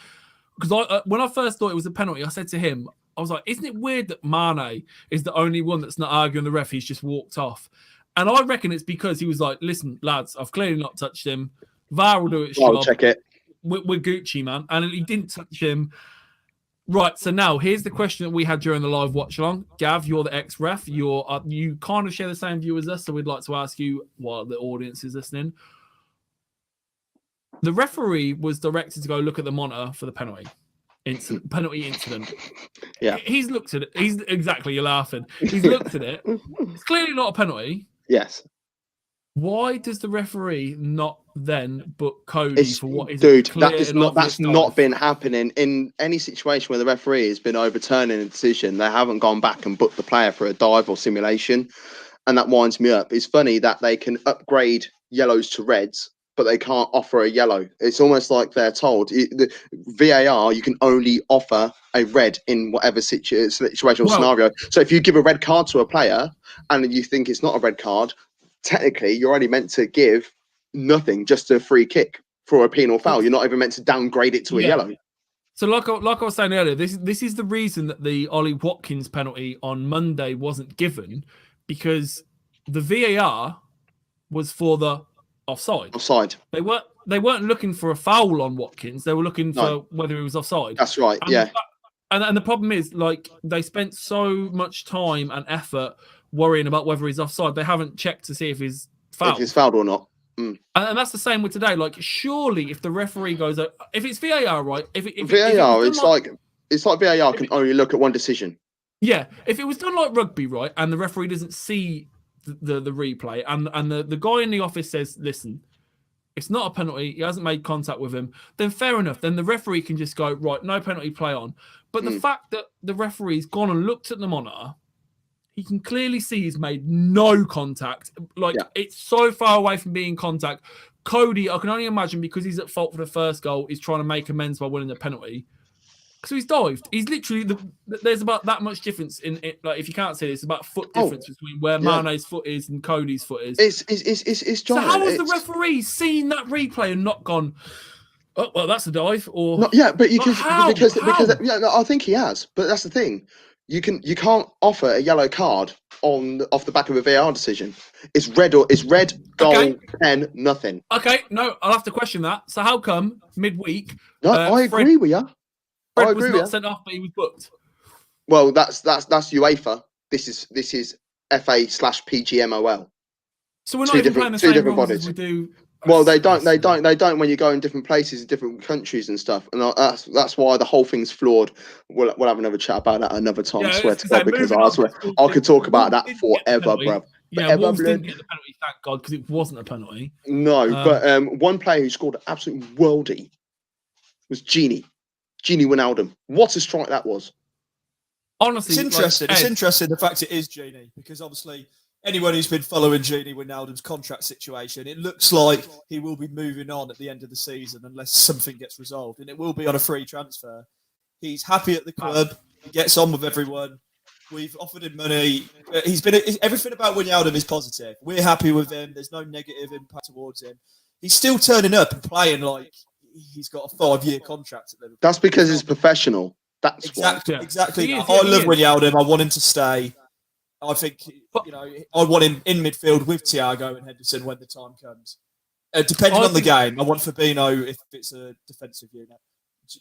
because when I first thought it was a penalty, I said to him, I was like, isn't it weird that Mane is the only one that's not arguing the ref? He's just walked off. And I reckon it's because he was like, listen, lads, I've clearly not touched him. VAR will do its job. I'll check it. We're Gucci, man. And he didn't touch him. Right, so now here's the question that we had during the live watch-along. Gav, you're the ex-ref. You kind of share the same view as us, so we'd like to ask you, while the audience is listening, The referee was directed to go look at the monitor for the penalty incident. Yeah. He's looked at it. You're laughing. He's looked at it. It's clearly not a penalty. Yes. Why does the referee not then book Cody for what is that's not been happening in any situation where the referee has been overturning a decision. They haven't gone back and booked the player for a dive or simulation, and that winds me up. It's funny that they can upgrade yellows to reds, but they can't offer a yellow. It's almost like they're told the VAR, you can only offer a red in whatever situational scenario. So if you give a red card to a player and you think it's not a red card, technically you're only meant to give nothing, just a free kick for a penal foul. You're not even meant to downgrade it to a yellow. So like I was saying earlier, this is the reason that the Ollie Watkins penalty on Monday wasn't given, because the VAR was for the offside. They weren't looking for a foul on Watkins. They were looking for whether he was offside. That's right. And the problem is, like, they spent so much time and effort worrying about whether he's offside. They haven't checked to see if he's fouled. If he's fouled or not. And that's the same with today. Like, surely if the referee goes, if it's VAR, right? If VAR, it's like VAR can only look at one decision. Yeah, if it was done like rugby, right, and the referee doesn't see the replay, and the guy in the office says, listen, it's not a penalty, he hasn't made contact with him, then fair enough. Then the referee can just go, right, no penalty, play on. But the fact that the referee's gone and looked at the monitor, he can clearly see he's made no contact. It's so far away from being contact. Cody, I can only imagine, because he's at fault for the first goal, he's trying to make amends by winning the penalty. So he's dived. He's literally there's about that much difference in it. Like, if you can't see this, it's about a foot difference between where Mane's foot is and Cody's foot is. It's so how has the referee seen that replay and not gone, oh well, that's a dive? Or but you can because I think he has. But that's the thing. You can't offer a yellow card off the back of a VAR decision. It's red goal, pen, nothing. Okay, no, I'll have to question that. So how come midweek? No, I agree with you. Fred was not sent off, but he was booked. Well, that's UEFA. This is FA/PGMOL. So we're not even playing the same rules as we do. Well, they don't when you go in different places, in different countries and stuff, and that's why the whole thing's flawed. We'll have another chat about that another time. I swear to God, because I swear I could talk about that forever, bruv. Yeah, Wolves didn't get the penalty, thank God, because it wasn't a penalty. No, but one player who scored an absolute worldie was Gini Wijnaldum. What a strike that was! Honestly, it's interesting. It's interesting the fact it is Gini, because obviously anyone who's been following Gini Wijnaldum's contract situation, it looks like he will be moving on at the end of the season unless something gets resolved, and it will be on a free transfer. He's happy at the club. He gets on with everyone. We've offered him money. He's been everything about Wijnaldum is positive. We're happy with him. There's no negative impact towards him. He's still turning up and playing like he's got a 5-year contract at Liverpool. That's because he's professional. That's exactly. He is, I love Wijnaldum. I want him to stay. I think I want him in midfield with Thiago and Henderson when the time comes. Depending on the game, I want Fabinho if it's a defensive unit.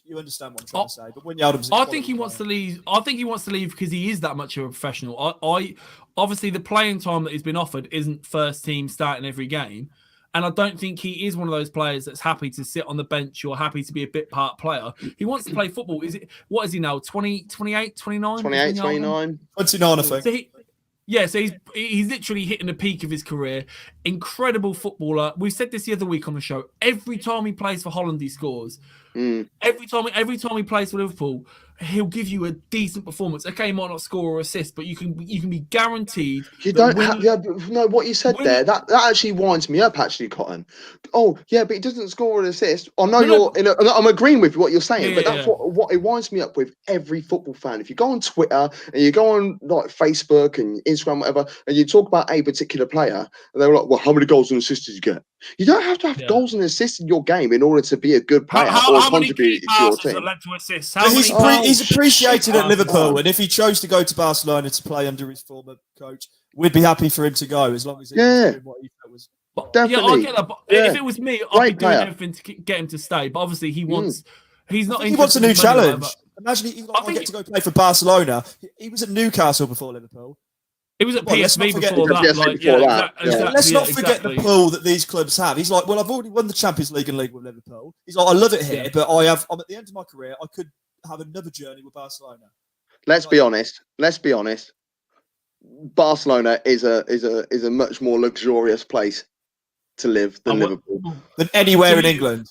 You understand what I'm trying to say? But Wijnaldum's I think he wants to leave. I think he wants to leave because he is that much of a professional. I obviously the playing time that he's been offered isn't first team starting every game. And I don't think he is one of those players that's happy to sit on the bench or happy to be a bit part player. He wants to play football. What is he now? 28, 29? 28, 29. 29, I think. So he's literally hitting the peak of his career. Incredible footballer. We said this the other week on the show. Every time he plays for Holland, he scores. Every time he plays for Liverpool, he'll give you a decent performance. Okay, he might not score or assist, but you can be guaranteed. You don't have no. What you said there, that actually winds me up. Actually, Cotton. Oh yeah, but he doesn't score or assist. I know I'm agreeing with what you're saying, but that's what it winds me up with every football fan. If you go on Twitter and you go on like Facebook and Instagram, whatever, and you talk about a particular player, and they're like, "Well, how many goals and assists did you get?" You don't have to have goals and assists in your game in order to be a good player or contribute to your team. Led to assists? He's appreciated at Liverpool, and if he chose to go to Barcelona to play under his former coach, we'd be happy for him to go as long as he was doing what he felt was. Definitely. Yeah, I get that. But if it was me, I'd be doing everything to get him to stay. But obviously, he wants. He's not. He wants a new challenge. Imagine I get to go play for Barcelona. He was at Newcastle before Liverpool. It was at Well, let's not PSV forget- before that. PSV Like, before yeah, that, yeah. Let's not yeah, forget exactly. the pull that these clubs have. He's like, well, I've already won the Champions League and League with Liverpool. He's like, I love it here, Yeah. but I'm at the end of my career. I could have another journey with Barcelona. Let's be honest. Barcelona is a much more luxurious place to live than Liverpool. Than anywhere To in live- England.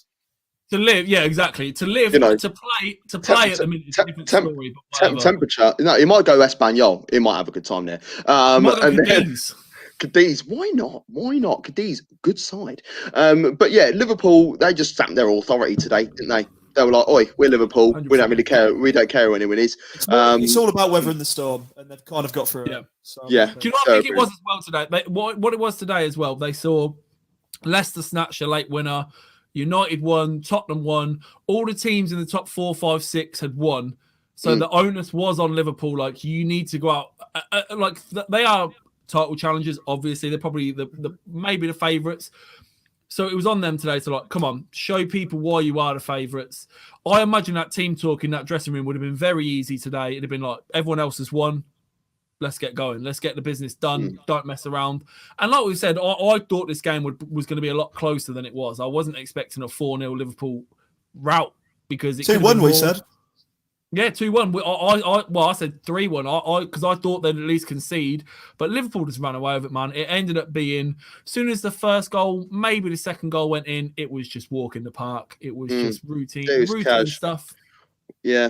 To live, yeah, exactly. To live, You know, to play at the minute is a different story. But whatever. Temperature. No, you might go Espanyol. You might have a good time there. Might go And then- Cadiz. Cadiz, why not? Why not? Cadiz, good side. But yeah, Liverpool, they just stamped their authority today, didn't they? They were like, "Oi, we're Liverpool. We don't really care. We don't care who anyone is." It's all about weathering the storm, and they've kind of got through Yeah. it. So, Yeah. Do you know what I think it was as well today? What it was today as well, they saw Leicester snatch a late winner, United won, Tottenham won, all the teams in the top 4, 5, 6 had won. So the onus was on Liverpool, like, you need to go out. They are title challengers, obviously. They're probably maybe the favourites. So it was on them today to, like, come on, show people why you are the favourites. I imagine that team talk in that dressing room would have been very easy today. It'd have been like, everyone else has won. Let's get going. Let's get the business done. Don't mess around. And like we said, I thought this game was going to be a lot closer than it was. I wasn't expecting a 4-0 Liverpool rout because it 2-1, we said. Yeah, 2-1. I said 3-1. Because I thought they'd at least concede, but Liverpool just ran away with it, man. It ended up being, as soon as the first goal, maybe the second goal went in, it was just walk in the park. It was just routine stuff. Yeah.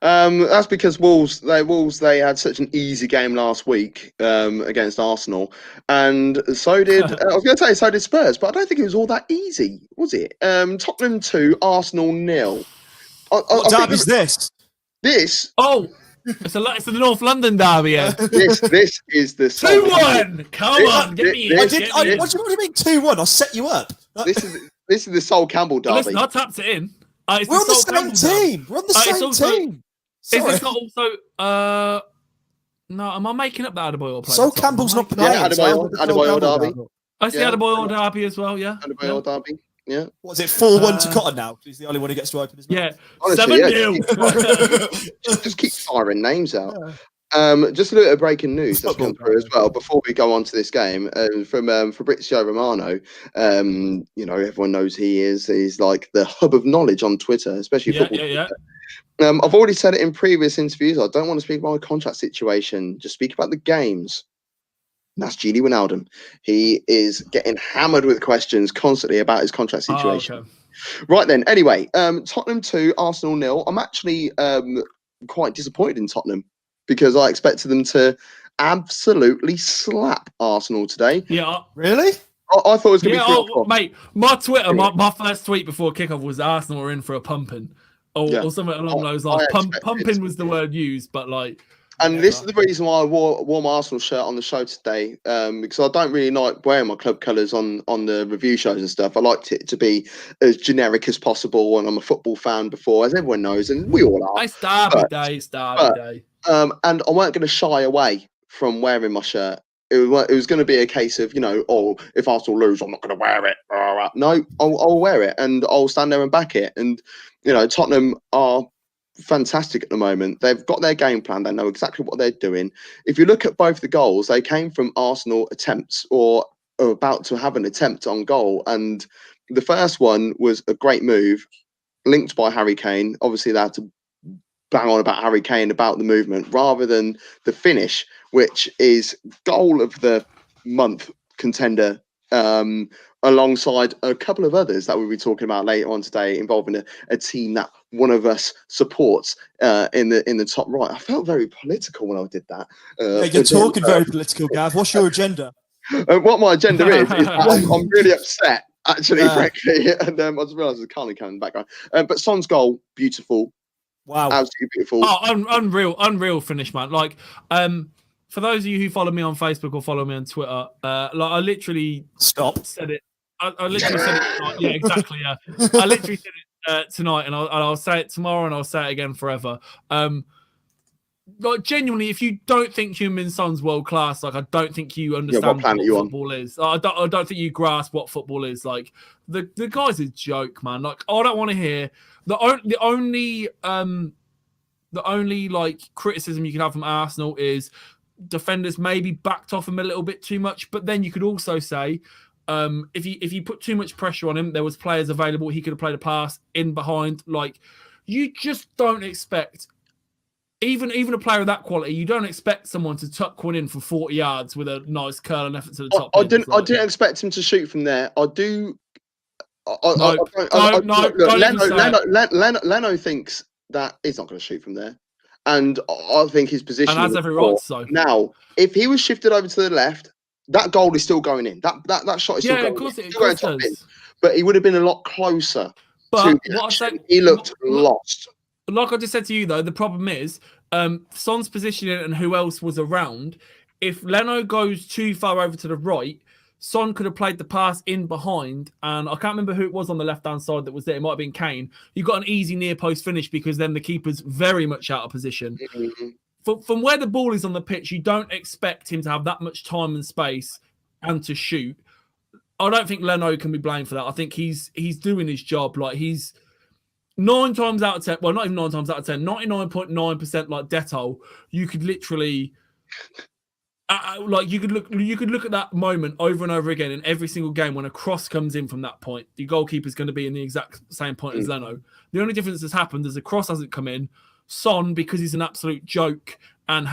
That's because Wolves they had such an easy game last week against Arsenal, and so did I was going to say so did Spurs, but I don't think it was all that easy, was it? Tottenham 2, Arsenal 0. What derby is this? This it's the North London derby. Yeah. this is the 2-1. Come on, get me in. What do you mean 2-1? I set you up. This is the Sol Campbell derby. Listen, I tapped it in. We're on the same team. We're on the same team. Is this not also? No, am I making up the Adebayor play? Sol Campbell's not playing. Yeah, Adebayor derby. I see Adebayor derby as well. Yeah. Adebayor derby. Yeah. What is it? 4-1 to Cotton now. He's the only one who gets to open his mouth. Yeah. Honestly, 7-0. Just keep firing names out. Just a little bit of breaking news that's come through as well before we go on to this game from Fabrizio Romano. Everyone knows he's like the hub of knowledge on Twitter, especially football. Yeah. I've already said it in previous interviews. I don't want to speak about my contract situation. Just speak about the games. That's Gini Wijnaldum. He is getting hammered with questions constantly about his contract situation. Okay. Right then. Anyway, Tottenham 2, Arsenal 0. I'm actually quite disappointed in Tottenham because I expected them to absolutely slap Arsenal today. Yeah. Really? I thought it was going to be mate, my Twitter, my first tweet before kickoff was Arsenal are in for a pumping. Or something along those lines. Pumping was the word used, but like. And this is the reason why I wore my Arsenal shirt on the show today, because I don't really like wearing my club colours on the review shows and stuff. I liked it to be as generic as possible, and I'm a football fan before, as everyone knows, and we all are. It's derby day. And I weren't going to shy away from wearing my shirt. It was going to be a case of, if Arsenal lose, I'm not going to wear it. No, I'll wear it, and I'll stand there and back it. And, Tottenham are fantastic at the moment. They've got their game plan. They know exactly what they're doing. If you look at both the goals, they came from Arsenal attempts or are about to have an attempt on goal. And the first one was a great move linked by Harry Kane. Obviously, they had to bang on about Harry Kane, about the movement, rather than the finish, which is goal of the month contender, alongside a couple of others that we'll be talking about later on today, involving a team that one of us supports in the top right. I felt very political when I did that. You're talking very political, Gav. What's your agenda? What my agenda is that I'm really upset, actually, frankly. And I just realised there's a Carly Cannon in the background. But Son's goal, beautiful. Wow. Absolutely beautiful. Oh, unreal finish, man. Like, for those of you who follow me on Facebook or follow me on Twitter, I literally said it. I literally said it. Yeah, exactly. Yeah, I literally said it tonight, and I'll say it tomorrow, and I'll say it again forever. Like, genuinely, if you don't think Heung-min Son's world class, like, I don't think you understand what football is. I don't think you grasp what football is. Like, the guy's a joke, man. Like, I don't want to hear the only like criticism you can have from Arsenal is defenders maybe backed off him a little bit too much. But then you could also say, if you put too much pressure on him, there was players available. He could have played a pass in behind. Like, you just don't expect, even a player of that quality, you don't expect someone to tuck one in for 40 yards with a nice curl and effort to the top. I didn't expect him to shoot from there. I do. Leno thinks that he's not going to shoot from there, and I think his position. And has every right. So now, if he was shifted over to the left, that goal is still going in. That shot is still going in. Of course it does. But he would have been a lot closer. But what I said, he looked lost. Like I just said to you, though, the problem is Son's positioning and who else was around. If Leno goes too far over to the right, Son could have played the pass in behind, and I can't remember who it was on the left-hand side that was there. It might have been Kane. You got an easy near-post finish because then the keeper's very much out of position. Mm-hmm. From where the ball is on the pitch, you don't expect him to have that much time and space and to shoot. I don't think Leno can be blamed for that. I think he's doing his job. Like, he's 9 times out of 10, well, not even 9 times out of 10, 99.9% like Detto. You could literally... like you could look at that moment over and over again in every single game when a cross comes in from that point. The goalkeeper's going to be in the exact same point as Leno. The only difference that's happened is the cross hasn't come in. Son, because he's an absolute joke and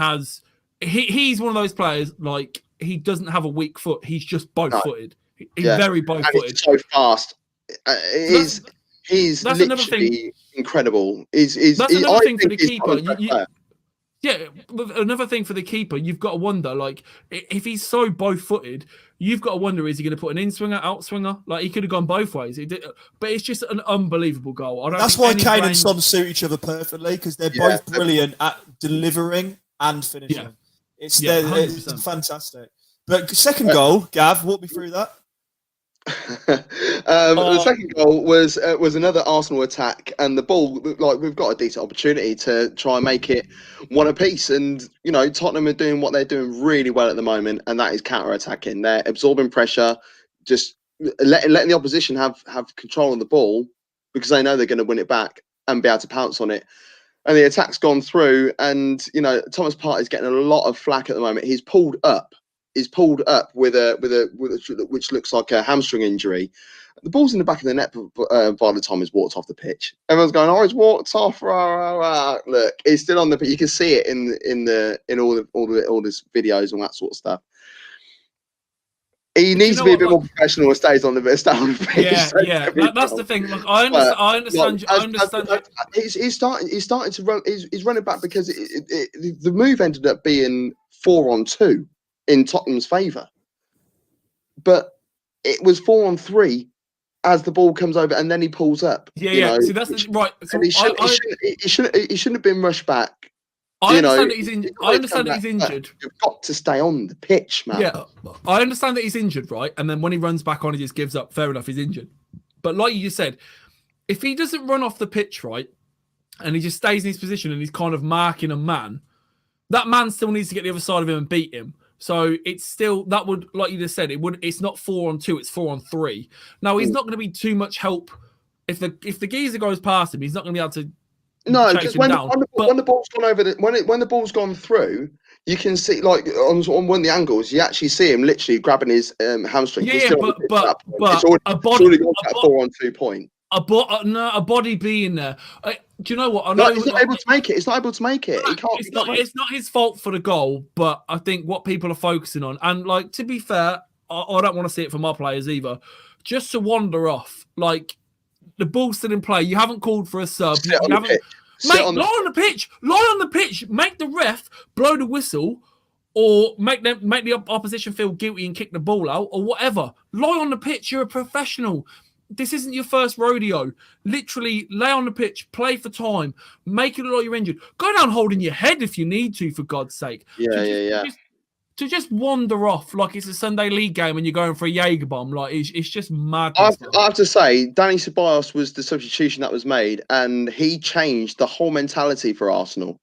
he's one of those players, like, he doesn't have a weak foot. He's just both-footed. He's very both-footed. He's so fast. He's literally incredible. That's another thing for the keeper. Yeah, another thing for the keeper, you've got to wonder, like, if he's so both-footed, you've got to wonder, is he going to put an in-swinger, out-swinger? Like, he could have gone both ways. But it's just an unbelievable goal. That's why Kane and Son suit each other perfectly, because they're both brilliant at delivering and finishing. It's fantastic. But second goal, Gav, walk me through that. The second goal was another Arsenal attack, and the ball, like, we've got a decent opportunity to try and make it one apiece, and you know, Tottenham are doing what they're doing really well at the moment, and that is counter-attacking. They're absorbing pressure, just letting the opposition have control of the ball because they know they're going to win it back and be able to pounce on it. And the attack's gone through, and you know, Thomas Partey's getting a lot of flack at the moment. He's pulled up with a which looks like a hamstring injury. The ball's in the back of the net by the time he's walked off the pitch. Everyone's going, "Oh, he's walked off!" Look, he's still on the pitch. You can see it in all this videos and that sort of stuff. He needs to be a bit more professional and stays on the pitch. Yeah. That's the thing. Like, I understand. He's starting to run. He's running back because the move ended up being 4-on-2. In Tottenham's favour, but it was 4-on-3 as the ball comes over, and then he pulls up. Yeah. See, that's right. So he shouldn't have been rushed back. I understand that he's injured. I understand that he's injured. You've got to stay on the pitch, man. Yeah, I understand that he's injured, right? And then when he runs back on, he just gives up. Fair enough, he's injured. But like you just said, if he doesn't run off the pitch, right, and he just stays in his position and he's kind of marking a man, that man still needs to get the other side of him and beat him. So it's still, that would, like you just said, it's not 4-on-2, it's 4-on-3. Now, he's not going to be too much help. If the geezer goes past him, he's not going to be able to. No, because when the ball's gone over, when the ball's gone through, you can see, like, on one of the angles, you actually see him literally grabbing his hamstring. But it's already got that 4-on-2 point. A body being there. Do you know what? He's not able to make it. It's not able to make it. He can't. It's not his fault for the goal, but I think what people are focusing on, and like, to be fair, I don't want to see it from our players either. Just to wander off, like, the ball's still in play. You haven't called for a sub. Lie on the pitch. Make the ref blow the whistle, or make the opposition feel guilty and kick the ball out, or whatever. Lie on the pitch. You're a professional. This isn't your first rodeo. Literally, lay on the pitch, play for time, make it look like you're injured. Go down holding your head if you need to, for God's sake. To just wander off like it's a Sunday league game and you're going for a Jaeger bomb, like, it's just mad. I have to say, Danny Ceballos was the substitution that was made, and he changed the whole mentality for Arsenal.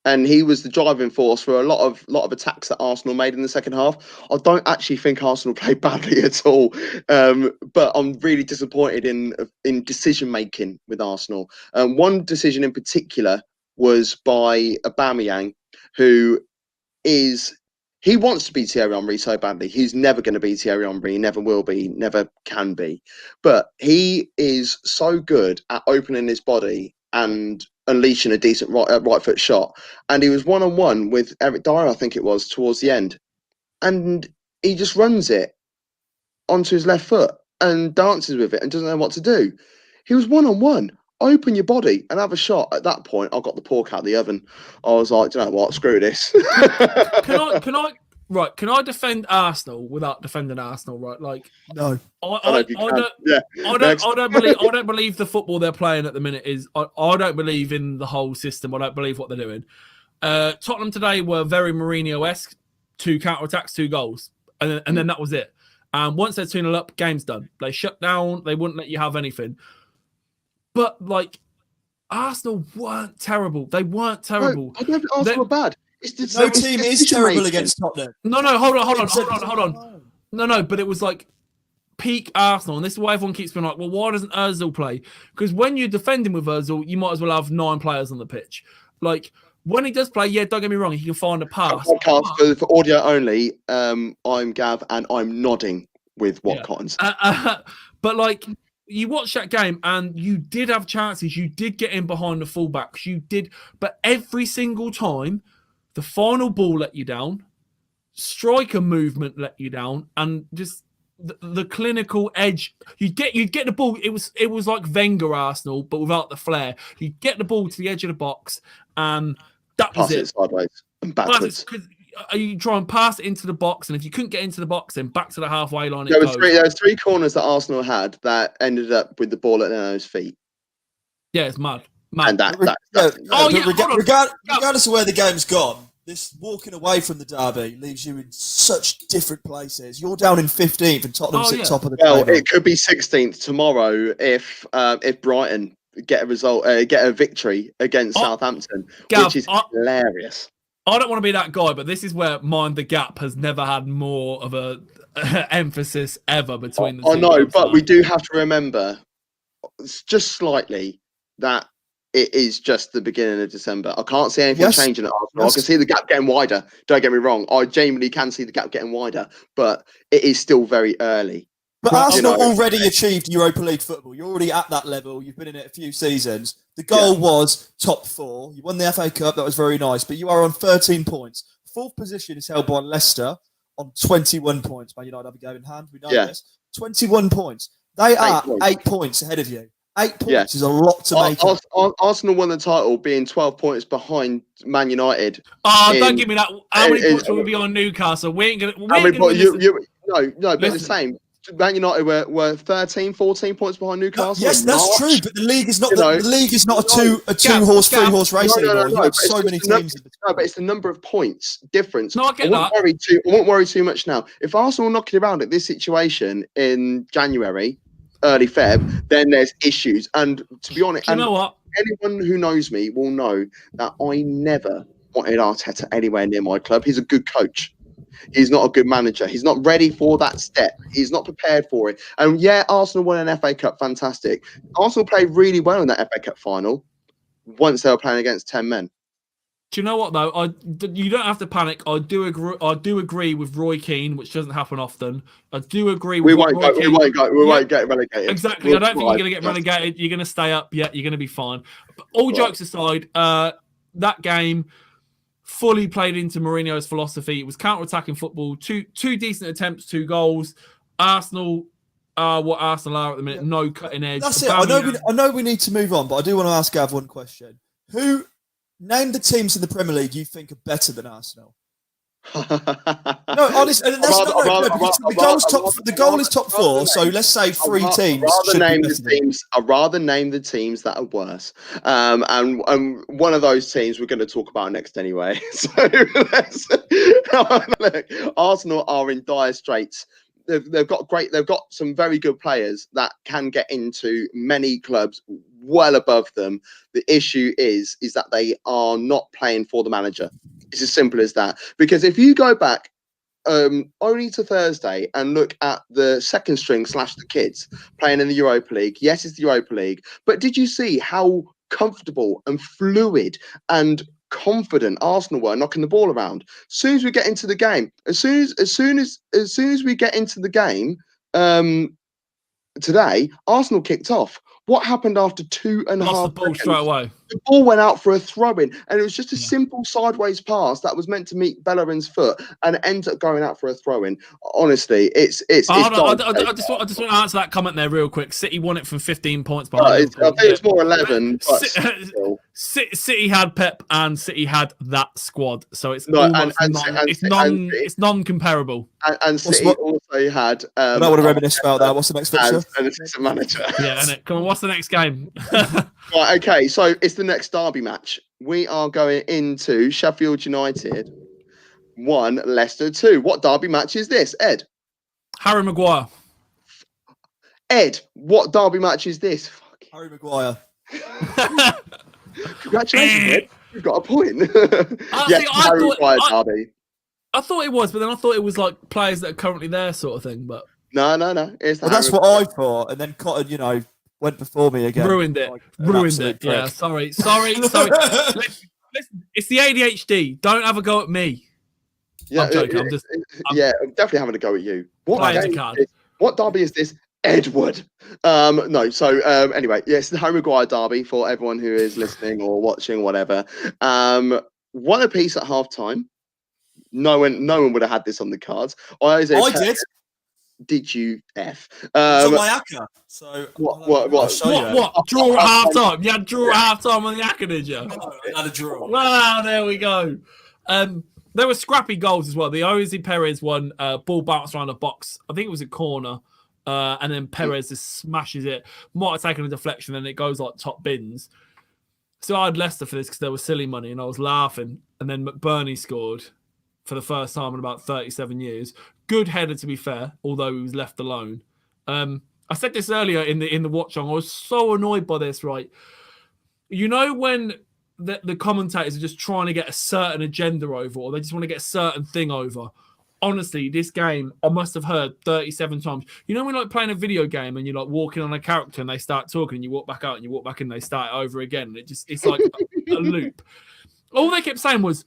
And he was the driving force for a lot of attacks that Arsenal made in the second half. I don't actually think Arsenal played badly at all, but I'm really disappointed in decision making with Arsenal. One decision in particular was by Aubameyang, who is he wants to be Thierry Henry so badly. He's never going to be Thierry Henry. He never will be, never can be. But he is so good at opening his body and unleashing a decent right foot shot. And he was one-on-one with Eric Dyer, I think it was, towards the end. And he just runs it onto his left foot and dances with it and doesn't know what to do. He was one-on-one. Open your body and have a shot. At that point, I got the pork out of the oven. I was like, do you know what? Screw this. Can I defend Arsenal without defending Arsenal? Right? Like, No. I don't believe the football they're playing at the minute is. I don't believe in the whole system. I don't believe what they're doing. Tottenham today were very Mourinho-esque. 2 counter-attacks, 2 goals, and then that was it. And once they're 2-0 up, game's done. They shut down. They wouldn't let you have anything. But, like, Arsenal weren't terrible. They weren't terrible. I don't think Arsenal were bad. No team is terrible against Tottenham. No, hold on. No, but it was like peak Arsenal. And this is why everyone keeps being like, well, why doesn't Ozil play? Because when you're defending with Ozil, you might as well have 9 players on the pitch. Like, when he does play, yeah, don't get me wrong, he can find a pass. Podcast for audio only, I'm Gav and I'm nodding with what Cottons. But, like, you watch that game and you did have chances. You did get in behind the fullbacks. You did. But every single time, the final ball let you down, striker movement let you down, and just the clinical edge. You'd get the ball. It was like Wenger Arsenal, but without the flair. You'd get the ball to the edge of the box, and that was it. Sideways and backwards. You try and pass it into the box, and if you couldn't get into the box, then back to the halfway line. There was 3 corners that Arsenal had that ended up with the ball at Nuno's feet. Yeah, it's mad. And regardless of where the game's gone, this walking away from the derby leaves you in such different places. You're down in 15th and Tottenham sit top of the table. It could be 16th tomorrow if Brighton get a result, get a victory against Southampton, which is hilarious. I don't want to be that guy, but this is where Mind the Gap has never had more of a emphasis ever between the two. I know, but we do have to remember just slightly that it is just the beginning of December. I can't see anything changing at Arsenal. I can see the gap getting wider. Don't get me wrong. I genuinely can see the gap getting wider, but it is still very early. But Arsenal already achieved Europa League football. You're already at that level. You've been in it a few seasons. The goal was top 4. You won the FA Cup. That was very nice. But you are on 13 points. 4th position is held by Leicester on 21 points. Man United have a game in hand. We know this. 21 points. They are 8 points ahead of you. 8 points is a lot to make. Arsenal won the title being 12 points behind Man United. Don't give me that. How many points will we be on Newcastle? We ain't going to win. No, but the same. Man United were 13, 14 points behind Newcastle. Yes, that's true. But the league is not the league is not a 2-horse, 3-horse race anymore. You have so many teams. No, but it's the number of points difference. No, I get that. I won't worry too much now. If Arsenal knock it around at this situation in January, early Feb, then there's issues. And to be honest, you know what? Anyone who knows me will know that I never wanted Arteta anywhere near my club. He's a good coach. He's not a good manager. He's not ready for that step. He's not prepared for it. And yeah, Arsenal won an FA Cup. Fantastic. Arsenal played really well in that FA Cup final once they were playing against 10 men. Do you know what though? You don't have to panic. I do agree with Roy Keane, which doesn't happen often. I do agree with we won't get relegated. Exactly. I don't think you're going to get relegated. You're going to stay up. Yeah, you're going to be fine. But all jokes aside, that game fully played into Mourinho's philosophy. It was counter-attacking football. Two decent attempts, 2 goals. Arsenal are what Arsenal are at the minute. No cutting edge. That's it. I know we need to move on, but I do want to ask Gav one question. Name the teams in the Premier League you think are better than Arsenal. No, honestly, the goal is top 4. So let's say 3 teams. I'd rather name the teams that are worse. And one of those teams we're going to talk about next anyway. So look, Arsenal are in dire straits. They've got some very good players that can get into many clubs well above them. The issue is that they are not playing for the manager. It's as simple as that. Because if you go back only to Thursday and look at the second string / the kids playing in the Europa League, yes, it's the Europa League, but did you see how comfortable and fluid and confident Arsenal were knocking the ball around. As soon as we get into the game, as soon as we get into the game today, Arsenal kicked off. What happened after 2.5 Lost the ball seconds? straight away. The ball went out for a throw-in, and it was just a simple sideways pass that was meant to meet Bellerin's foot, and it ends up going out for a throw-in. Honestly, it's. I just want to answer that comment there real quick. City won it from 15 points behind. I think it's more 11. But City had Pep and City had that squad, so it's non-comparable. And City also had. I don't want to reminisce about that. What's the next fixture? An assistant manager. Yeah, and come on. What's the next game? Right, okay, so it's the next derby match. We are going into Sheffield United 1, Leicester 2. What derby match is this, Ed? Harry Maguire. Ed, what derby match is this? Harry Maguire. Congratulations, Ed. You've got a point. Harry Maguire derby. I thought it was, but then I thought it was like players that are currently there sort of thing. But No. That's what I thought. And then Cotton, went before me again. Ruined it. Yeah, sorry. Listen, it's the ADHD. Don't have a go at me. Yeah, I'm joking. I'm definitely having a go at you. What derby is this? Edward. Anyway, yes, the Harry Maguire derby for everyone who is listening or watching, whatever. 1 apiece at half time. No one would have had this on the cards. I did. Did you F? It's on my Aka. So what? Draw at half time. You had draw at half time on the Aka, did you? I had a draw. Wow, there we go. There were scrappy goals as well. The Ozzy Perez one, ball bounced around the box. I think it was a corner. And then Perez just smashes it. Might have taken a deflection, and it goes like top bins. So I had Leicester for this because there was silly money, and I was laughing. And then McBurney scored for the first time in about 37 years. Good header, to be fair, although he was left alone. I said this earlier in the watch on. I was so annoyed by this, right? You know when the commentators are just trying to get a certain agenda over, or they just want to get a certain thing over. Honestly, this game, I must have heard 37 times. You know when you're like playing a video game and you're like walking on a character and they start talking and you walk back out and you walk back in and they start over again. And it's like a loop. All they kept saying was,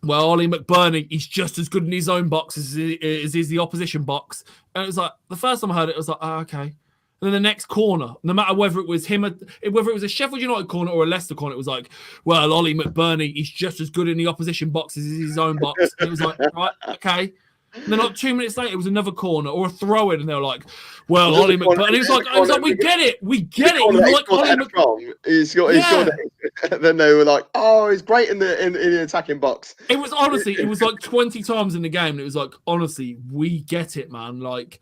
well, Ollie McBurney, he's just as good in his own box as is the opposition box. And it was like, the first time I heard it, I was like, oh, okay. And then the next corner, no matter whether it was him, whether it was a Sheffield United corner or a Leicester corner, it was like, well, Ollie McBurney, he's just as good in the opposition box as his own box. And it was like, right, okay. And then like 2 minutes later, it was another corner or a throw-in, and they were like, well, Ollie McBurney. And he was like, we get it. You're like Ollie McBurney. He's got it. Then they were like, oh, he's great in the attacking box. It was honestly, it was like 20 times in the game. And it was like, honestly, we get it, man. Like,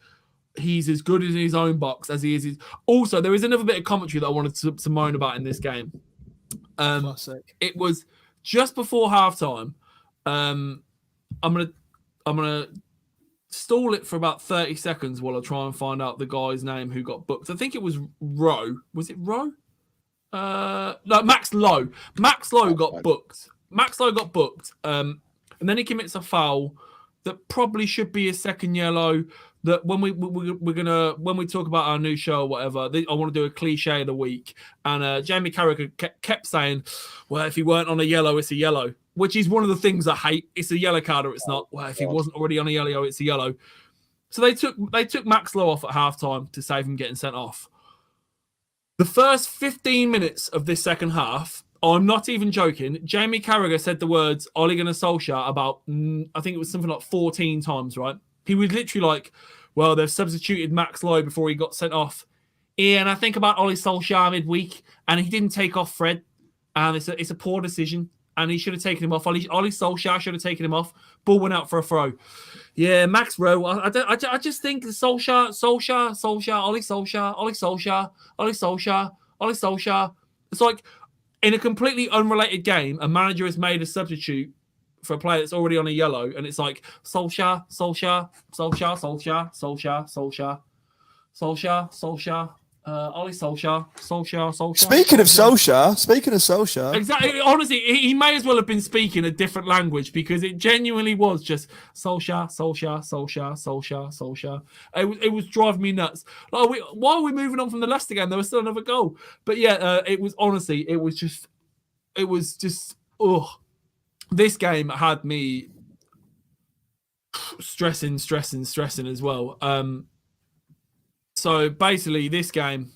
he's as good in his own box as he is. Also, there is another bit of commentary that I wanted to moan about in this game. It was just before halftime. I'm gonna stall it for about 30 seconds while I try and find out the guy's name who got booked. I think it was Rowe. Was it Rowe? No, Max Lowe. Max Lowe got booked. And then he commits a foul that probably should be a second yellow. That when we talk about our new show or whatever, I want to do a cliche of the week. And Jamie Carragher kept saying, well, if he weren't on a yellow, it's a yellow. Which is one of the things I hate. It's a yellow card or it's not. Well, if he wasn't already on a yellow, it's a yellow. So they took Max Lowe off at halftime to save him getting sent off. The first 15 minutes of this second half, I'm not even joking, Jamie Carragher said the words Ole Gunnar Solskjaer about, I think it was something like 14 times, right? He was literally like, well, they've substituted Max Lowe before he got sent off. Yeah, and I think about Ole Solskjaer midweek, and he didn't take off Fred, and it's a poor decision. And he should have taken him off. Ole Solskjaer should have taken him off. Ball went out for a throw. Yeah, Max Rowe. I just think Solskjaer, Ole Solskjaer. It's like in a completely unrelated game, a manager has made a substitute for a player that's already on a yellow, and it's like Solskjaer. Ole Solskjaer. Speaking of Solskjaer. Exactly. Honestly, he may as well have been speaking a different language because it genuinely was just Solskjaer. It was driving me nuts. Like, why are we moving on from the Leicester game? There was still another goal. But yeah, it was honestly, it was just, ugh. this game had me stressing as well. So basically, this game.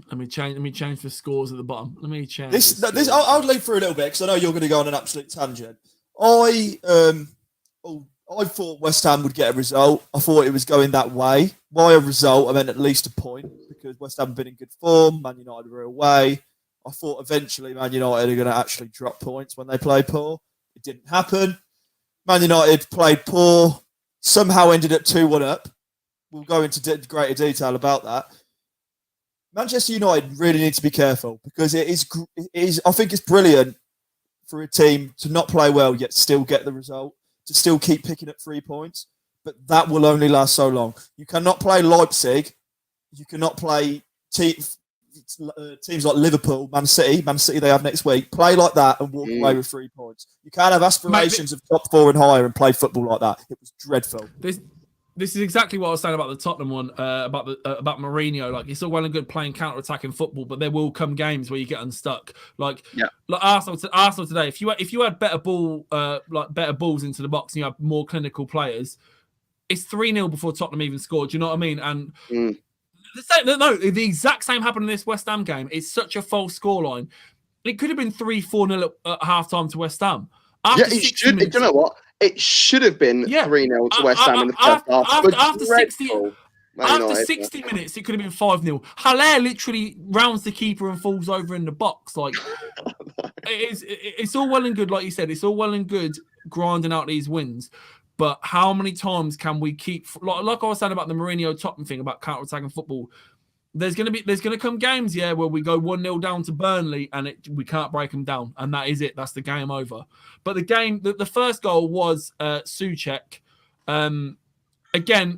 Let me change the scores at the bottom. Let me change this. I'll leave through a little bit because I know you're going to go on an absolute tangent. I thought West Ham would get a result. I thought it was going that way. By a result, I meant at least a point because West Ham have been in good form. Man United were away. I thought eventually Man United are going to actually drop points when they play poor. It didn't happen. Man United played poor. Somehow ended up 2-1 up. We'll go into greater detail about that. Manchester United really need to be careful because it is. I think it's brilliant for a team to not play well yet still get the result, to still keep picking up 3 points. But that will only last so long. You cannot play Leipzig. You cannot play teams like Liverpool, Man City they have next week. Play like that and walk away with 3 points. You can't have aspirations of top 4 and higher and play football like that. It was dreadful. This is exactly what I was saying about the Tottenham one, about Mourinho. Like, it's all well and good playing counter-attacking football, but there will come games where you get unstuck. Like Arsenal today. If you had better balls into the box and you have more clinical players, it's 3-0 before Tottenham even scored. Do you know what I mean? And the exact same happened in this West Ham game. It's such a false scoreline. It could have been 3-4-0 at half-time to West Ham. It should. Do you know what? It should have been 3-0 to West Ham in the first half. After 60 minutes, it could have been 5-0. Haller literally rounds the keeper and falls over in the box. Like, it's all well and good, like you said. It's all well and good grinding out these wins. But how many times can we keep, like I was saying about the Mourinho Tottenham thing about counter-attacking football? There's gonna come games, where we go 1-0 down to Burnley and we can't break them down, and that is it. That's the game over. But the first goal was Souček. Again,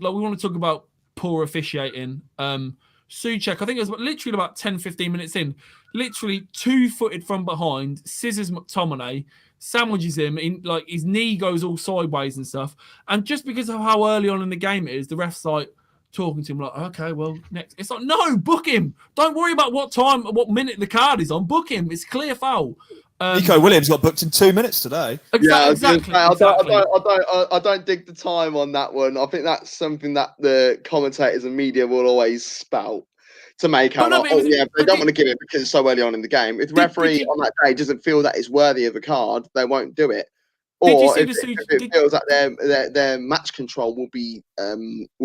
like, we want to talk about poor officiating. Souček, I think it was literally about 10-15 minutes in, literally 2-footed from behind, scissors McTominay, sandwiches him in, like, his knee goes all sideways and stuff. And just because of how early on in the game it is, the ref's like talking to him like, okay, well, next. It's like, no, book him. Don't worry about what minute the card is on. Book him. It's clear foul. Nico Williams got booked in 2 minutes today. Exactly. I don't dig the time on that one. I think that's something that the commentators and media will always spout to make out. They don't want to give it because it's so early on in the game. If the referee on that day doesn't feel that it's worthy of a card, they won't do it. Or if it feels that their match control will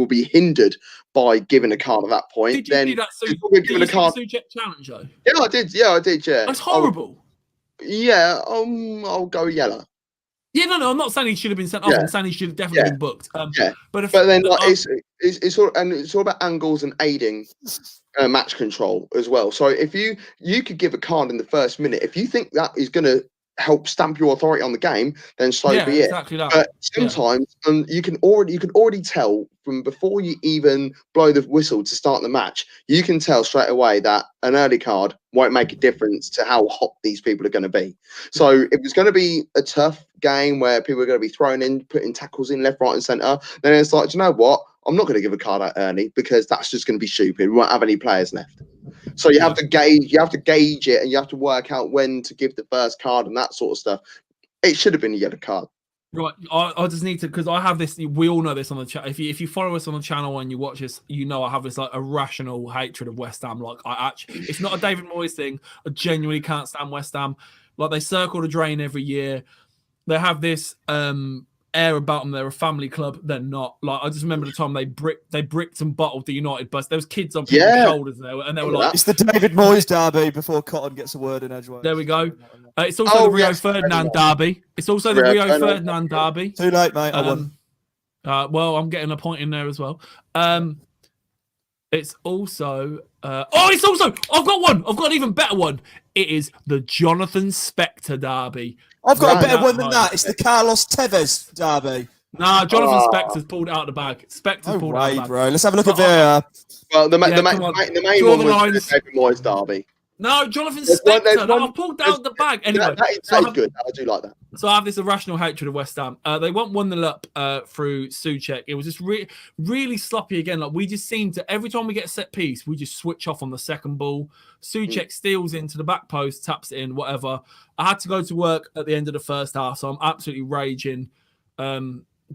be hindered by giving a card at that point, did you see the Souček challenge though? Yeah, I did. Yeah, that's horrible. I'll go yellow. Yeah, no, I'm not saying he should have been sent off. I'm saying he should have definitely been booked. It's all about angles and aiding match control as well. So if you could give a card in the first minute, if you think that is going to help stamp your authority on the game, then so be it. Exactly that. But sometimes you can already tell from before you even blow the whistle to start the match, you can tell straight away that an early card won't make a difference to how hot these people are going to be. So if it's going to be a tough game where people are going to be throwing in, putting tackles in left, right and centre, then it's like, do you know what? I'm not going to give a card out early because that's just going to be stupid. We won't have any players left. So you have to gauge it, and you have to work out when to give the first card and that sort of stuff. It should have been a yellow card. Right, I just need to, because I have this. We all know this on the chat. If you follow us on the channel and you watch us, you know I have this like irrational hatred of West Ham. Like, it's not a David Moyes thing. I genuinely can't stand West Ham. Like, they circle the drain every year. They have this air about them. They're a family club. They're not. Like, I just remember the time they bricked and bottled the United bus. There was kids on people's shoulders there, and they were like, "It's the David Moyes derby." Before Cotton gets a word in edgeways. There we go. It's also the Rio Ferdinand derby. It's also the Rio Ferdinand derby. Too late, mate. I won. Well, I'm getting a point in there as well. It's also. It's also. I've got one. I've got an even better one. It is the Jonathan Spector derby. I've got a better one than that. It's the Carlos Tevez derby. Nah, Jonathan Spector's pulled it out of the bag. Spector's pulled it out of the bag. Bro. Let's have a look at there. Well, the main one was the David Moyes derby. No, Jonathan There's one- Spector. there's No, one- I pulled out the bag. Anyway, that is good. I do like that. So I have this irrational hatred of West Ham. They went 1-0 up through Souček. It was just really sloppy again. Like we just seem to, every time we get a set piece, we just switch off on the second ball. Souček steals into the back post, taps it in, whatever. I had to go to work at the end of the first half, so I'm absolutely raging.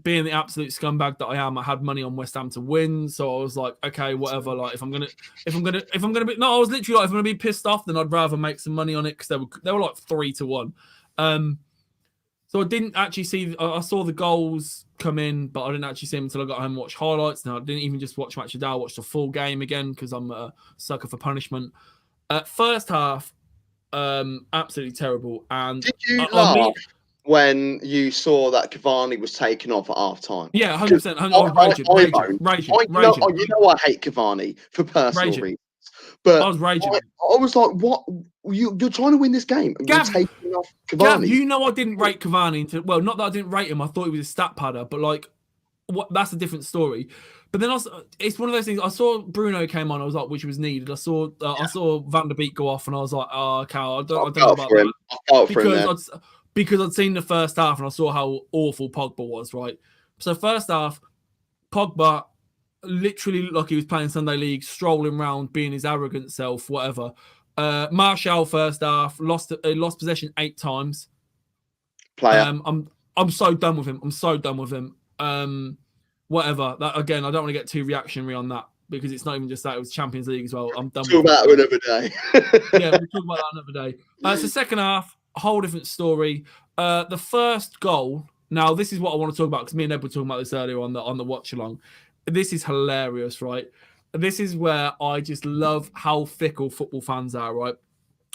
Being the absolute scumbag that I am, I had money on West Ham to win, so I was like, okay, whatever. Like, if I'm gonna be, no, I was literally like, if I'm gonna be pissed off, then I'd rather make some money on it because they were like 3-1. So I didn't actually see. I saw the goals come in, but I didn't actually see them until I got home and watched highlights. Now I didn't even just watch Match of the Day. I watched the full game again because I'm a sucker for punishment. First half, absolutely terrible. And did you laugh when you saw that Cavani was taken off at half time? Yeah, 100%. I was raging. You know I hate Cavani for personal reasons. But I was raging. I was like, what? You're trying to win this game and Gav, you're taking off Cavani. Gav, you know I didn't rate Cavani. Well, not that I didn't rate him. I thought he was a stat padder. But like, that's a different story. But then it's one of those things. I saw Bruno came on. I was like, which was needed. I saw Van der Beek go off, and I was like, oh, okay, I don't know about that. Because I'd seen the first half and I saw how awful Pogba was, right? So first half, Pogba literally looked like he was playing Sunday League, strolling around, being his arrogant self, whatever. Martial first half, lost possession 8 times. Player. I'm so done with him. Whatever. That again, I don't want to get too reactionary on that because it's not even just that, it was Champions League as well. I'm done Talk about it another day. Yeah, we'll talk about that another day. So second half, a whole different story. The first goal. Now, this is what I want to talk about because me and Ed were talking about this earlier on the watch along. This is hilarious, right? This is where I just love how fickle football fans are, right?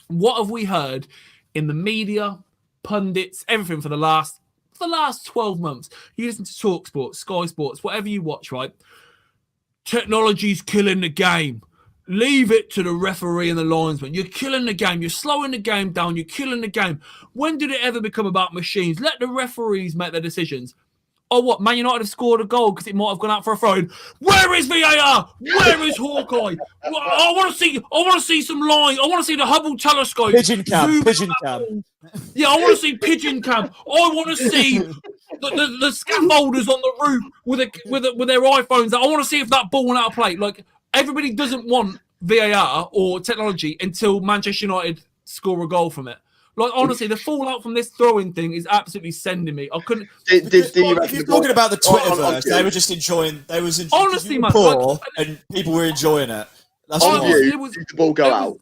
What have we heard in the media, pundits, everything for the last 12 months? You listen to TalkSport, Sky Sports, whatever you watch, right? Technology's killing the game. Leave it to the referee and the linesman. You're killing the game. You're slowing the game down. You're killing the game. When did it ever become about machines? Let the referees make their decisions. Oh, what? Man United have scored a goal because it might have gone out for a throw-in. Where is VAR? Where is Hawkeye? I want to see some lines. I want to see the Hubble telescope. Pigeon cam. Yeah, I want to see pigeon cam. I want to see the scaffolders on the roof with their iPhones. I want to see if that ball went out of play. Like, everybody doesn't want VAR or technology until Manchester United score a goal from it. Like, honestly, the fallout from this throwing thing is absolutely sending me. I couldn't. If you're talking about the Twitterverse, they were just enjoying. They was honestly, man, and people were enjoying it. That's did the ball go out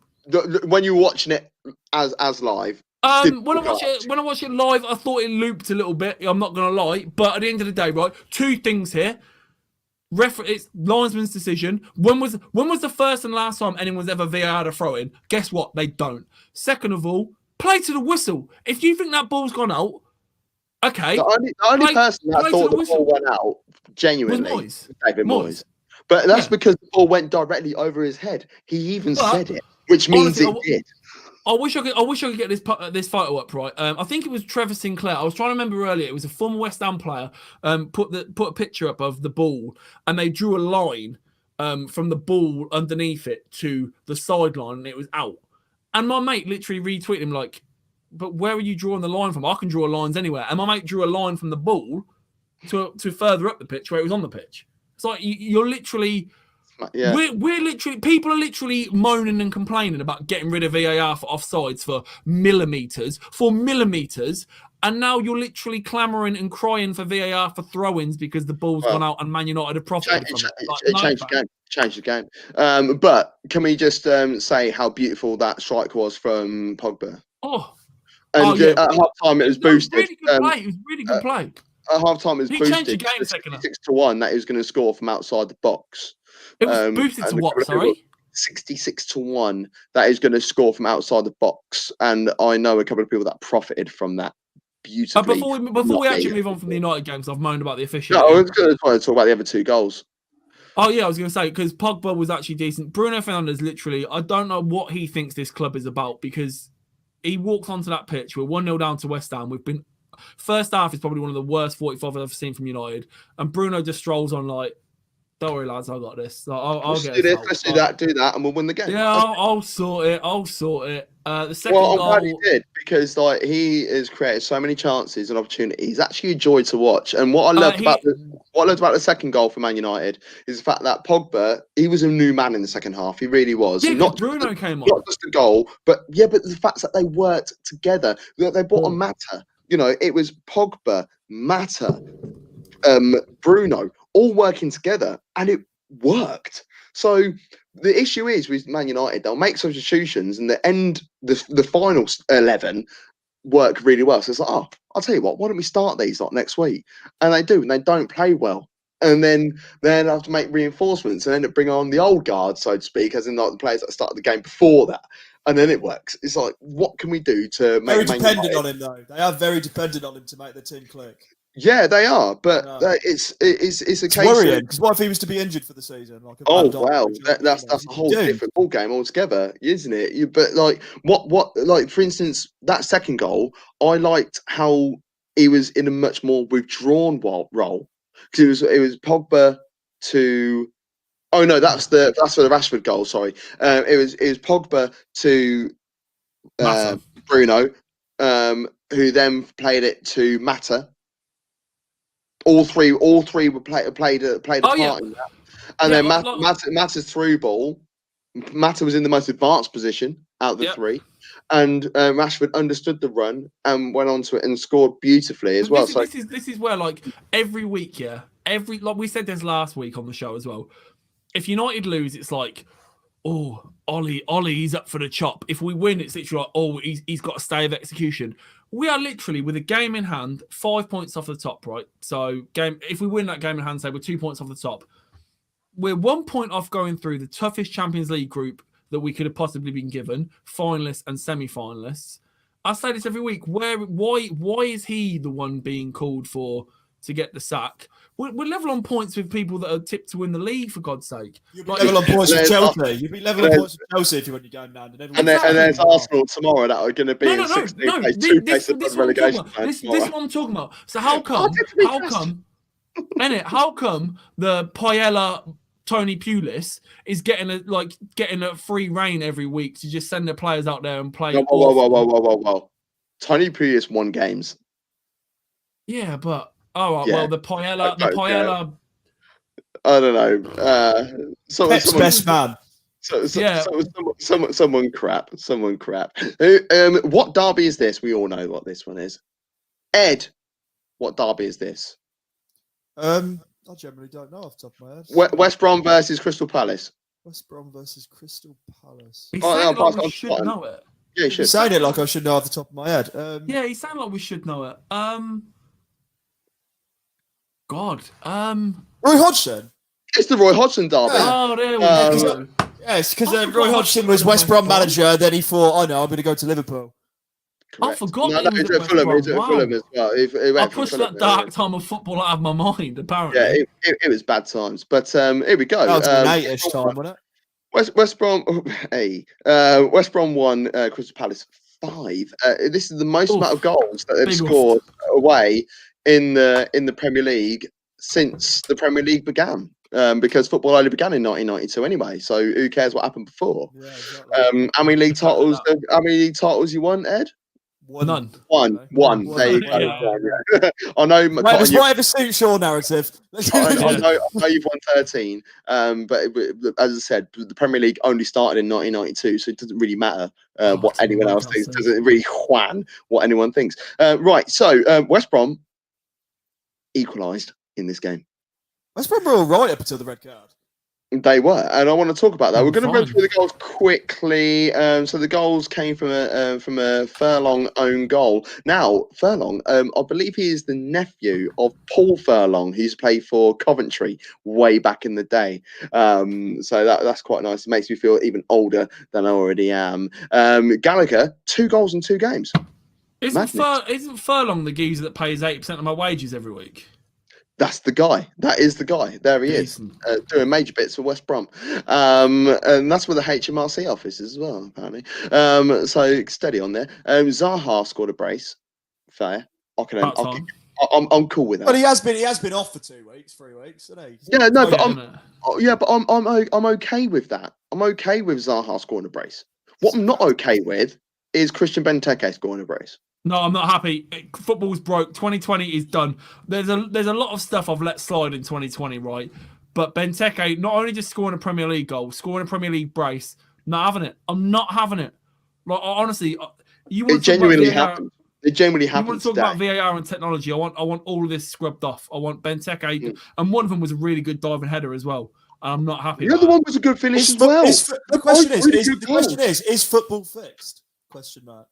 when you were watching it as live? When I watched it live, I thought it looped a little bit. I'm not gonna lie, but at the end of the day, right, 2 things here. It's linesman's decision. When was the first and last time anyone's ever VAR'd a throw in? Guess what? They don't. Second of all, play to the whistle. If you think that ball's gone out, okay. The only person that thought the ball went out genuinely was David Moyes. But that's because the ball went directly over his head. He even said it, which means it did. I wish I could get this photo up, right. I think it was Trevor Sinclair. I was trying to remember earlier. It was a former West Ham player. Put a picture up of the ball, and they drew a line from the ball underneath it to the sideline, and it was out. And my mate literally retweeted him like, "But where are you drawing the line from? I can draw lines anywhere." And my mate drew a line from the ball to further up the pitch where it was on the pitch. It's like you're literally. Yeah. We're literally, people are literally moaning and complaining about getting rid of VAR for offsides for millimeters, and now you're literally clamoring and crying for VAR for throw-ins because the ball's gone out and Man United have profited from it. It changed the game. But can we just say how beautiful that strike was from Pogba? At half time it was boosted. It was really good play. At half time it was boosted. Changed the game second half. 6-1 that he was going to score from outside the box. It was boosted to what, sorry? 66-1 that is going to score from outside the box. And I know a couple of people that profited from that beautifully. Before we actually move on from the United games, I've moaned about the official. No, I was going to try to talk about the other 2 goals. Oh, yeah, I was going to say, because Pogba was actually decent. Bruno Fernandes, literally, I don't know what he thinks this club is about because he walked onto that pitch. We're 1-0 down to West Ham. First half is probably one of the worst 45 I've ever seen from United. And Bruno just strolls on like, Don't worry, lads. I got this. I'll Let's get do us this. out. Let's do that, and we'll win the game. Yeah, I'll sort it. I'll sort it. The second Well, I'm goal. glad he did because like he has created so many chances and opportunities. He's actually a joy to watch. And what I loved about the second goal for Man United is the fact that Pogba, he was a new man in the second half. He really was. Yeah, Not Bruno came on. Not just a goal, but the fact that they worked together, that they brought a Mata. You know, it was Pogba, Mata, Bruno, all working together, and it worked. So the issue is with Man United, they'll make substitutions, and the final 11 work really well. So it's like, oh, I'll tell you what, why don't we start these like next week? And they do, and they don't play well. And then they have to make reinforcements and end up bringing on the old guard, so to speak, as in like the players that started the game before that. And then it works. It's like, what can we do to make? Very dependent on him, though. They are very dependent on him to make the team click. Yeah, they are, but it's a case worrying because what if he was to be injured for the season? Like that's a whole different ball game altogether, isn't it? But like like for instance, that second goal, I liked how he was in a much more withdrawn role because it was Pogba to. Oh no, that's for the Rashford goal. Sorry, it was Pogba to Bruno, who then played it to Mata. All three were played a part in that. And then Mata's through ball. Mata was in the most advanced position out of the three, and Rashford understood the run and went on to it and scored beautifully as well. This is where like every week, like we said this last week on the show as well. If United lose, it's like, oh, Ollie, he's up for the chop. If we win, it's literally like, oh, he's got a stay of execution. We are literally, with a game in hand, 5 points off the top, right? So if we win that game in hand, say we're 2 points off the top. We're 1 point off going through the toughest Champions League group that we could have possibly been given, finalists and semi-finalists. I say this every week. Why is he the one being called for to get the sack? We're level on points with people that are tipped to win the league, for God's sake. You'd be level on points with Chelsea. You'd be level on points with Chelsea if you went your game down. And there's Arsenal tomorrow that are going to be in 16th place, 2 places above relegation. This is what I'm talking about. So how come the Paella Tony Pulis is getting a free reign every week to just send their players out there and play? Whoa. Tony Pulis won games. Yeah, but well, the Paella. I don't know. Pep's best man. Someone crap. What derby is this? We all know what this one is. Ed, what derby is this? I generally don't know off the top of my head. West Brom versus Crystal Palace. West Brom versus Crystal Palace. He sounded like we should know it. Yeah, you should. He's saying it like I should know off the top of my head. Yeah, he sounded like we should know it. God. Roy Hodgson. It's the Roy Hodgson derby. Oh, there we go. Yes, because Roy Hodgson was West Brom manager. Then he thought, I'm going to go to Liverpool. Correct. I forgot. No, he's at Fulham. He's at Fulham as well. I pushed that dark time of football out of my mind. Apparently, yeah, it was bad times. But here we go. That was an 8-ish time, wasn't it? West Brom. West Brom won. Crystal Palace 5. This is the most amount of goals that they've scored away in the Premier League since the Premier League began. Because football only began in 1992 anyway. So who cares what happened before? Yeah, exactly. How many league titles? How many league titles you won, Ed? None. One. There you go. Yeah. I know. Whatever suits your narrative. I know you've won 13. But as I said, the Premier League only started in 1992, so it doesn't really matter what anyone else thinks. It doesn't really whan what anyone thinks. Right. So West Brom equalised in this game. West Brom were all right up until the red card. They were, and I want to talk about that. We're going to run through the goals quickly. So the goals came from a Furlong own goal. Now Furlong, I believe he is the nephew of Paul Furlong, who used to play for Coventry way back in the day. So that's quite nice. It makes me feel even older than I already am. Gallagher, 2 goals in 2 games. Isn't Furlong the geezer that pays 80% of my wages every week? That's the guy. That is the guy. There he is, doing major bits for West Brom. And that's where the HMRC office is as well, apparently. So steady on there. Zaha scored a brace. Fair. I I'm cool with that. But he has been off for 2 weeks, 3 weeks, hasn't he? Yeah, no, but Yeah, I'm okay with that. I'm okay with Zaha scoring a brace. What I'm not okay with is Christian Benteke scoring a brace. No, I'm not happy. Football's broke. 2020 is done. There's a lot of stuff I've let slide in 2020, right? But Benteke not only just scoring a Premier League goal, scoring a Premier League brace, not having it. I'm not having it. Like honestly, you want It genuinely happened. It genuinely happened. You want to talk about VAR and technology? I want all of this scrubbed off. I want Benteke, and one of them was a really good diving header as well. I'm not happy. The other one was a good finish as well. The question is football fixed? Question mark.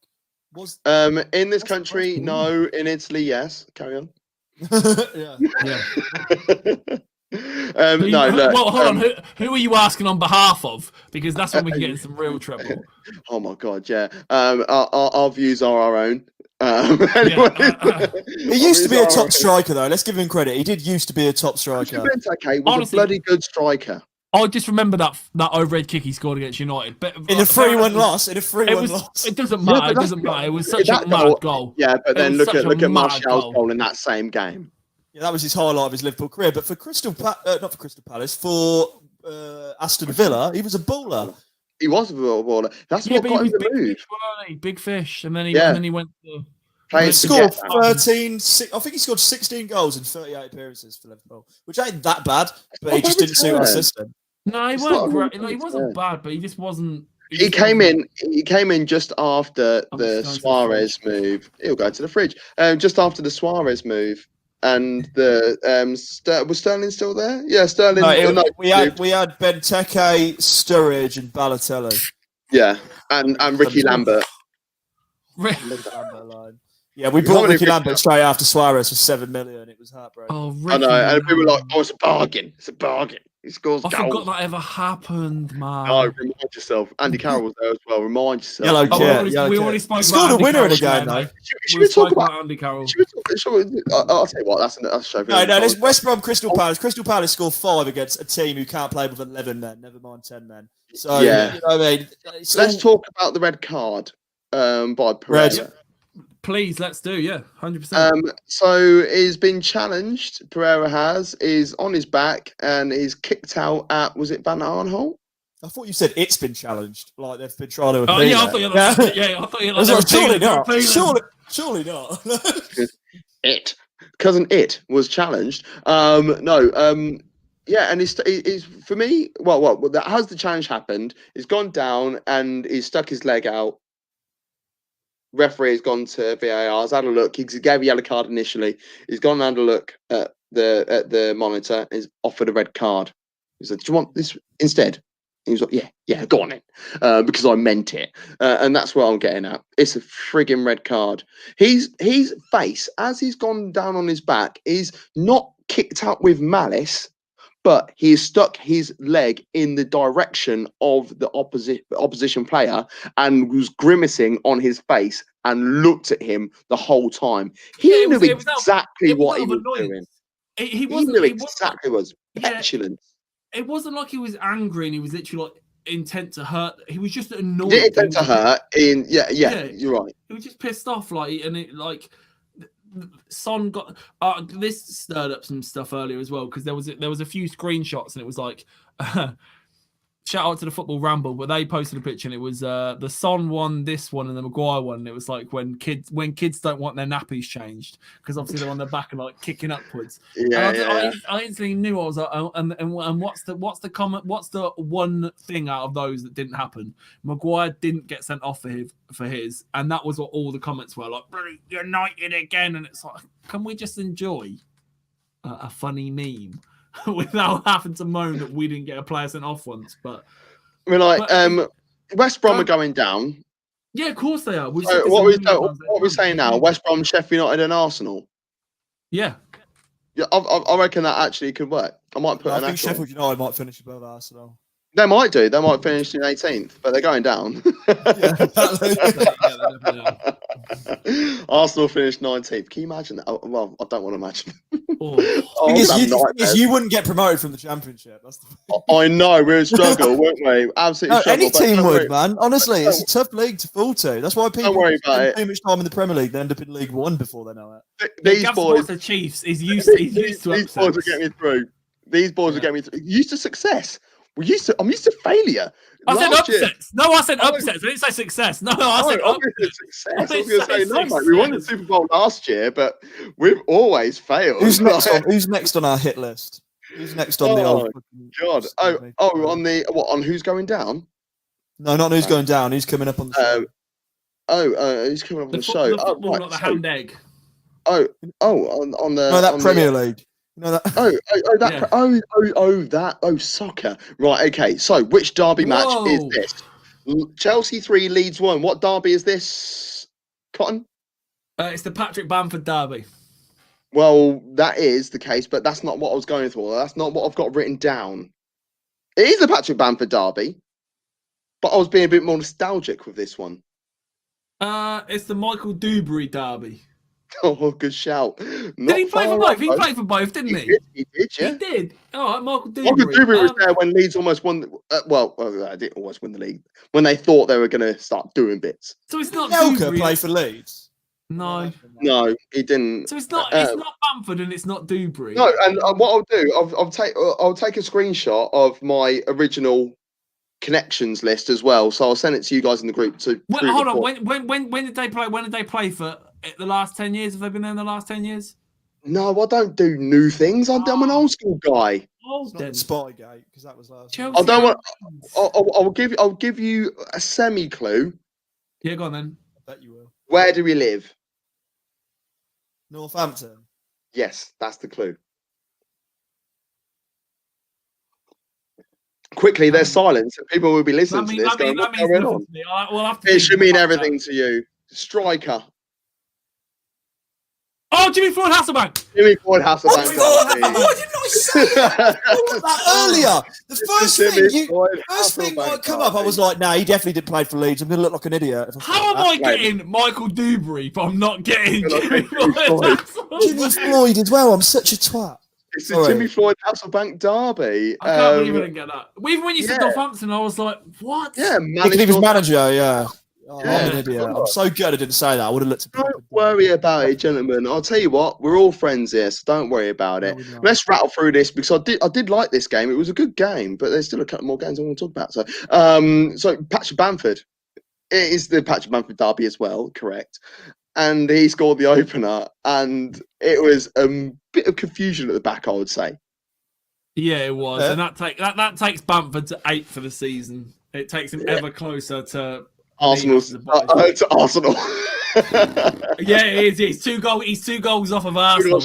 In this country, no. In Italy, yes. Carry on. Yeah. No, look. Well, hold on. Who are you asking on behalf of? Because that's when we can get in some real trouble. Oh my god, yeah. Our views are our own. Anyway, he used to be a top striker, though. Let's give him credit. He did used to be a top striker. Benteke was honestly a bloody good striker. I just remember that overhead kick he scored against United. But in a 3-1 loss. In a 3-1 loss. It doesn't matter. It doesn't matter. It was such a mad goal. Yeah, but then look at Martial's goal in that same game. Yeah, that was his highlight of his Liverpool career. But for not for Crystal Palace, for Aston Villa, he was a baller. He was a baller. That's what got him the move. Big fish, and then he went to. He scored 13. I think he scored 16 goals in 38 appearances for Liverpool, which ain't that bad. But he just didn't suit our system. No, he wasn't great. Like, he wasn't bad, but he just wasn't. He came in just after the Suarez move. He'll go to the fridge. Just after the Suarez move, and the was Sterling still there? Yeah, Sterling. We had Benteke, Sturridge, and Balotelli. Yeah, and Ricky Lambert. Yeah, we bought Ricky Lambert straight after Suarez for 7 million. It was heartbreaking. Oh, I know, and people were like, "Oh, it's a bargain! It's a bargain." He scores goals. I forgot that ever happened, man. No, remind yourself. Andy Carroll was there as well. Remind yourself. We already spoke about scored a winner in a game, though. Should we talk about Andy Carroll? I'll tell you what. That's a show. No. There's West Brom, Crystal Palace. Crystal Palace scored 5 against a team who can't play with 11 men. Never mind 10 men. So yeah. You know what I mean? Let's talk about the red card by Pereira. Please, let's do, 100%. So he's been challenged. Pereira is on his back and he's kicked out at, was it Van Arnholt? I thought you said it's been challenged, like they've been trying to. Oh yeah, I thought you. I thought you. Surely not. Cousin It was challenged. Yeah, and he's for me. Well, has the challenge happened? He's gone down and he's stuck his leg out. Referee has gone to VAR. Has had a look. He gave a yellow card initially. He's gone and had a look at the monitor. He's offered a red card. He said, "Do you want this instead?" He was like, "Yeah, go on in," because I meant it, and that's what I'm getting at. It's a frigging red card. His face, as he's gone down on his back, is not kicked out with malice, but he has stuck his leg in the direction of the opposition player and was grimacing on his face and looked at him the whole time. He knew exactly what he was doing. He knew exactly what was petulant. It wasn't like he was angry and he was literally like intent to hurt. He was just annoyed. He didn't intent to hurt. You're right. He was just pissed off, Son got this stirred up some stuff earlier as well because there was a few screenshots and it was like shout out to the Football Ramble, but they posted a picture and it was the Son one, this one, and the Maguire one. And it was like when kids don't want their nappies changed because obviously they're on their back and like kicking upwards. I instantly knew. I was like, and what's the comment? What's the one thing out of those that didn't happen? Maguire didn't get sent off for his, and that was what all the comments were like. Bloody United again, and it's like, can we just enjoy a funny meme? Without having to moan that we didn't get a player sent off once, but West Brom are going down. Yeah, of course they are. So what we're saying now? West Brom, Sheffield United, and Arsenal. Yeah, I reckon that actually could work. I might put. I think Sheffield United might finish above Arsenal. They might do. They might finish in 18th, but they're going down. Arsenal finished 19th. Can you imagine that? Oh, well, I don't want to imagine. You wouldn't get promoted from the Championship. That's the I know. We're a struggle, weren't we? Absolutely struggle. Any team would, man. Honestly, it's a tough league to fall to. That's why people spend too much time in the Premier League. They end up in League One before they know it. These boys, the Chiefs, is used to these boys will get me through. These boys will get me through. Used to success. I'm used to failure. I said upsets. No, I said upsets. I didn't say success. No, I said success. I was going to say, no, mate, we won the Super Bowl last year, but we've always failed. Who's next on our hit list? Who's next on the old? God. On who's going down? No, not who's going down. Who's coming up on the show? Who's coming up on the show? Not the hound egg. On the Premier League. You know that. Soccer. Right. Okay. So, which derby match is this? Chelsea 3, Leeds 1. What derby is this, Cotton? It's the Patrick Bamford derby. Well, that is the case, but that's not what I was going for. That's not what I've got written down. It is the Patrick Bamford derby, but I was being a bit more nostalgic with this one. It's the Michael Dewberry derby. Oh, good shout. Did he play for both? He played for both, didn't he? He did, yeah. He did. All right, Michael Dewberry. Michael Dewberry was there when Leeds almost won. I didn't almost win the league. When they thought they were going to start doing bits. So it's not Nelka play for Leeds? No, he didn't. So it's not Bamford and it's not Dewberry. No, and what I'll do, I'll take a screenshot of my original connections list as well. So I'll send it to you guys in the group. Hold on. When did they play? When did they play for the last 10 years? Have they been there in the last 10 years? No, I don't do new things. I'm an old school guy. Spygate, because that was last. Chelsea, I don't want. I'll give you a semi clue. Yeah, go on then. I bet you will. Where do we live? Northampton. Yes, that's the clue. Quickly, there's silence. People will be listening to this. It should mean everything to you. Striker. Oh, Jimmy Floyd Hasselbank. Jimmy Floyd Hasselbank. Why didn't I say that? Earlier. The first thing that come up, I was like, nah, he definitely did play for Leeds. I'm going to look like an idiot. How am I getting Michael Dewberry, but I'm not getting Jimmy Floyd? Jimmy Floyd as well. I'm such a twat. It's the Jimmy Floyd Hasselbank derby. I can't believe I didn't get that. Even when you said Northampton, I was like, what? Yeah, he was manager, yeah. Oh, I'm an idiot. I'm so good I didn't say that. I would have looked at Don't worry about it, gentlemen. I'll tell you what, we're all friends here, so don't worry about it. Let's rattle through this because I did like this game. It was a good game, but there's still a couple more games I want to talk about. So Patrick Bamford. It is the Patrick Bamford derby as well, correct? And he scored the opener, and it was a bit of confusion at the back, I would say. Yeah, it was, and that takes Bamford to 8th for the season. It takes him ever closer to Arsenal. To Arsenal. Yeah, it is. He's two goals off of Arsenal.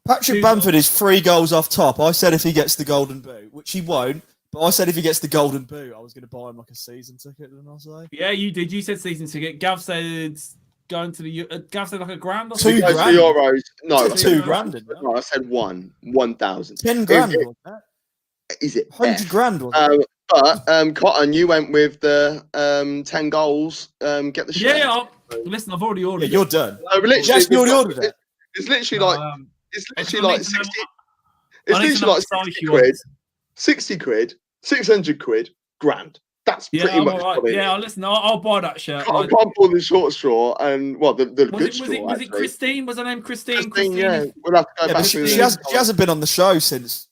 Patrick Bamford is 3 goals off top. I said if he gets the golden boot, which he won't. But I said if he gets the golden boot, I was going to buy him like a season ticket. Didn't I say? Yeah, you did. You said season ticket. Gav said going to the. Gav said like $1,000 or $2 grand. Euros. No, $2 grand. No, I said 1,000. 10 grand. Wasn't that? Is it 100 grand? Wasn't it? But Cotton, you went with the 10 goals. Get the share. Yeah. Listen, I've already ordered. Yeah, you're done. No, literally, yes, you already ordered it. It's literally like 60. It's literally like 60 quid. 60 quid, 600 quid, grand. That's pretty much. Right. Yeah, listen, I'll buy that shirt. I can't pull the short straw, and the good straw. Was it Christine? Was her name Christine? Yeah, we'll have to go back. She hasn't been on the show since.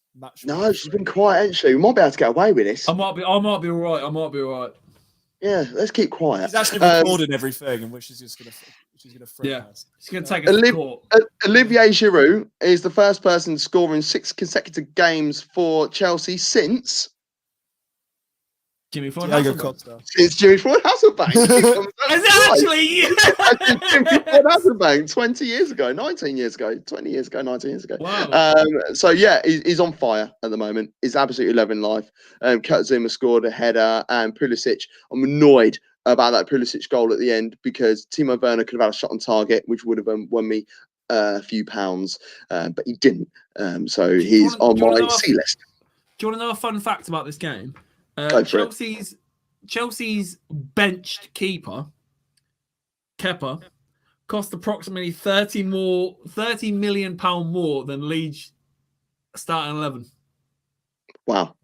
No, she's been quiet, hasn't she? We might be able to get away with this. I might be all right. Yeah, let's keep quiet. She's actually recording everything, and she's gonna freak us. She's gonna take us to court. Olivier Giroud is the first person scoring 6 consecutive games for Chelsea since Jimmy Floyd Hasselbank. Since Jimmy Floyd Hasselbank. Is it actually? Jimmy Floyd Hasselbank 20 years ago, 19 years ago, 20 years ago, 19 years ago. Wow. So yeah, he's on fire at the moment. He's absolutely loving life. Kurt Zuma scored a header, and Pulisic. I'm annoyed about that Pulisic goal at the end because Timo Werner could have had a shot on target, which would have won me a few pounds, but he didn't. So he's on my C list. Do you want to know a fun fact about this game? Go for it. Chelsea's benched keeper, Kepa, cost approximately £30 million more than Leeds starting 11 Wow.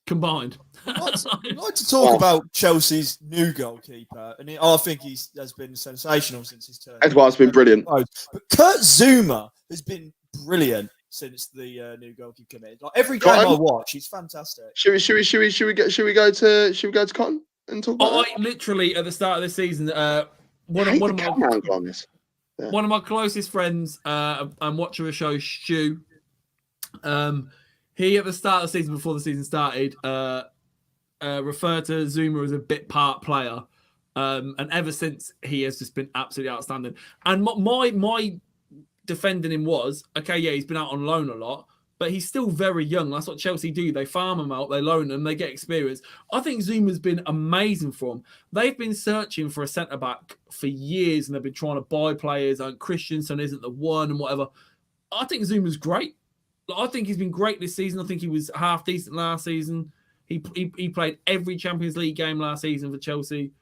combined. I'd like to talk about Chelsea's new goalkeeper, and I think he has been sensational since his turn. Edouard's been brilliant. But Kurt Zouma has been brilliant since the new goalkeeper came in. Like every game I watch, he's fantastic. Should we go to Cotton and talk about I literally at the start of the season, one of my closest friends and watcher of the show, Stu. He at the start of the season, before the season started, referred to Zuma as a bit part player, and ever since he has just been absolutely outstanding. And my defending him was okay. Yeah, he's been out on loan a lot, but he's still very young. That's what Chelsea do. They farm him out, they loan him, they get experience. I think Zuma's been amazing for them. They've been searching for a centre back for years, and they've been trying to buy players. And Christensen isn't the one, and whatever. I think Zuma's great. I think he's been great this season. I think he was half decent last season. He played every Champions League game last season for Chelsea.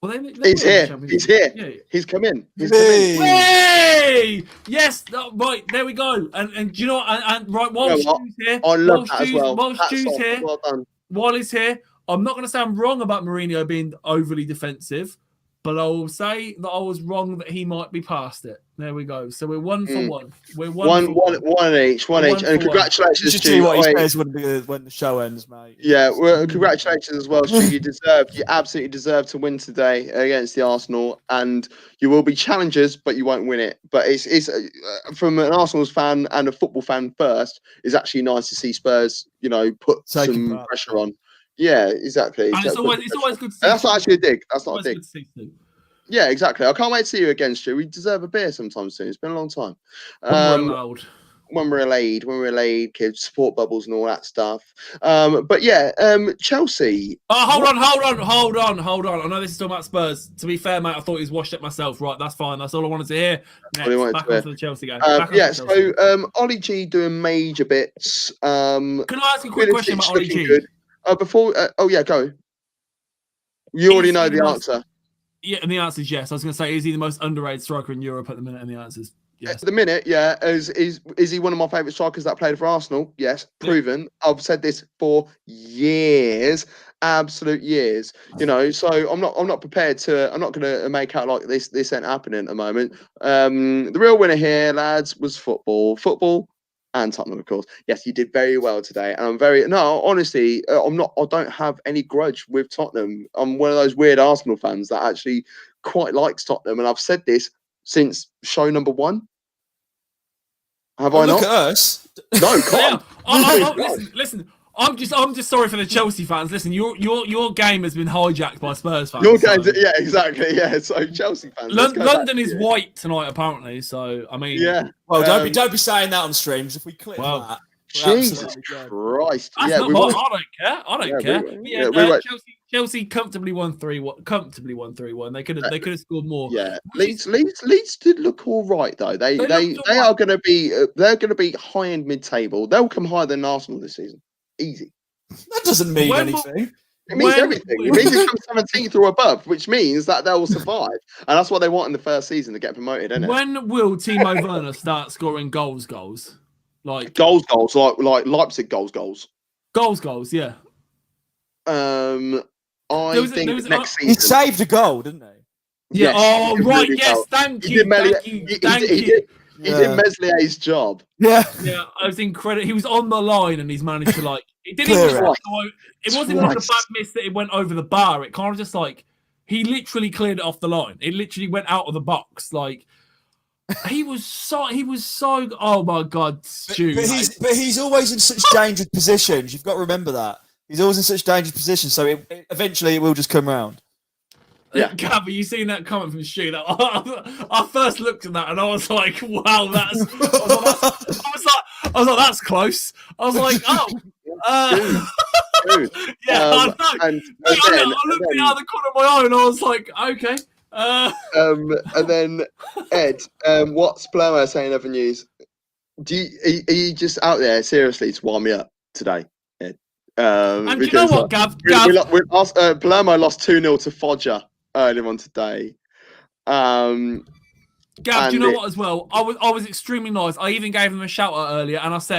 Well, he's here. He's here. Yeah. He's come in. He's come in. Hey! Yes, right, there we go. And do you know what? And right, while Stu's here, I love that as well. While Stu's here, well done. While he's here, I'm not going to say I'm wrong about Mourinho being overly defensive, but I will say that I was wrong that he might be past it. There we go. So we're 1 for 1. We're one each. And congratulations, Stu. See what he says when the show ends, mate. Yeah, well, congratulations as well, Stu. You absolutely deserve to win today against the Arsenal, and you will be challengers, but you won't win it. But it's from an Arsenal's fan and a football fan first. It's actually nice to see Spurs, put some pressure on. Yeah, exactly. And it's always good to see. That's not actually a dig. That's not a dig. Yeah, exactly. I can't wait to see you again, Stu. We deserve a beer sometime soon. It's been a long time. When we're laid, kids, support bubbles and all that stuff. But yeah, Chelsea. Oh, hold on. I know this is talking about Spurs. To be fair, mate, I thought he was washed up myself. Right, that's fine. That's all I wanted to hear. Next, back onto the Chelsea game. So Ollie G doing major bits. Can I ask a quick question about Ollie G? Good. Go. You already know the answer. Yeah, and the answer is yes. I was going to say, is he the most underrated striker in Europe at the minute? And the answer is yes. At the minute, yeah. Is he one of my favourite strikers that played for Arsenal? Yes, proven. Yeah. I've said this for years, absolute years. So I'm not prepared to. I'm not going to make out like this ain't happening at the moment. The real winner here, lads, was football. And Tottenham, of course. Yes, you did very well today. And honestly, I don't have any grudge with Tottenham. I'm one of those weird Arsenal fans that actually quite likes Tottenham. And I've said this since show number 1. Have I not? Look at us. No, come on. Listen. I'm just sorry for the Chelsea fans. Listen, your game has been hijacked by Spurs fans. Your game, yeah, exactly, yeah. So Chelsea fans. London is white tonight, apparently. So I mean, yeah. Well, don't be saying that on streams. If we click that, Jesus Christ! That's not I don't care. Chelsea comfortably won 3-1. They could have scored more. Yeah, Leeds did look all right though. They are going to be high end mid table. They'll come higher than Arsenal this season. Easy. That doesn't mean anything. It means everything. It means it comes 17th or above, which means that they'll survive. And that's what they want in the first season to get promoted, isn't it? When will Timo Werner start scoring goals? Like goals, like Leipzig goals. Goals, yeah. I think next season. He saved a goal, didn't he? Yeah. Yes, right. Really yes. Thank you. He did Meslier's job. Yeah, I was incredible. He was on the line and he's managed to it didn't even it wasn't like a bad miss that it went over the bar. It kind of just he literally cleared it off the line. It literally went out of the box. He was so oh my God, Stu. But he's always in such dangerous positions. You've got to remember that. He's always in such dangerous positions, so eventually it will just come round. Yeah, Gabby, you seen that comment from Stu? That I first looked at that and I was like, "Wow, that's." I was like, "That's close." I was like, "Oh, yeah." I know. And I looked at it out of the corner of my eye and I was like, "Okay." And then Ed, what's Blair saying? Other news? Are you just out there seriously to wind me up? today. Yeah. And do you know what, Gav? Palermo lost 2-0 to Foggia earlier on today. Gav, do you know what as well? I was extremely nice. I even gave him a shout out earlier, and I was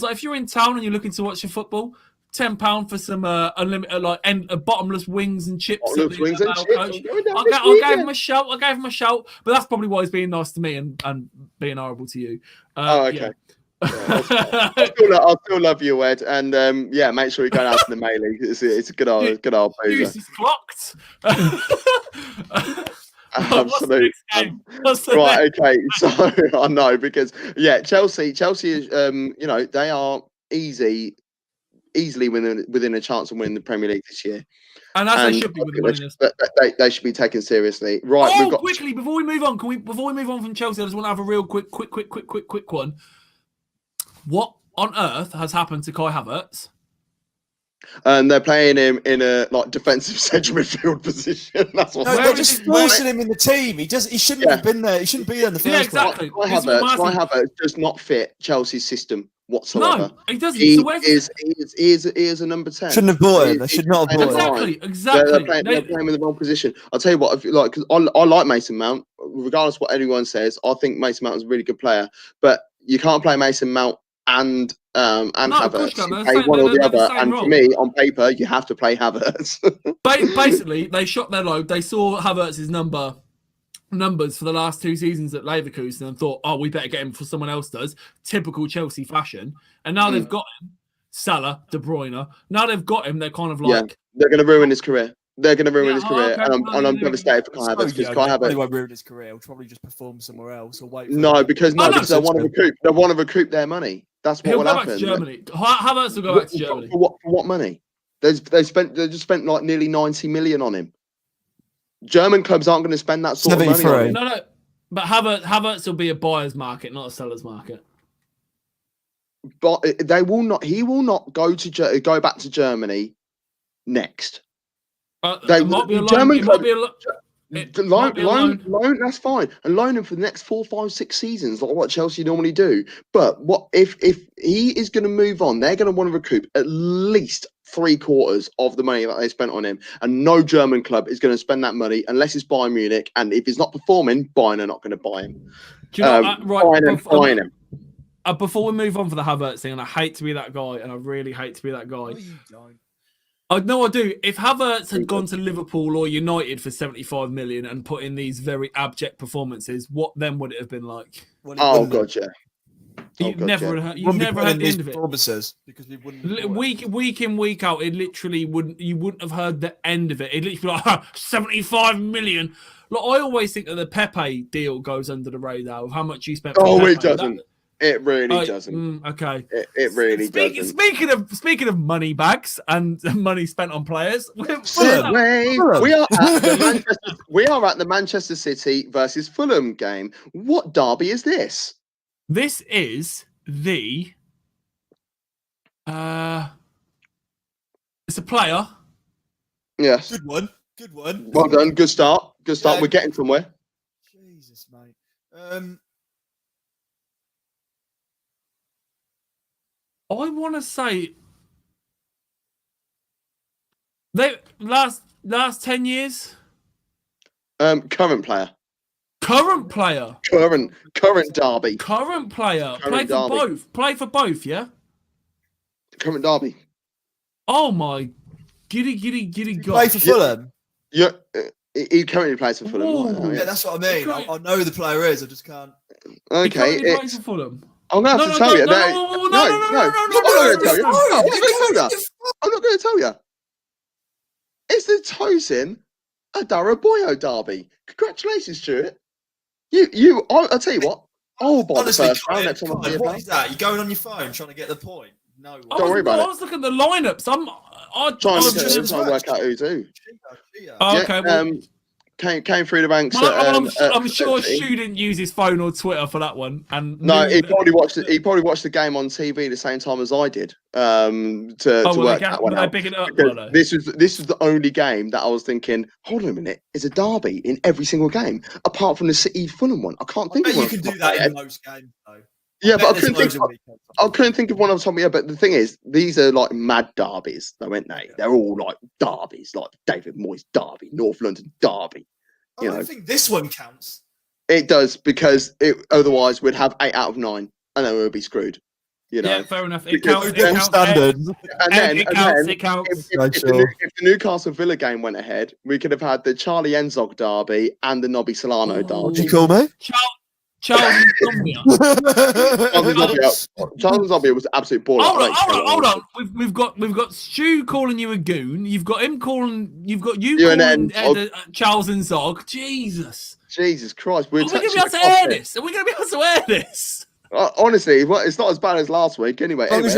like, if you're in town and you're looking to watch your football, £10 for some unlimited bottomless wings and chips. I gave him a shout. But that's probably why he's being nice to me and being horrible to you. Okay. Yeah, I'll still love you, Ed, and make sure you go out to the May League. It's a good old boozer. Is clocked. Absolutely. Right. Okay. So I know because Chelsea is they are easily within a chance of winning the Premier League this year, and as they should be with winning this. They should be taken seriously. Right. Oh, quickly before we move on, before we move on from Chelsea, I just want to have a real quick one. What on earth has happened to Kai Havertz? And they're playing him in a defensive central midfield position. That's what they're just forcing him in the team. He shouldn't have been there. He shouldn't be there in the first place. Exactly. Kai Havertz does not fit Chelsea's system whatsoever. No, he doesn't. He is a number 10. Shouldn't have bought him. They should not have bought him. Exactly. They're playing in the wrong position. I'll tell you what, because I like Mason Mount, regardless of what anyone says. I think Mason Mount is a really good player, but you can't play Mason Mount and Havertz. You play one or the other, and for me, on paper, you have to play Havertz. Basically, they shot their load. They saw Havertz's numbers for the last 2 seasons at Leverkusen and thought, oh, we better get him before someone else does. Typical Chelsea fashion. And now they've got him, Salah, De Bruyne. Now they've got him. They're kind of like they're going to ruin his career. They're going to ruin his career, and I'm devastated for Kai Havertz because Kai Havertz won't ruin his career. He'll probably just perform somewhere else or wait. Because they want to recoup. They want to recoup their money. That's what will happen. Back to Germany. Havertz will go back to Germany. For what money? They just spent like nearly 90 million on him. German clubs aren't going to spend that sort of money on him. No. But Havertz will be a buyer's market, not a seller's market. But they will not. He will not go back to Germany next. German club. Loan, that's fine, and loan him for the next 4, 5, 6 seasons, like what Chelsea normally do. But what if he is going to move on? They're going to want to recoup at least 3/4 of the money that they spent on him, and no German club is going to spend that money unless it's Bayern Munich. And if he's not performing, Bayern are not going to buy him. Do you know, Bayern him. Before we move on for the Havertz thing, and I hate to be that guy, and I really hate to be that guy. No, you don't. I do. If Havertz had gone to Liverpool or United for 75 million and put in these very abject performances, what then would it have been like? Oh God, yeah. You've never had the end of it. Because we wouldn't week in, week out, it literally wouldn't. You wouldn't have heard the end of it. It literally be like 75 million. Like I always think that the Pepe deal goes under the radar of how much you spent. Oh, it doesn't. It really doesn't. Okay. It really doesn't. Speaking of money bags and money spent on players, we are at the Manchester City versus Fulham game. What derby is this? This is the it's a player. Yes. Good one. Well done. Good start. Yeah. We're getting somewhere. Jesus, mate. I want to say they last 10 years. Current player. Current player. Current derby. Current player. Current derby. Play for both. Yeah. Current derby. Oh my, giddy God. Play for Fulham. Yeah. He currently plays for Fulham. Right? Yeah, that's what I mean. I know who the player is. I just can't. Okay. He plays for Fulham. I'm going to have to tell you. No. I'm not going to tell you. I'm not going to tell you. It's the Tosin Adaraboyo derby. Congratulations, Stuart. I'll tell you what. Honestly, what is that? You're going on your phone trying to get the point? No. Don't worry about it. I was looking at the lineups. I'm trying to work out who's who. Okay. Came through the ranks. I'm sure Shu didn't use his phone or Twitter for that one. And no, he probably watched the game on TV the same time as I did. To work that one out. This was the only game that I was thinking, hold on a minute, it's a derby in every single game, apart from the City Fulham one. I can't think of one. You can do that in most games, though. Yeah, but I There's couldn't loads think. of weekends. I couldn't think of one off the top of my head. But the thing is, these are like mad derbies, though, aren't they? They're all like derbies, like David Moyes derby, North London derby. I You don't know, think this one counts. it does because otherwise we'd have 8 out of 9, and then we'd be screwed. You know. Yeah, fair enough. It Because counts. It Double counts. standards. And then, It and counts. then It counts. if the Newcastle Villa game went ahead, we could have had the Charlie Enzog derby and the Nobby Solano What derby. do you call me? Charles Insomnia. Charles Zombie was absolute baller. Hold on. We've got Stu calling you a goon. You've got him calling. You've got you You and calling then- Charles and Zog. Jesus. Jesus Christ, Are we going to be able to air this? Are we going to be able to air this? Honestly, it's not as bad as last week. Anyway, As long as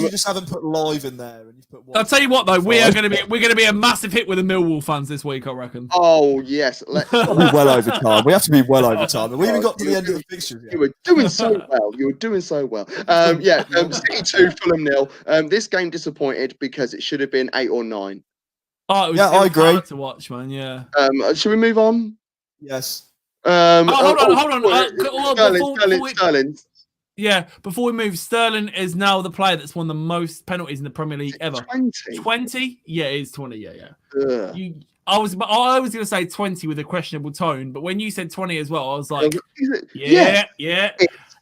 you just haven't put live in there, and you've put. I'll tell you what though, we're going to be a massive hit with the Millwall fans this week, I reckon. Oh yes, well over time. We have to be well over time. We even got to the end of the fixtures yet. You were doing so well. You were doing so well. City 2, Fulham 0. This game disappointed because it should have been 8 or 9. Oh, it I was agree. hard to watch, man. Yeah. Should we move on? Yes. Hold on. Sterling. Yeah, before we move, Sterling is now the player that's won the most penalties in the Premier League ever. 20? Yeah, it is 20. Yeah. I was going to say 20 with a questionable tone, but when you said 20 as well, I was like, yeah.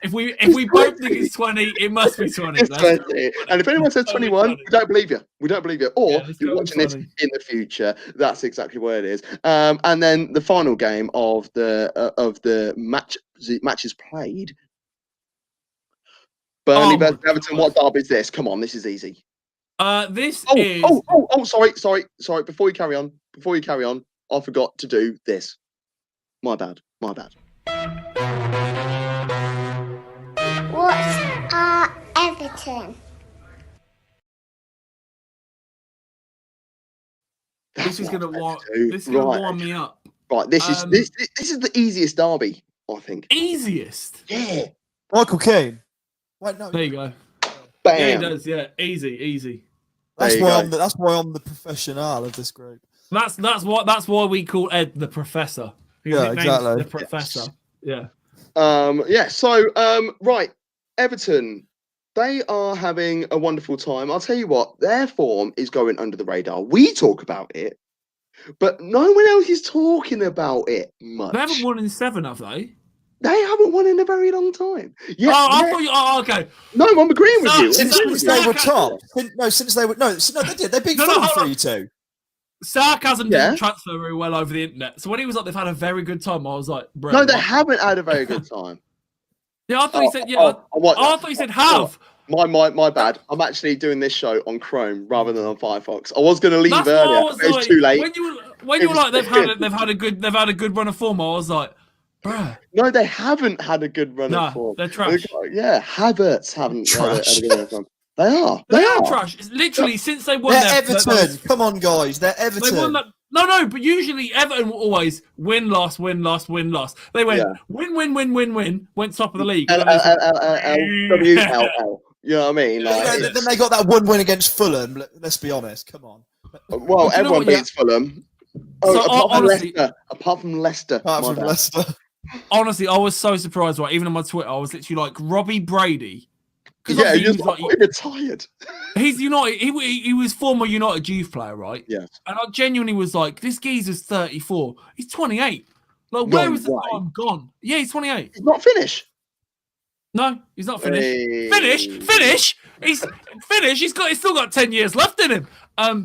If we both think it's 20, it must be 20. It's 20. And if anyone says 21, we don't believe you. We don't believe you. Or you're watching this in the future. That's exactly what it is. And then the final game of the matches played. Burnley versus Everton. What derby is this? Come on, this is easy. This is. Sorry. Before you carry on, I forgot to do this. My bad. What's Everton? This is gonna warm me up. Right, this is the easiest derby, I think. Easiest? Yeah. Michael Keane. Wait, no. There you go. Bam. Yeah, he does. Yeah, easy. That's why I'm the professional of this group. That's why we call Ed the Professor. Yeah, exactly. The Professor. Yeah. Right, Everton. They are having a wonderful time. I'll tell you what, their form is going under the radar. We talk about it, but no one else is talking about it much. They haven't won in 7, have they? They haven't won in a very long time. Yeah. I thought you. Oh, okay. No, I'm agreeing with you. Since they were top. Since they were they did. They beat Fulham 3-2. Sarcasm didn't transfer very well over the internet. So when he was like, they've had a very good time, I was like, bro. No, they haven't had a very good time. Yeah, I thought he said. Yeah, I thought he said have. My bad. I'm actually doing this show on Chrome rather than on Firefox. I was going to leave earlier. But it was too late. When you were like they've had a good run of form, I was like, bruh. No, they haven't had a good run of form. They're trash. Yeah, Havertz haven't had a good run of form. They are trash. It's literally since they won. They're Everton. Come on, guys. They're Everton. They won that. No, but usually Everton will always win, loss. They went win, went top of the league. WLL. You know what I mean? Then they got that one win against Fulham. Let's be honest. Come on. Well, everyone beats Fulham. Apart from Leicester. Honestly, I was so surprised. Right, even on my Twitter, I was literally like, Robbie Brady. Yeah, he retired. He's United. He was former United youth player, right? Yes. And I genuinely was like, this geezer's 34. He's 28. Like, where is the time gone? Yeah, he's 28. He's not finished. No, he's not finished. Finish. He's finished. He's still got 10 years left in him. I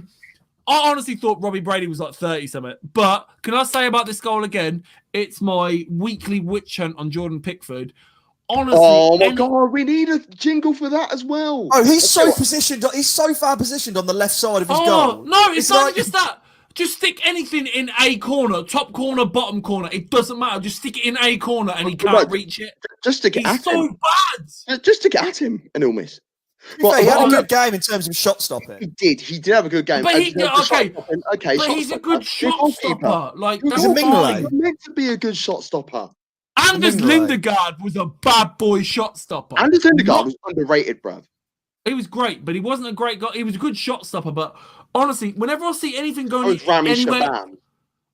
honestly thought Robbie Brady was like 30 something. But can I say about this goal again? It's my weekly witch hunt on Jordan Pickford. Honestly, oh my god, we need a jingle for that as well. Oh, he's so positioned. He's so far positioned on the left side of his goal. No, it's not just that. Just stick anything in a corner, top corner, bottom corner. It doesn't matter. Just stick it in a corner and he can't reach it. Just stick it at him. He's so bad. Just stick it at him and he'll miss. He had a good game in terms of shot stopping. He did have a good game. But he's a good shot stopper. Like, he's meant to be a good shot stopper. Anders Lindegaard was a bad boy shot stopper. Anders Lindegaard was underrated, bruv. He was great, but he wasn't a great guy. He was a good shot stopper, but honestly, whenever I see anything going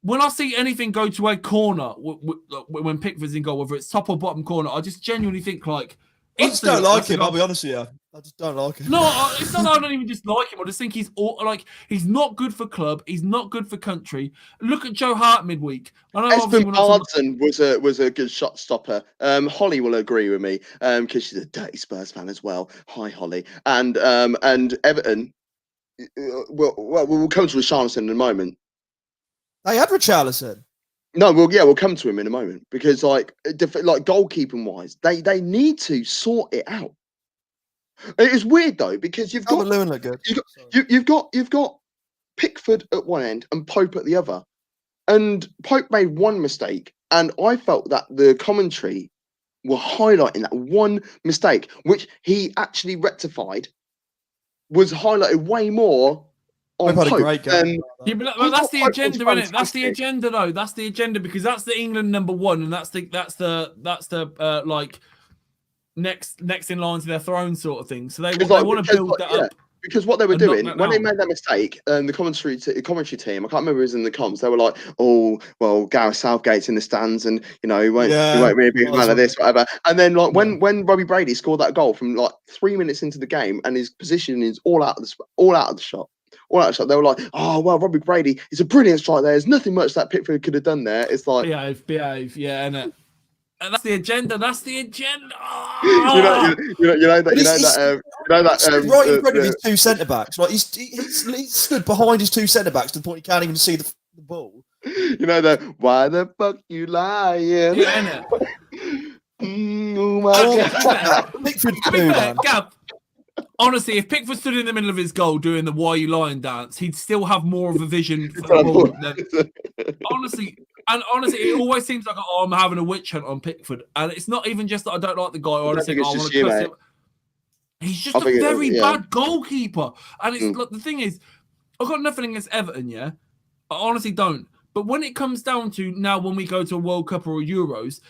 when I see anything go to a corner when Pickford's in goal, whether it's top or bottom corner, I just genuinely think like. I just don't like him. I'll be honest with you. I just don't like him. No, it's not that I don't even just like him. I just think he's not good for club. He's not good for country. Look at Joe Hart midweek. I know Espen Bardson was a good shot stopper. Holly will agree with me because she's a dirty Spurs fan as well. Hi, Holly. And Everton. We'll come to Richarlison in a moment. They had Richarlison. No, we'll come to him in a moment because like goalkeeping wise, they need to sort it out. It's weird though because you've got Lewin look good. You've got Pickford at one end and Pope at the other, and Pope made one mistake, and I felt that the commentary were highlighting that one mistake, which he actually rectified, was highlighted way more. On Pope had Pope. a great game. But that's the agenda, isn't it? That's the agenda, though. That's the agenda because that's the England number one, and that's the like next in line to their throne sort of thing. So they want to build that up. Because what they were doing when they made that mistake, the commentary team, I can't remember who was in the comms. They were like, "Oh, well, Gareth Southgate's in the stands, and you know he won't really be a man of this, whatever." And then like when Robbie Brady scored that goal from like 3 minutes into the game, and his position is all out of the shot. They were like, "Oh well, Robbie Brady is a brilliant strike there. There's nothing much that Pickford could have done there." It's like behave, yeah, and that's the agenda. That's the agenda. You know that. Right in front of his two centre backs. Like he's stood behind his two centre backs to the point he can't even see the ball. You know that. Why the fuck you lying? Yeah, oh my God. Pickford too, man. Gab, honestly, if Pickford stood in the middle of his goal doing the "Why you lying" dance, he'd still have more of a vision for the ball. Honestly, it always seems like I'm having a witch hunt on Pickford, and it's not even just that I don't like the guy. Or I think I want to cuss him. He's just a very bad goalkeeper, and it's like the thing is, I've got nothing against Everton. Yeah, I honestly don't. But when it comes down to now, when we go to a World Cup or a Euros.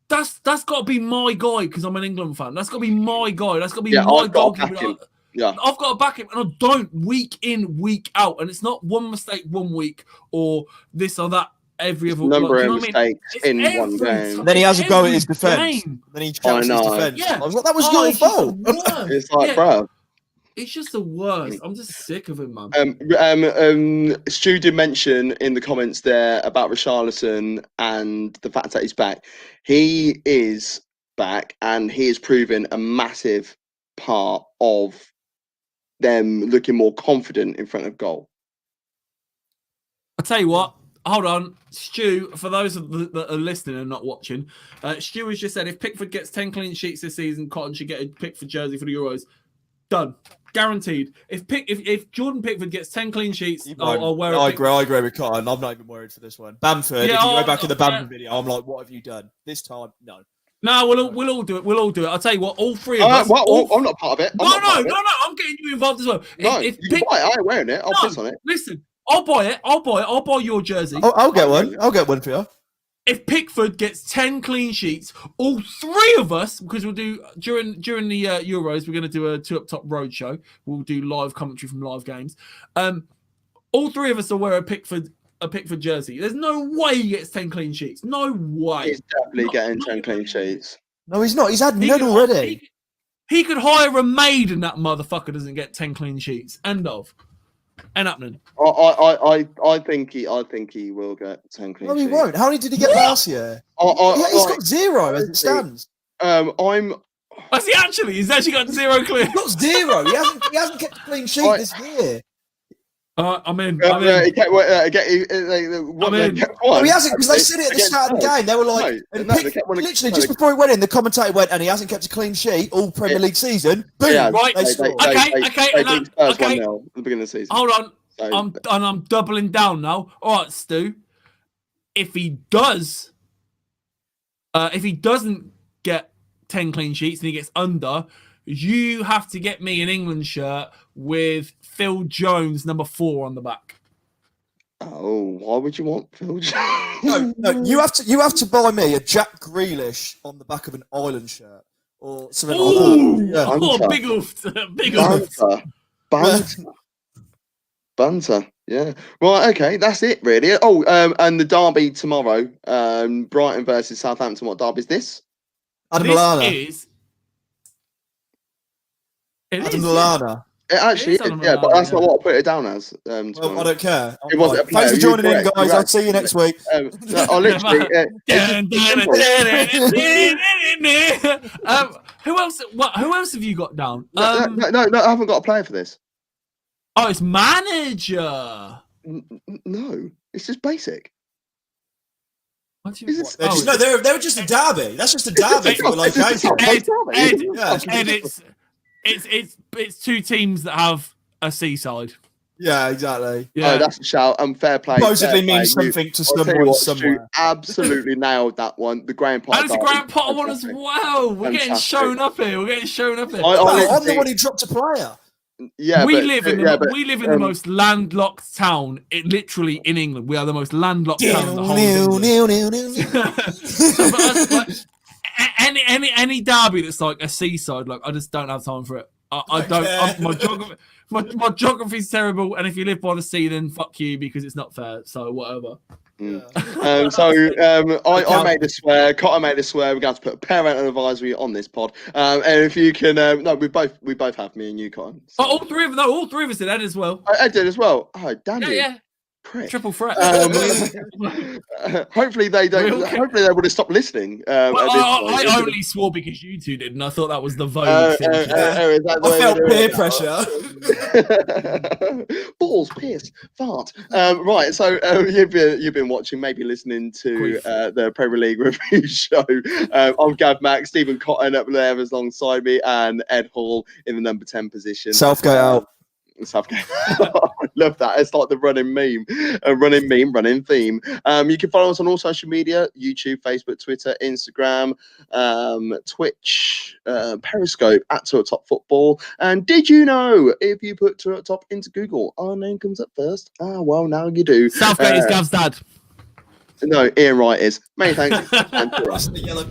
That's got to be my guy because I'm an England fan. That's got to be my guy. That's got to be my goalkeeper. I've got to back him, and I don't week in, week out. And it's not one mistake one week or this or that every other. Number of mistakes in one game. Then he has a go at his defence. Then he counts his defence. Yeah. I was like, that was your fault. It's like, bro. It's just the worst. I'm just sick of him, man. Stu did mention in the comments there about Richarlison and the fact that he's back. He is back, and he has proven a massive part of them looking more confident in front of goal. I'll tell you what. Hold on. Stu, for those that are listening and not watching, Stu has just said if Pickford gets 10 clean sheets this season, Cotton should get a Pickford jersey for the Euros. Done. Guaranteed. If Jordan Pickford gets 10 clean sheets, I'll wear it. I agree with Cotton. I'm not even worried for this one. Bamford, if you go back in the Bamford video, I'm like, what have you done? This time, no. No, we'll all do it. We'll all do it. I'll tell you what, all three of us. I'm not part of it. No, I'm getting you involved as well. No, you can buy it. I ain't wearing it. I'll piss on it. Listen, I'll buy it. I'll buy your jersey. I'll get one. I'll get one for you. If Pickford gets 10 clean sheets, all three of us, because we'll do during the Euros, we're going to do a Two Up Top road show. We'll do live commentary from live games. All three of us will wear a Pickford jersey. There's no way he gets 10 clean sheets. No way. He's definitely getting 10 clean sheets. No, he's not. He's had none already. He could hire a maid, and that motherfucker doesn't get 10 clean sheets. End of. Ain't happening. I think he will get 10 clean sheets. No, he won't. How many did he get last year? He's got 0 as it stands. Has he actually? He's actually got 0 clean. He's got 0. He hasn't kept a clean sheet this year. I'm in. I'm in. He hasn't, because they said it at the start of the game. They were like, literally just before he went in, the commentator went, and he hasn't kept a clean sheet all Premier League season. Boom! Yeah, right. Okay. At the beginning of the season. Hold on. I'm doubling down now. All right, Stu. If he doesn't get 10 clean sheets and he gets under, you have to get me an England shirt with Phil Jones number 4 on the back. Oh, why would you want Phil Jones? No, you have to buy me a Jack Grealish on the back of an Ireland shirt or something like that. Yeah. Big oof. Banter. Yeah. Right. Okay. That's it, really. Oh, and the derby tomorrow. Brighton versus Southampton. What derby is this? Adam This Lallana. is. It Adam is, Lallana. It actually is is, Adam yeah, but Lallana, that's not yeah. what I put it down as. Well, I don't care. It wasn't a player. Thanks for You were joining in, correct. guys. You're I'll see you next week. No, I literally. Who else? Who else have you got down? No, I haven't got a player for this. Oh, it's manager. No, it's just basic. What do you, Is what? this- No, they're just a derby. That's just a derby for location. It's two teams that have a seaside. Yeah, exactly. Yeah. Oh, that's a shout. Fair play. Supposedly fair means play. something to I'll tell you someone what, Stu somewhere. absolutely nailed that one. The Graham Potter. And it's a derby. Graham Potter one as Fantastic. well. We're getting Fantastic. shown up here. I'm the one who dropped a player. Yeah, we but- live in yeah, the but, we live in the most landlocked town. Literally in England, we are the most landlocked town in the whole of England. So for us, like, any derby that's like a seaside, like I just don't have time for it. I don't. My geography's terrible, and if you live by the sea, then fuck you because it's not fair. So whatever. I made a swear. Cotter made a swear. We're going to put a parental advisory on this pod. And if you can, no, we both have, me and you, Cotton. So. Oh, all three of us did that as well. I did as well. Oh, damn you. Yeah. Prick. Triple threat. Hopefully they don't. Hopefully they would have stopped listening. I only swore because you two did, and I thought that was the vote. I felt peer pressure. Balls, piss, fart. Right, so you've been watching, maybe listening to the Premier League review show. I'm Gav Mack, Stephen Cotton up there is alongside me, and Ed Hall in the number 10 position. Southgate out. Southgate. I love that. It's like the running meme, running theme. You can follow us on all social media: YouTube, Facebook, Twitter, Instagram, Twitch, Periscope at Top Football. And did you know if you put Top into Google, our name comes up first? Ah, well, now you do. Southgate is Gav's dad. No, Ian Wright is. Many thanks. That's the yellow.